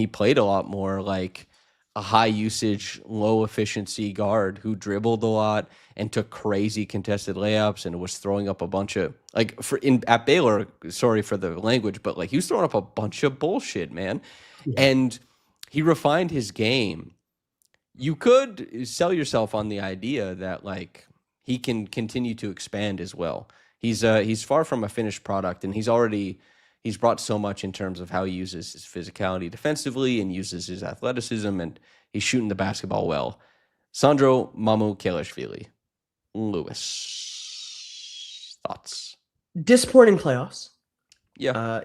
played a lot more like a high usage, low efficiency guard who dribbled a lot and took crazy contested layups and was throwing up a bunch of at Baylor, sorry for the language, but like he was throwing up a bunch of bullshit, man. Yeah. And he refined his game. You could sell yourself on the idea that like he can continue to expand as well. He's far from a finished product, and he's brought so much in terms of how he uses his physicality defensively and uses his athleticism, and he's shooting the basketball well. Sandro Mamu Kelishvili. Lewis. Thoughts? Disappointing playoffs. Yeah.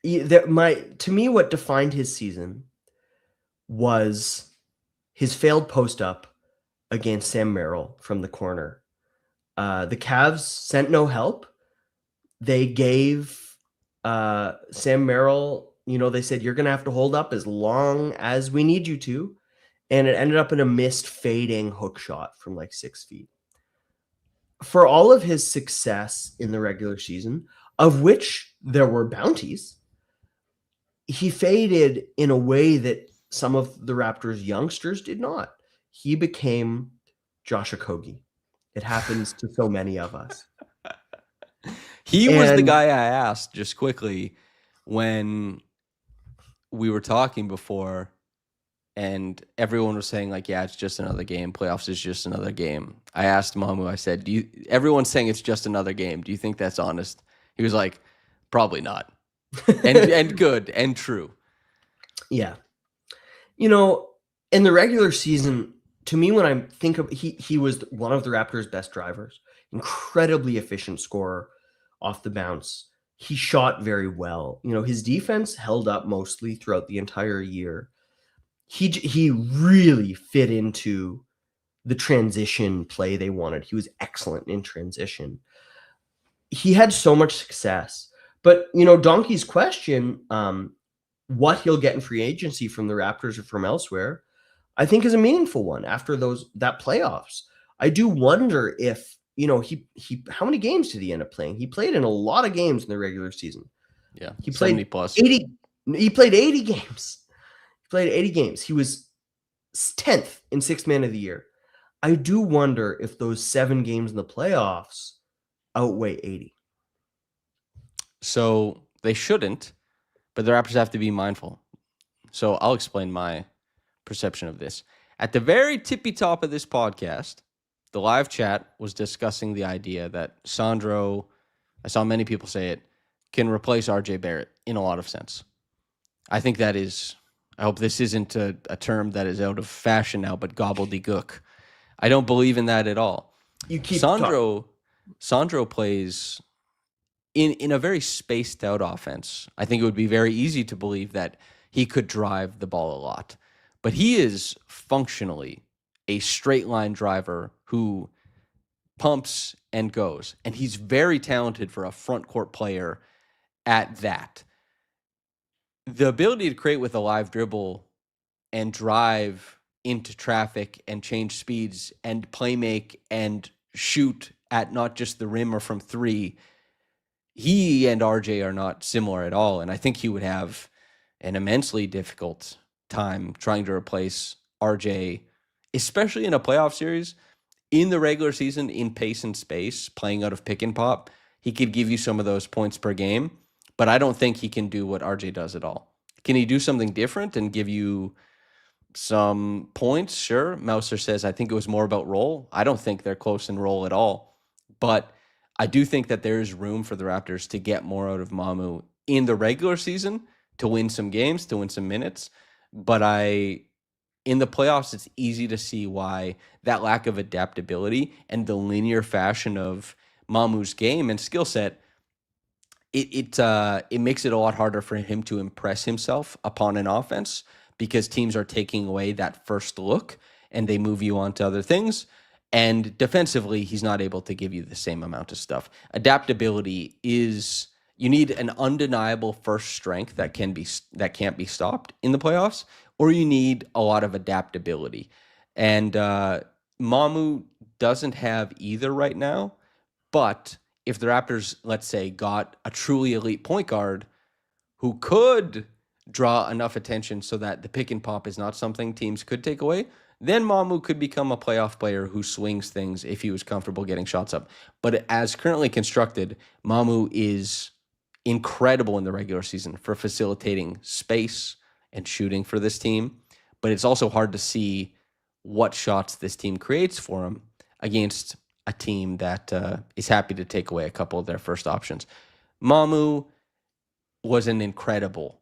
To me, what defined his season was his failed post up against Sam Merrill from the corner. The Cavs sent no help. They gave Sam Merrill, they said, you're going to have to hold up as long as we need you to. And it ended up in a missed fading hook shot from like 6 feet. For all of his success in the regular season, of which there were bounties, he faded in a way that some of the Raptors youngsters did not. He became Josh Okogie. It happens to so many of us. He was the guy I asked just quickly when we were talking before, and everyone was saying like, yeah, it's just another game. Playoffs is just another game. I asked Mamu, I said, everyone's saying it's just another game. Do you think that's honest? He was like, probably not. And good and true. Yeah. In the regular season, to me, when I think of he was one of the Raptors' best drivers, incredibly efficient scorer off the bounce. He shot very well. His defense held up mostly throughout the entire year. He really fit into the transition play they wanted. He was excellent in transition. He had so much success. But, Donkey's question, what he'll get in free agency from the Raptors or from elsewhere, I think is a meaningful one after that playoffs. I do wonder if, he how many games did he end up playing? He played in a lot of games in the regular season. Yeah, he played 70 plus. 80. He played 80 games. He played 80 games. He was 10th in Sixth Man of the Year. I do wonder if those 7 games in the playoffs outweigh 80. So they shouldn't, but the Raptors have to be mindful. So I'll explain my perception of this. At the very tippy top of this podcast, the live chat was discussing the idea that Sandro, I saw many people say it, can replace RJ Barrett in a lot of sense. I think that is, I hope this isn't a term that is out of fashion now, but gobbledygook. I don't believe in that at all. You keep Sandro plays in a very spaced out offense. I think it would be very easy to believe that he could drive the ball a lot. But he is functionally a straight line driver who pumps and goes. And he's very talented for a front court player at that. The ability to create with a live dribble and drive into traffic and change speeds and play make and shoot at not just the rim or from 3, he and RJ are not similar at all. And I think he would have an immensely difficult time trying to replace RJ, especially in a playoff series. In the regular season, in pace and space, playing out of pick and pop, he could give you some of those points per game, but I don't think he can do what RJ does at all. Can he do something different and give you some points? Sure. Mouser says, I think it was more about role. I don't think they're close in role at all, but I do think that there is room for the Raptors to get more out of Mamu in the regular season, to win some games, to win some minutes. But in the playoffs, it's easy to see why that lack of adaptability and the linear fashion of Mamu's game and skill set, it makes it a lot harder for him to impress himself upon an offense, because teams are taking away that first look and they move you on to other things. And defensively, he's not able to give you the same amount of stuff. Adaptability is, you need an undeniable first strength that can't be stopped in the playoffs, or you need a lot of adaptability. And Mamu doesn't have either right now. But if the Raptors, let's say, got a truly elite point guard who could draw enough attention so that the pick and pop is not something teams could take away, then Mamu could become a playoff player who swings things if he was comfortable getting shots up. But as currently constructed, Mamu is incredible in the regular season for facilitating space and shooting for this team. But it's also hard to see what shots this team creates for him against a team that is happy to take away a couple of their first options. Mamu was an incredible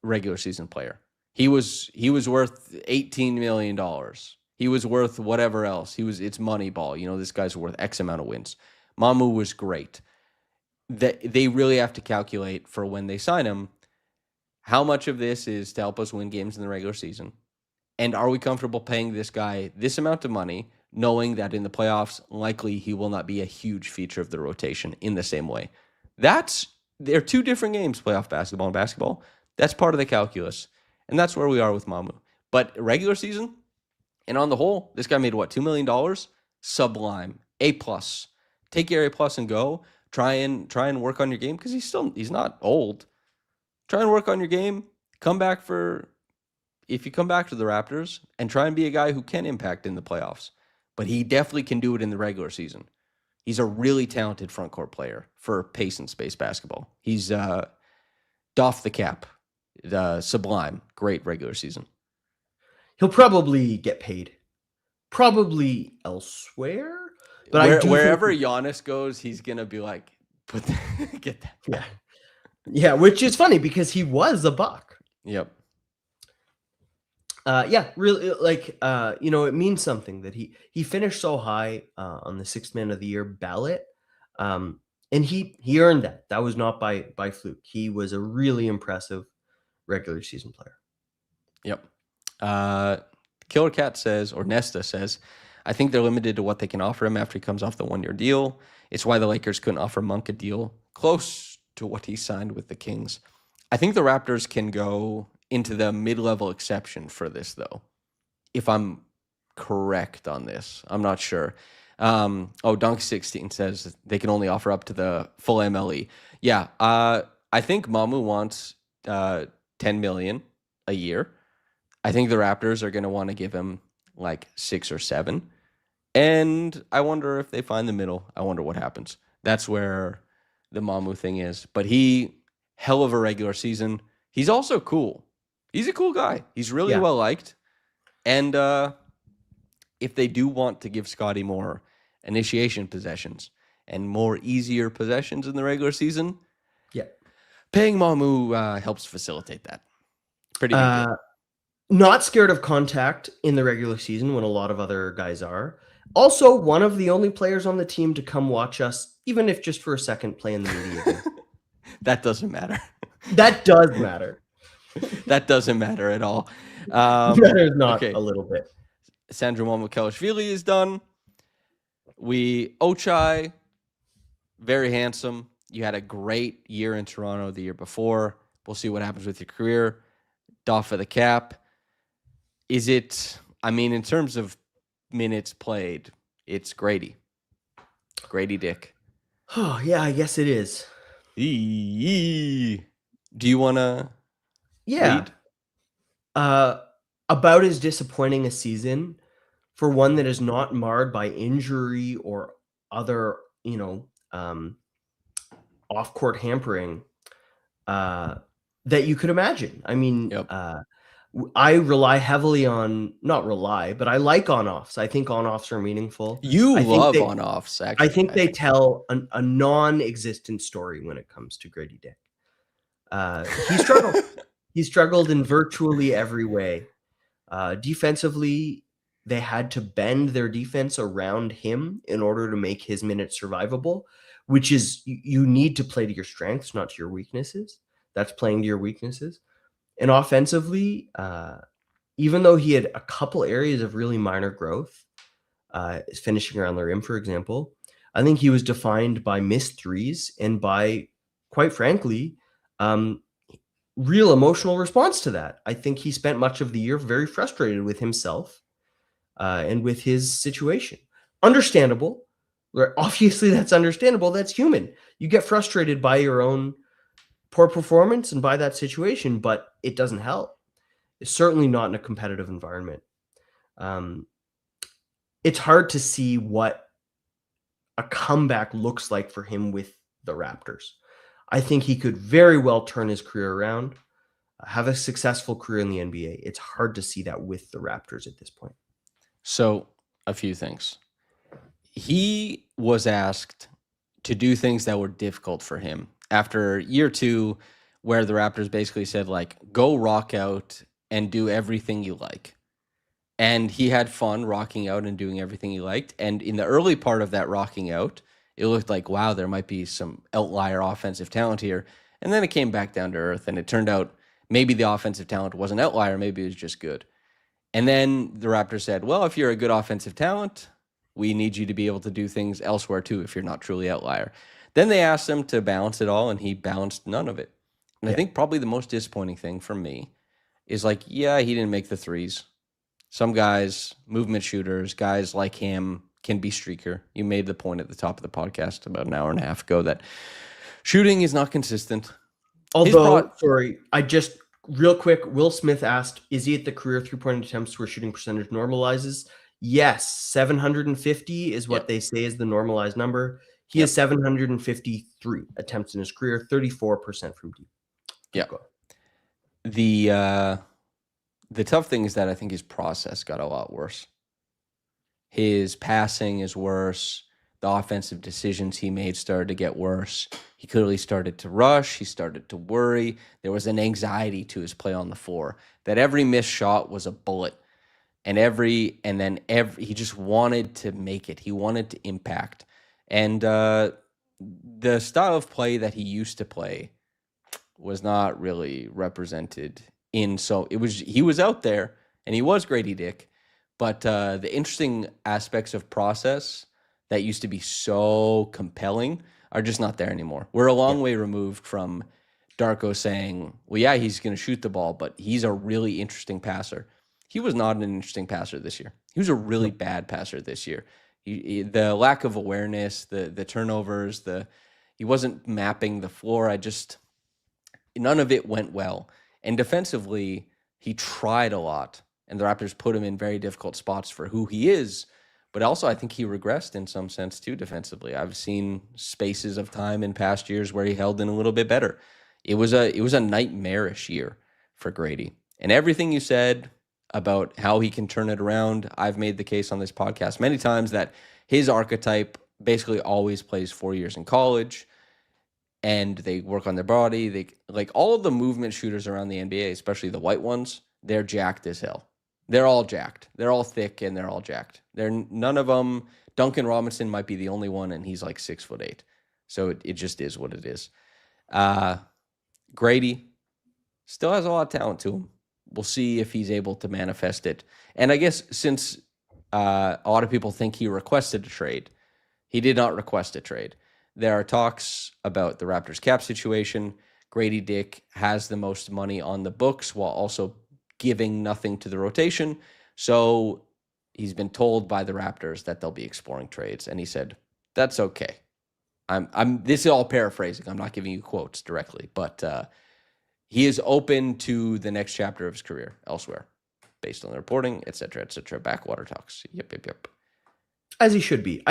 regular season player. He was worth $18 million. He was worth whatever else. It's Moneyball. This guy's worth X amount of wins. Mamu was great. They really have to calculate for when they sign him, How much of this is to help us win games in the regular season? And are we comfortable paying this guy this amount of money, knowing that in the playoffs, likely he will not be a huge feature of the rotation in the same way? They're two different games, playoff basketball and basketball. That's part of the calculus. And that's where we are with Mamu. But regular season, and on the whole, this guy made what, $2 million? Sublime. A plus. Take your A plus and go. Try and work on your game because he's not old. Try and work on your game. If you come back to the Raptors and try and be a guy who can impact in the playoffs. But he definitely can do it in the regular season. He's a really talented front court player for pace and space basketball. He's doff the cap. Sublime. Great regular season. He'll probably get paid. Probably elsewhere. But wherever Giannis goes, he's going to be like, get that. Yeah. Yeah, which is funny because he was a Buck. Yep. Really, it means something that he finished so high on the Sixth Man of the Year ballot, and he earned that. That was not by fluke. He was a really impressive regular season player. Yep. Killer Cat says, or Nesta says, I think they're limited to what they can offer him after he comes off the 1-year deal. It's why the Lakers couldn't offer Monk a deal close to what he signed with the Kings. I think the Raptors can go into the mid-level exception for this, though. If I'm correct on this, I'm not sure. Dunk16 says they can only offer up to the full MLE. Yeah, I think Mamu wants $10 million a year. I think the Raptors are going to want to give him like 6 or 7. And I wonder if they find the middle. I wonder what happens. That's where the Mamu thing is. But hell of a regular season. He's also cool. He's a cool guy. He's really well liked. And if they do want to give Scotty more initiation possessions and more easier possessions in the regular season, paying Mamu helps facilitate that. Pretty big deal. Not scared of contact in the regular season when a lot of other guys are. Also, one of the only players on the team to come watch us, even if just for a second, play in the media game. That doesn't matter. That does matter. That doesn't matter at all. Matters not a little bit. Sandro Momokelishvili is done. Ochai, very handsome. You had a great year in Toronto the year before. We'll see what happens with your career. Doff of the cap. In terms of minutes played, it's Grady Dick. Oh, yeah, I guess it is. Do you want to lead? About as disappointing a season for one that is not marred by injury or other, off-court hampering that you could imagine. I mean, I rely heavily on, not rely, but I like on-offs. I think on-offs are meaningful. You love on-offs, actually. I think they tell a non-existent story when it comes to Grady Dick. He struggled. He struggled in virtually every way. Defensively, they had to bend their defense around him in order to make his minutes survivable, which is you need to play to your strengths, not to your weaknesses. That's playing to your weaknesses. And offensively, even though he had a couple areas of really minor growth, finishing around the rim, for example, I think he was defined by missed threes and by, quite frankly, real emotional response to that. I think he spent much of the year very frustrated with himself and with his situation. Understandable. Obviously, that's understandable. That's human. You get frustrated by your own poor performance and by that situation, but it doesn't help. It's certainly not in a competitive environment. It's hard to see what a comeback looks like for him with the Raptors. I think he could very well turn his career around, have a successful career in the NBA. It's hard to see that with the Raptors at this point. So, a few things. He was asked to do things that were difficult for him after year 2, where the Raptors basically said, like, go rock out and do everything you like. And he had fun rocking out and doing everything he liked. And in the early part of that rocking out, it looked like, wow, there might be some outlier offensive talent here. And then it came back down to earth, and it turned out Maybe the offensive talent was an outlier. Maybe it was just good. And then the Raptors said, well, if you're a good offensive talent, we need you to be able to do things elsewhere too if you're not truly outlier. Then they asked him to balance it all, and he balanced none of it. And I think probably the most disappointing thing for me is like, yeah, he didn't make the threes. Some guys, movement shooters, guys like him can be streaker. You made the point at the top of the podcast about an hour and a half ago that shooting is not consistent. Although, sorry, I just real quick, Will Smith asked, is he at the career 3-point attempts where shooting percentage normalizes? Yes, 750 is what they say is the normalized number. He has 753 attempts in his career, 34% from deep. The tough thing is that I think his process got a lot worse. His passing is worse. The offensive decisions he made started to get worse. He clearly started to rush. He started to worry. There was an anxiety to his play on the floor that every missed shot was a bullet. And he just wanted to make it. He wanted to impact. And the style of play that he used to play was not really represented he was out there and he was Grady Dick, but the interesting aspects of process that used to be so compelling are just not there anymore. We're a long way removed from Darko saying, well, yeah, he's going to shoot the ball, but he's a really interesting passer. He was not an interesting passer this year. He was a really bad passer this year. The lack of awareness, the turnovers, he wasn't mapping the floor. None of it went well. And defensively, he tried a lot, and the Raptors put him in very difficult spots for who he is. But also, I think he regressed in some sense too defensively. I've seen spaces of time in past years where he held in a little bit better. It was a nightmarish year for Grady. And everything you said about how he can turn it around, I've made the case on this podcast many times that his archetype basically always plays 4 years in college. And they work on their body. They like all of the movement shooters around the NBA, especially the white ones, they're jacked as hell. They're all jacked. They're all thick and they're all jacked. None of them. Duncan Robinson might be the only one, and he's like 6'8". So it just is what it is. Grady still has a lot of talent to him. We'll see if he's able to manifest it. And I guess since a lot of people think he requested a trade, he did not request a trade. There are talks about the Raptors cap situation. Grady Dick has the most money on the books while also giving nothing to the rotation. So he's been told by the Raptors that they'll be exploring trades. And he said, that's okay. This is all paraphrasing. I'm not giving you quotes directly, but he is open to the next chapter of his career elsewhere based on the reporting, et cetera, backwater talks. Yep. As he should be.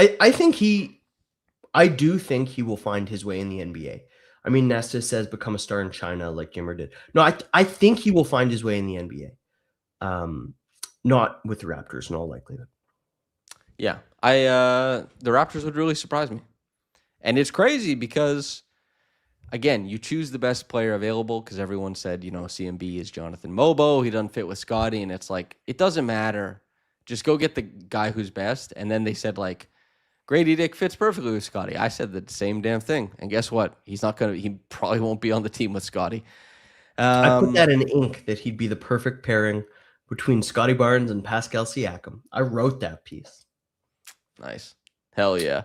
I do think he will find his way in the NBA. I mean, Nesta says become a star in China like Jimmer did. No, I think he will find his way in the NBA. Not with the Raptors in all likelihood. Yeah. The Raptors would really surprise me. And it's crazy because, again, you choose the best player available because everyone said, CMB is Jonathan Mobo. He doesn't fit with Scotty. And it's like, it doesn't matter. Just go get the guy who's best. And then they said, like, Grady Dick fits perfectly with Scotty. I said the same damn thing. And guess what? He probably won't be on the team with Scotty. I put that in ink that he'd be the perfect pairing between Scotty Barnes and Pascal Siakam. I wrote that piece. Nice. Hell yeah.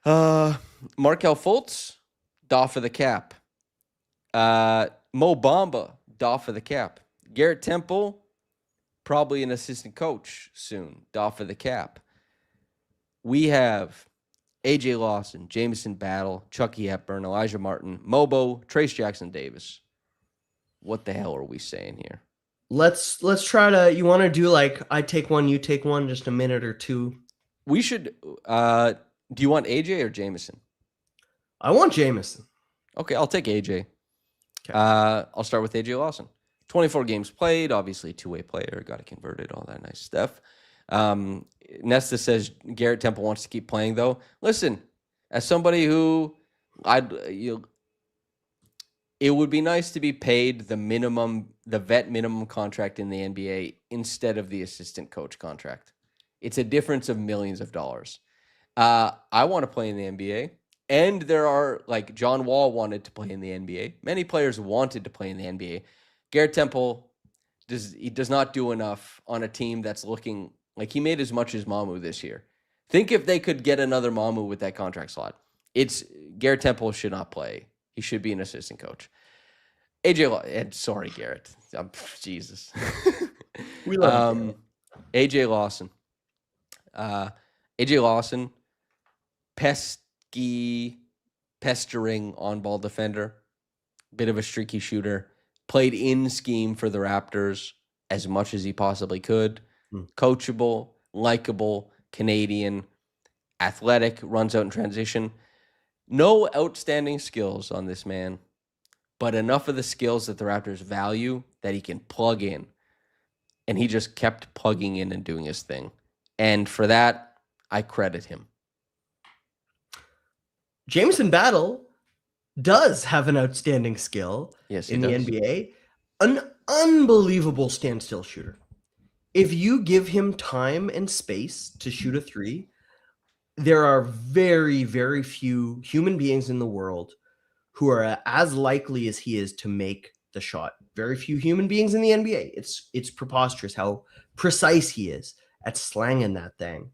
Markelle Fultz, doff of the cap. Mo Bamba, doff of the cap. Garrett Temple, probably an assistant coach soon, doff of the cap. We have AJ Lawson, Jamison Battle, Chucky Hepburn, Elijah Martin, Mobo, Trace Jackson Davis. What the hell are we saying here? Let's try to. You want to do like I take one, you take one, just a minute or two. We should. Do you want AJ or Jamison? I want Jamison. Okay, I'll take AJ. Okay. I'll start with AJ Lawson. 24 games played, obviously two-way player, got it converted, all that nice stuff. Nesta says Garrett Temple wants to keep playing, though. Listen, as somebody who it would be nice to be paid the vet minimum contract in the NBA instead of the assistant coach contract. It's a difference of millions of dollars. I want to play in the NBA. And there are, like, John Wall wanted to play in the NBA. Many players wanted to play in the NBA. Garrett Temple does not do enough on a team that's looking like he made as much as Mamu this year. Think if they could get another Mamu with that contract slot. It's Garrett Temple should not play. He should be an assistant coach. Sorry, Garrett. Jesus. We love Garrett. AJ Lawson. AJ Lawson, pestering on-ball defender, bit of a streaky shooter, played in scheme for the Raptors as much as he possibly could. Coachable, likable, Canadian, athletic, runs out in transition. No outstanding skills on this man, but enough of the skills that the Raptors value that he can plug in. And he just kept plugging in and doing his thing. And for that, I credit him. Jamison Battle does have an outstanding skill in the NBA. An unbelievable standstill shooter. If you give him time and space to shoot a three, there are very, very few human beings in the world who are as likely as he is to make the shot. Very few human beings in the NBA. It's preposterous how precise he is at slanging that thing.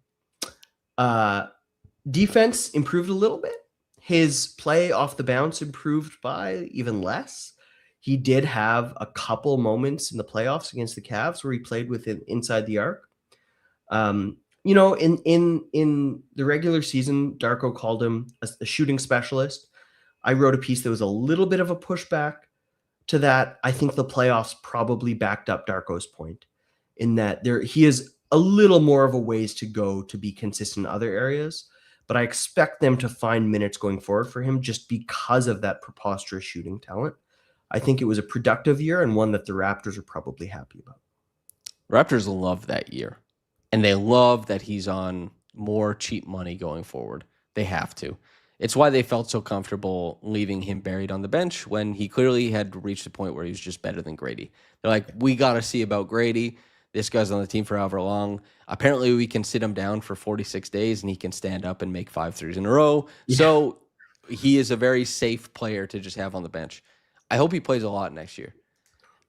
Defense improved a little bit. His play off the bounce improved by even less. He did have a couple moments in the playoffs against the Cavs where he played inside the arc. In the regular season, Darko called him a shooting specialist. I wrote a piece that was a little bit of a pushback to that. I think the playoffs probably backed up Darko's point in that he is a little more of a ways to go to be consistent in other areas, but I expect them to find minutes going forward for him just because of that preposterous shooting talent. I think it was a productive year and one that the Raptors are probably happy about. Raptors love that year, and they love that he's on more cheap money going forward. They have to. It's why they felt so comfortable leaving him buried on the bench when he clearly had reached a point where he was just better than Grady. They're like, we got to see about Grady. This guy's on the team for however long. Apparently, we can sit him down for 46 days, and he can stand up and make 5 threes in a row. Yeah. So he is a very safe player to just have on the bench. I hope he plays a lot next year.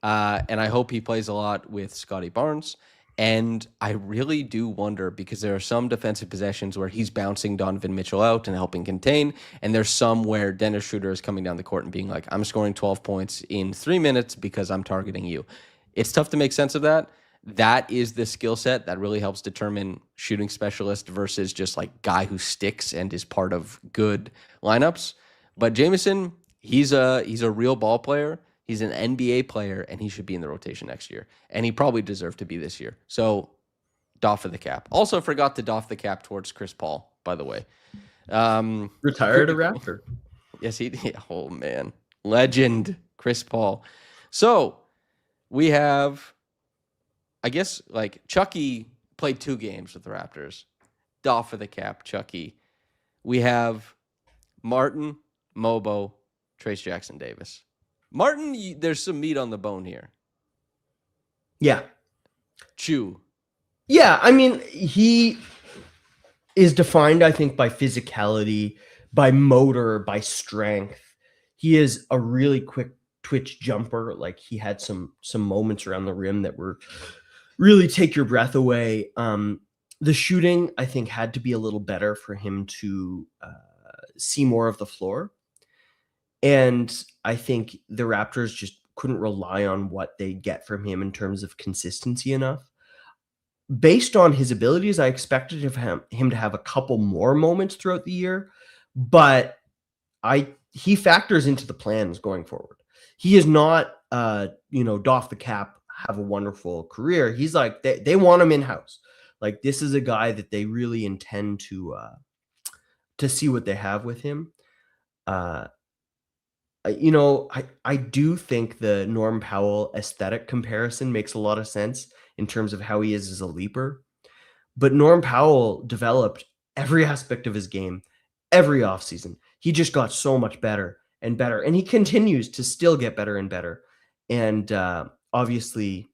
And I hope he plays a lot with Scotty Barnes. And I really do wonder, because there are some defensive possessions where he's bouncing Donovan Mitchell out and helping contain, and there's some where Dennis Schroeder is coming down the court and being like, I'm scoring 12 points in 3 minutes because I'm targeting you. It's tough to make sense of that. That is the skill set that really helps determine shooting specialist versus just like guy who sticks and is part of good lineups. But Jamison, he's a real ball player. He's an NBA player, and he should be in the rotation next year. And he probably deserved to be this year. So, doff of the cap. Also forgot to doff the cap towards Chris Paul, by the way. Retired a Raptor. Yes, he did. Oh, man. Legend, Chris Paul. So, we have, I guess, like, Chucky played 2 games with the Raptors. Doff of the cap, Chucky. We have Martin, Mobo, Trace Jackson Davis. Martin, there's some meat on the bone here. Yeah. Chew. Yeah, I mean, he is defined, I think, by physicality, by motor, by strength. He is a really quick twitch jumper. Like, he had some moments around the rim that were really take your breath away. The shooting, I think, had to be a little better for him to see more of the floor. And I think the Raptors just couldn't rely on what they get from him in terms of consistency enough. Based on his abilities, I expected him to have a couple more moments throughout the year, but he factors into the plans going forward. He is not, doff the cap, have a wonderful career. He's like, they want him in-house. Like, this is a guy that they really intend to see what they have with him. I do think the Norm Powell aesthetic comparison makes a lot of sense in terms of how he is as a leaper. But Norm Powell developed every aspect of his game every offseason. He just got so much better and better, and he continues to still get better and better. And obviously,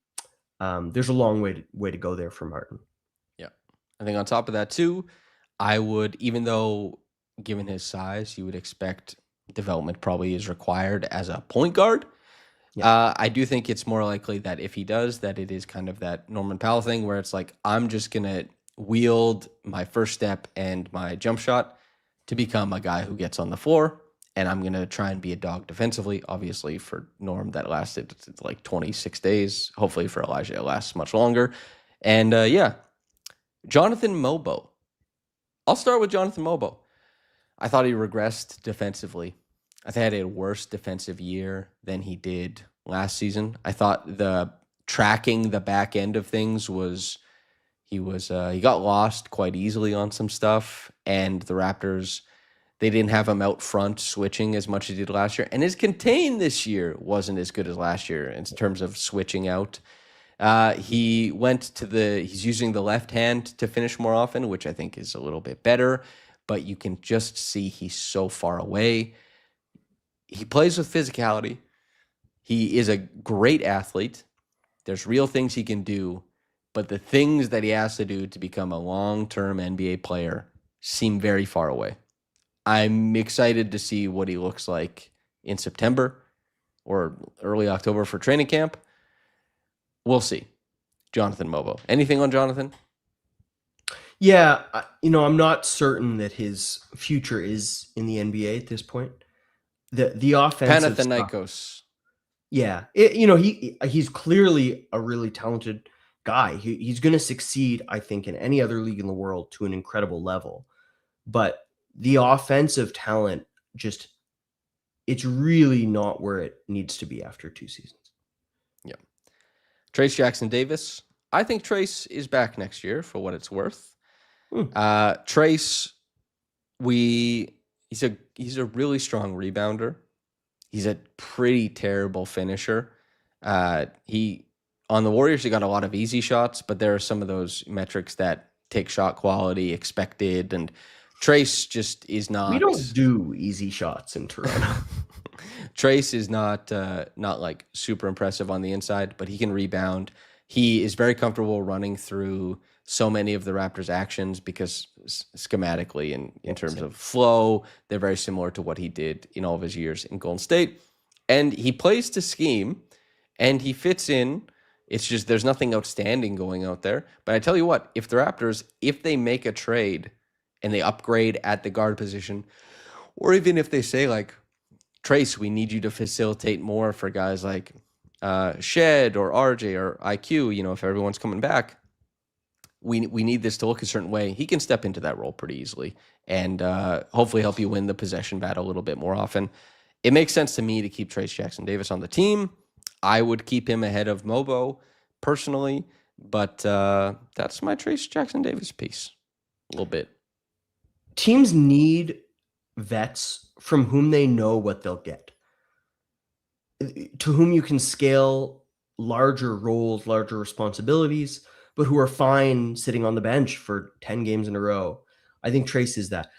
there's a long way to go there for Martin. Yeah. I think on top of that, too, I would, even though given his size, you would expect development probably is required as a point guard. Yeah. I do think it's more likely that if he does, that it is kind of that Norman Powell thing where it's like, I'm just going to wield my first step and my jump shot to become a guy who gets on the floor. And I'm going to try and be a dog defensively. Obviously, for Norm, that lasted like 26 days. Hopefully, for Elijah, it lasts much longer. And yeah, Jonathan Mobo. I'll start with Jonathan Mobo. I thought he regressed defensively. I think he had a worse defensive year than he did last season. I thought the tracking the back end of things he got lost quite easily on some stuff, and the Raptors, they didn't have him out front switching as much as he did last year, and his contain this year wasn't as good as last year in terms of switching out. He's using the left hand to finish more often, which I think is a little bit better, but you can just see he's so far away. He plays with physicality. He is a great athlete. There's real things he can do, but the things that he has to do to become a long-term NBA player seem very far away. I'm excited to see what he looks like in September or early October for training camp. We'll see. Jonathan Mobo. Anything on Jonathan? Yeah, I'm not certain that his future is in the NBA at this point. The offensive Panathinaikos. Stuff, yeah, he's clearly a really talented guy. He's going to succeed, I think, in any other league in the world to an incredible level. But the offensive talent it's really not where it needs to be after 2 seasons. Yeah. Trayce Jackson-Davis. I think Trayce is back next year for what it's worth. Trayce, he's a really strong rebounder. He's a pretty terrible finisher. He on the Warriors, he got a lot of easy shots, but there are some of those metrics that take shot quality, expected, and Trayce just is not. We don't do easy shots in Toronto. Trayce is not like super impressive on the inside, but he can rebound. He is very comfortable running through so many of the Raptors' actions because schematically and in terms of flow, they're very similar to what he did in all of his years in Golden State. And he plays to scheme, and he fits in. It's just there's nothing outstanding going out there. But I tell you what, if the Raptors, if they make a trade and they upgrade at the guard position, or even if they say like, Trayce, we need you to facilitate more for guys like Shed or RJ or IQ, if everyone's coming back, we need this to look a certain way. He can step into that role pretty easily and hopefully help you win the possession battle a little bit more often. It makes sense to me to keep Trayce Jackson-Davis on the team. I would keep him ahead of Mobo personally, but that's my Trayce Jackson-Davis piece a little bit. Teams need vets from whom they know what they'll get, to whom you can scale larger roles, larger responsibilities, but who are fine sitting on the bench for 10 games in a row. I think Trayce is that.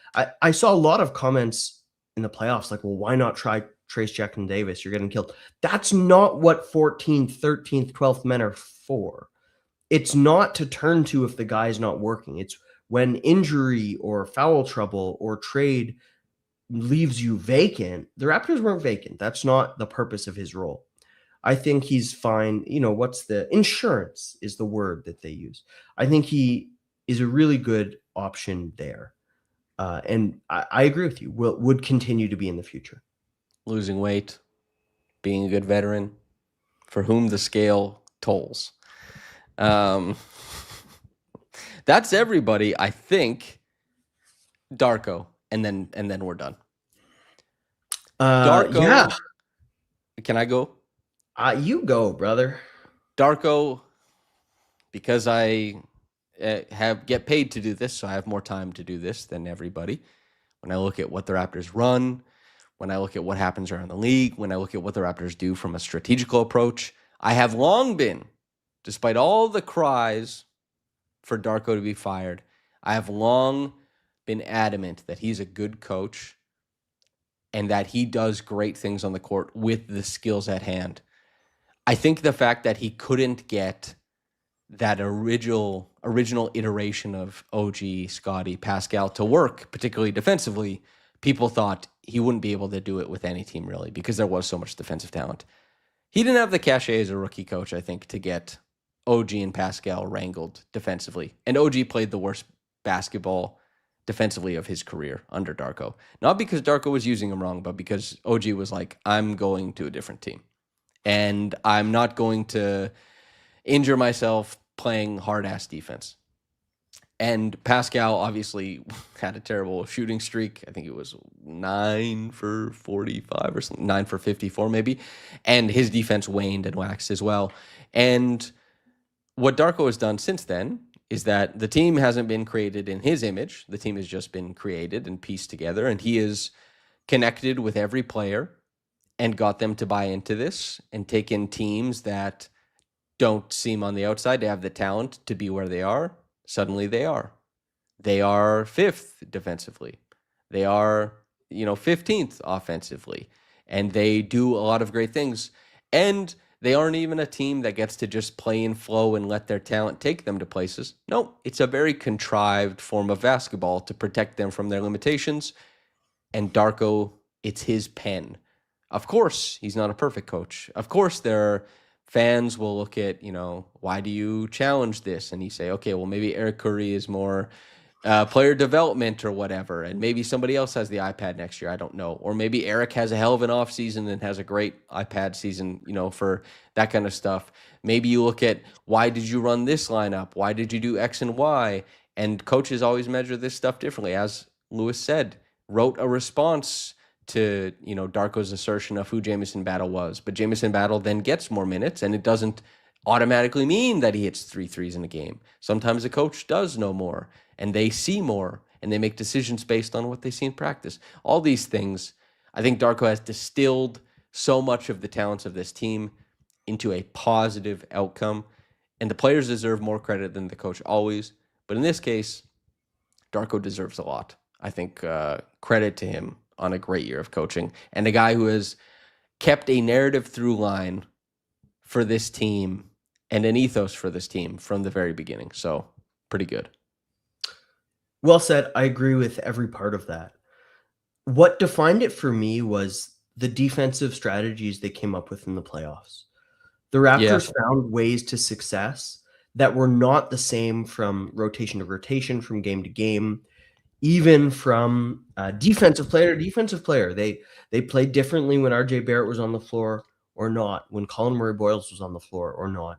I saw a lot of comments in the playoffs like, well, why not try Trayce Jackson-Davis? You're getting killed. That's not what 14th, 13th, 12th men are for. It's not to turn to if the guy's not working. It's when injury or foul trouble or trade leaves you vacant. The Raptors weren't vacant. That's not the purpose of his role. I think he's fine. What's the insurance is the word that they use. I think he is a really good option there. And I agree with you. Would continue to be in the future. Losing weight, being a good veteran, for whom the scale tolls. That's everybody, I think. Darko, and then we're done. Darko, yeah. Can I go? You go, brother. Darko, because I get paid to do this, so I have more time to do this than everybody. When I look at what the Raptors run, when I look at what happens around the league, when I look at what the Raptors do from a strategical approach, I have long been, despite all the cries for Darko to be fired, I have long been adamant that he's a good coach and that he does great things on the court with the skills at hand. I think the fact that he couldn't get that original iteration of OG, Scotty, Pascal to work, particularly defensively, people thought he wouldn't be able to do it with any team really because there was so much defensive talent. He didn't have the cachet as a rookie coach, I think, to get OG and Pascal wrangled defensively. And OG played the worst basketball defensively of his career under Darko. Not because Darko was using him wrong, but because OG was like, I'm going to a different team. And I'm not going to injure myself playing hard-ass defense. And Pascal obviously had a terrible shooting streak. I think it was 9 for 45 or something, 9 for 54 maybe. And his defense waned and waxed as well. And what Darko has done since then is that the team hasn't been created in his image. The team has just been created and pieced together. And he is connected with every player and got them to buy into this and take in teams that don't seem on the outside to have the talent to be where they are. Suddenly they are. They are 5th defensively. They are, 15th offensively. And they do a lot of great things. And they aren't even a team that gets to just play in flow and let their talent take them to places. No, it's a very contrived form of basketball to protect them from their limitations. And Darko, it's his pen. Of course, he's not a perfect coach. Of course, there are fans will look at, why do you challenge this? And you say, okay, well, maybe Eric Curry is more player development or whatever. And maybe somebody else has the iPad next year. I don't know. Or maybe Eric has a hell of an off season and has a great iPad season, for that kind of stuff. Maybe you look at why did you run this lineup? Why did you do X and Y? And coaches always measure this stuff differently. As Lewis said, wrote a response to, Darko's assertion of who Jamison Battle was. But Jamison Battle then gets more minutes, and it doesn't automatically mean that he hits 3 threes in a game. Sometimes the coach does know more, and they see more, and they make decisions based on what they see in practice. All these things, I think Darko has distilled so much of the talents of this team into a positive outcome, and the players deserve more credit than the coach always. But in this case, Darko deserves a lot. I think credit to him on a great year of coaching, and a guy who has kept a narrative through line for this team and an ethos for this team from the very beginning. So pretty good. Well said. I agree with every part of that. What defined it for me was the defensive strategies they came up with in the playoffs. The Raptors found ways to success that were not the same from rotation to rotation, from game to game, even from defensive player to defensive player. They played differently when RJ Barrett was on the floor or not, when Colin Murray-Boils was on the floor or not.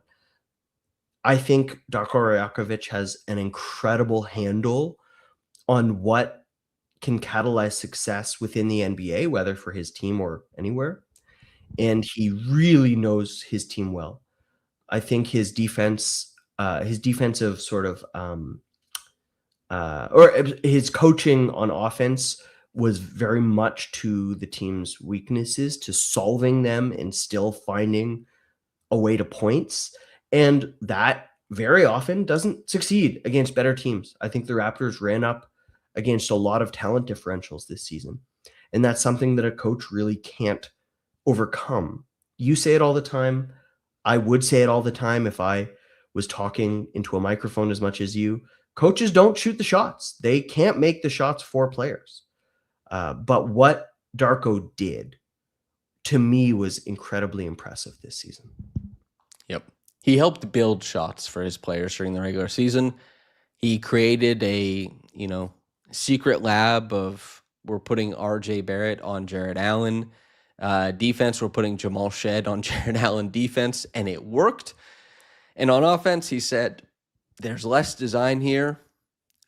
I think Darko Rajakovic has an incredible handle on what can catalyze success within the NBA, whether for his team or anywhere. And he really knows his team well. I think his defensive sort of or his coaching on offense was very much to the team's weaknesses, to solving them and still finding a way to points. And that very often doesn't succeed against better teams. I think the Raptors ran up against a lot of talent differentials this season. And that's something that a coach really can't overcome. You say it all the time. I would say it all the time if I was talking into a microphone as much as you. Coaches don't shoot the shots. They can't make the shots for players. But what Darko did, to me, was incredibly impressive this season. Yep. He helped build shots for his players during the regular season. He created a, secret lab of we're putting RJ Barrett on Jared Allen. Defense, we're putting Jamal Shed on Jared Allen defense, and it worked. And on offense, he said, there's less design here.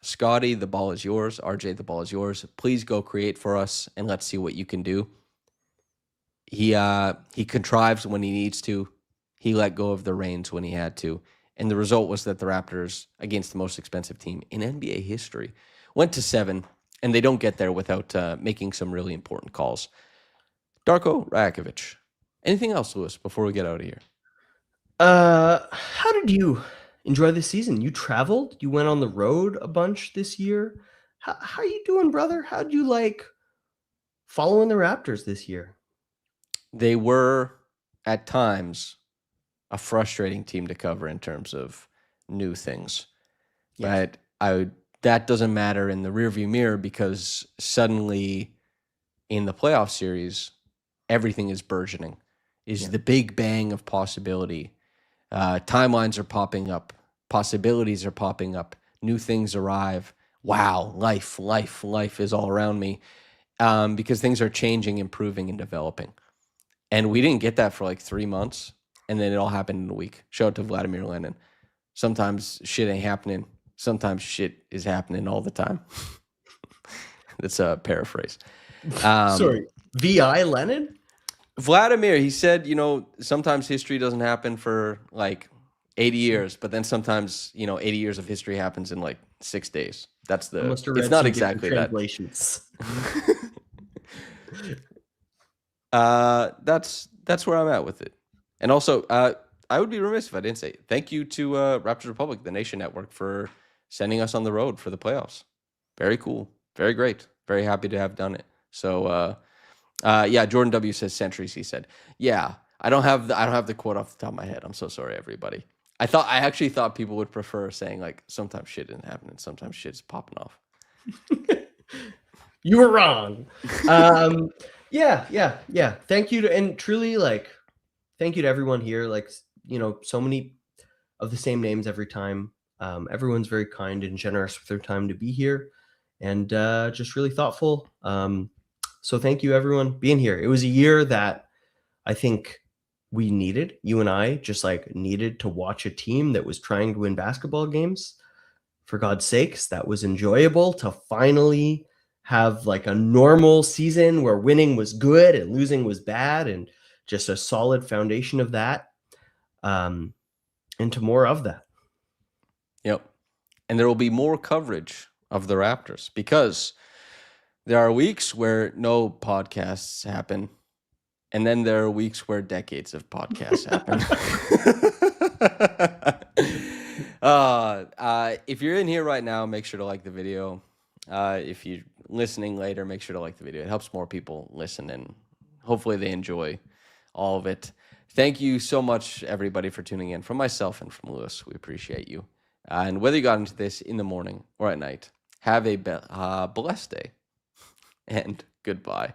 Scotty, the ball is yours. RJ, the ball is yours. Please go create for us, and let's see what you can do. He contrives when he needs to. He let go of the reins when he had to. And the result was that the Raptors, against the most expensive team in NBA history, went to 7, and they don't get there without making some really important calls. Darko Rajakovic. Anything else, Lewis, before we get out of here? How did you enjoy this season? You traveled? You went on the road a bunch this year? How you doing, brother? How'd you like following the Raptors this year? They were, at times, a frustrating team to cover in terms of new things. Yes. But that doesn't matter in the rearview mirror because suddenly in the playoff series, everything is burgeoning. Is the big bang of possibility. Timelines are popping up. Possibilities are popping up. New things arrive. Wow, life is all around me because things are changing, improving, and developing. And we didn't get that for like 3 months, and then it all happened in a week. Shout out to Vladimir Lenin. Sometimes shit ain't happening. Sometimes shit is happening all the time. That's a paraphrase. Sorry, V.I. Lenin? Vladimir, he said, sometimes history doesn't happen for like 80 years, but then sometimes, 80 years of history happens in like 6 days. That's I must have it's read not some exactly different that. translations. That's where I'm at with it. And also, I would be remiss if I didn't say thank you to Raptors Republic, the Nation Network, for sending us on the road for the playoffs. Very cool. Very great. Very happy to have done it. So, yeah, Jordan W says centuries. He said, "Yeah, I don't have the quote off the top of my head. I'm so sorry, everybody. I actually thought people would prefer saying like sometimes shit isn't happening, sometimes shit's popping off." You were wrong. Yeah. Thank you and truly thank you to everyone here. So many of the same names every time. Everyone's very kind and generous with their time to be here, and just really thoughtful. So thank you, everyone, being here. It was a year that I think we needed. You and I just needed to watch a team that was trying to win basketball games. For God's sakes, that was enjoyable to finally have a normal season where winning was good and losing was bad, and just a solid foundation of that. Into more of that. Yep. And there will be more coverage of the Raptors because there are weeks where no podcasts happen, and then there are weeks where decades of podcasts happen. If you're in here right now, make sure to like the video. If you're listening later, make sure to like the video. It helps more people listen, and hopefully they enjoy all of it. Thank you so much, everybody, for tuning in. From myself and from Lewis, we appreciate you. And whether you got into this in the morning or at night, have a blessed day, and goodbye.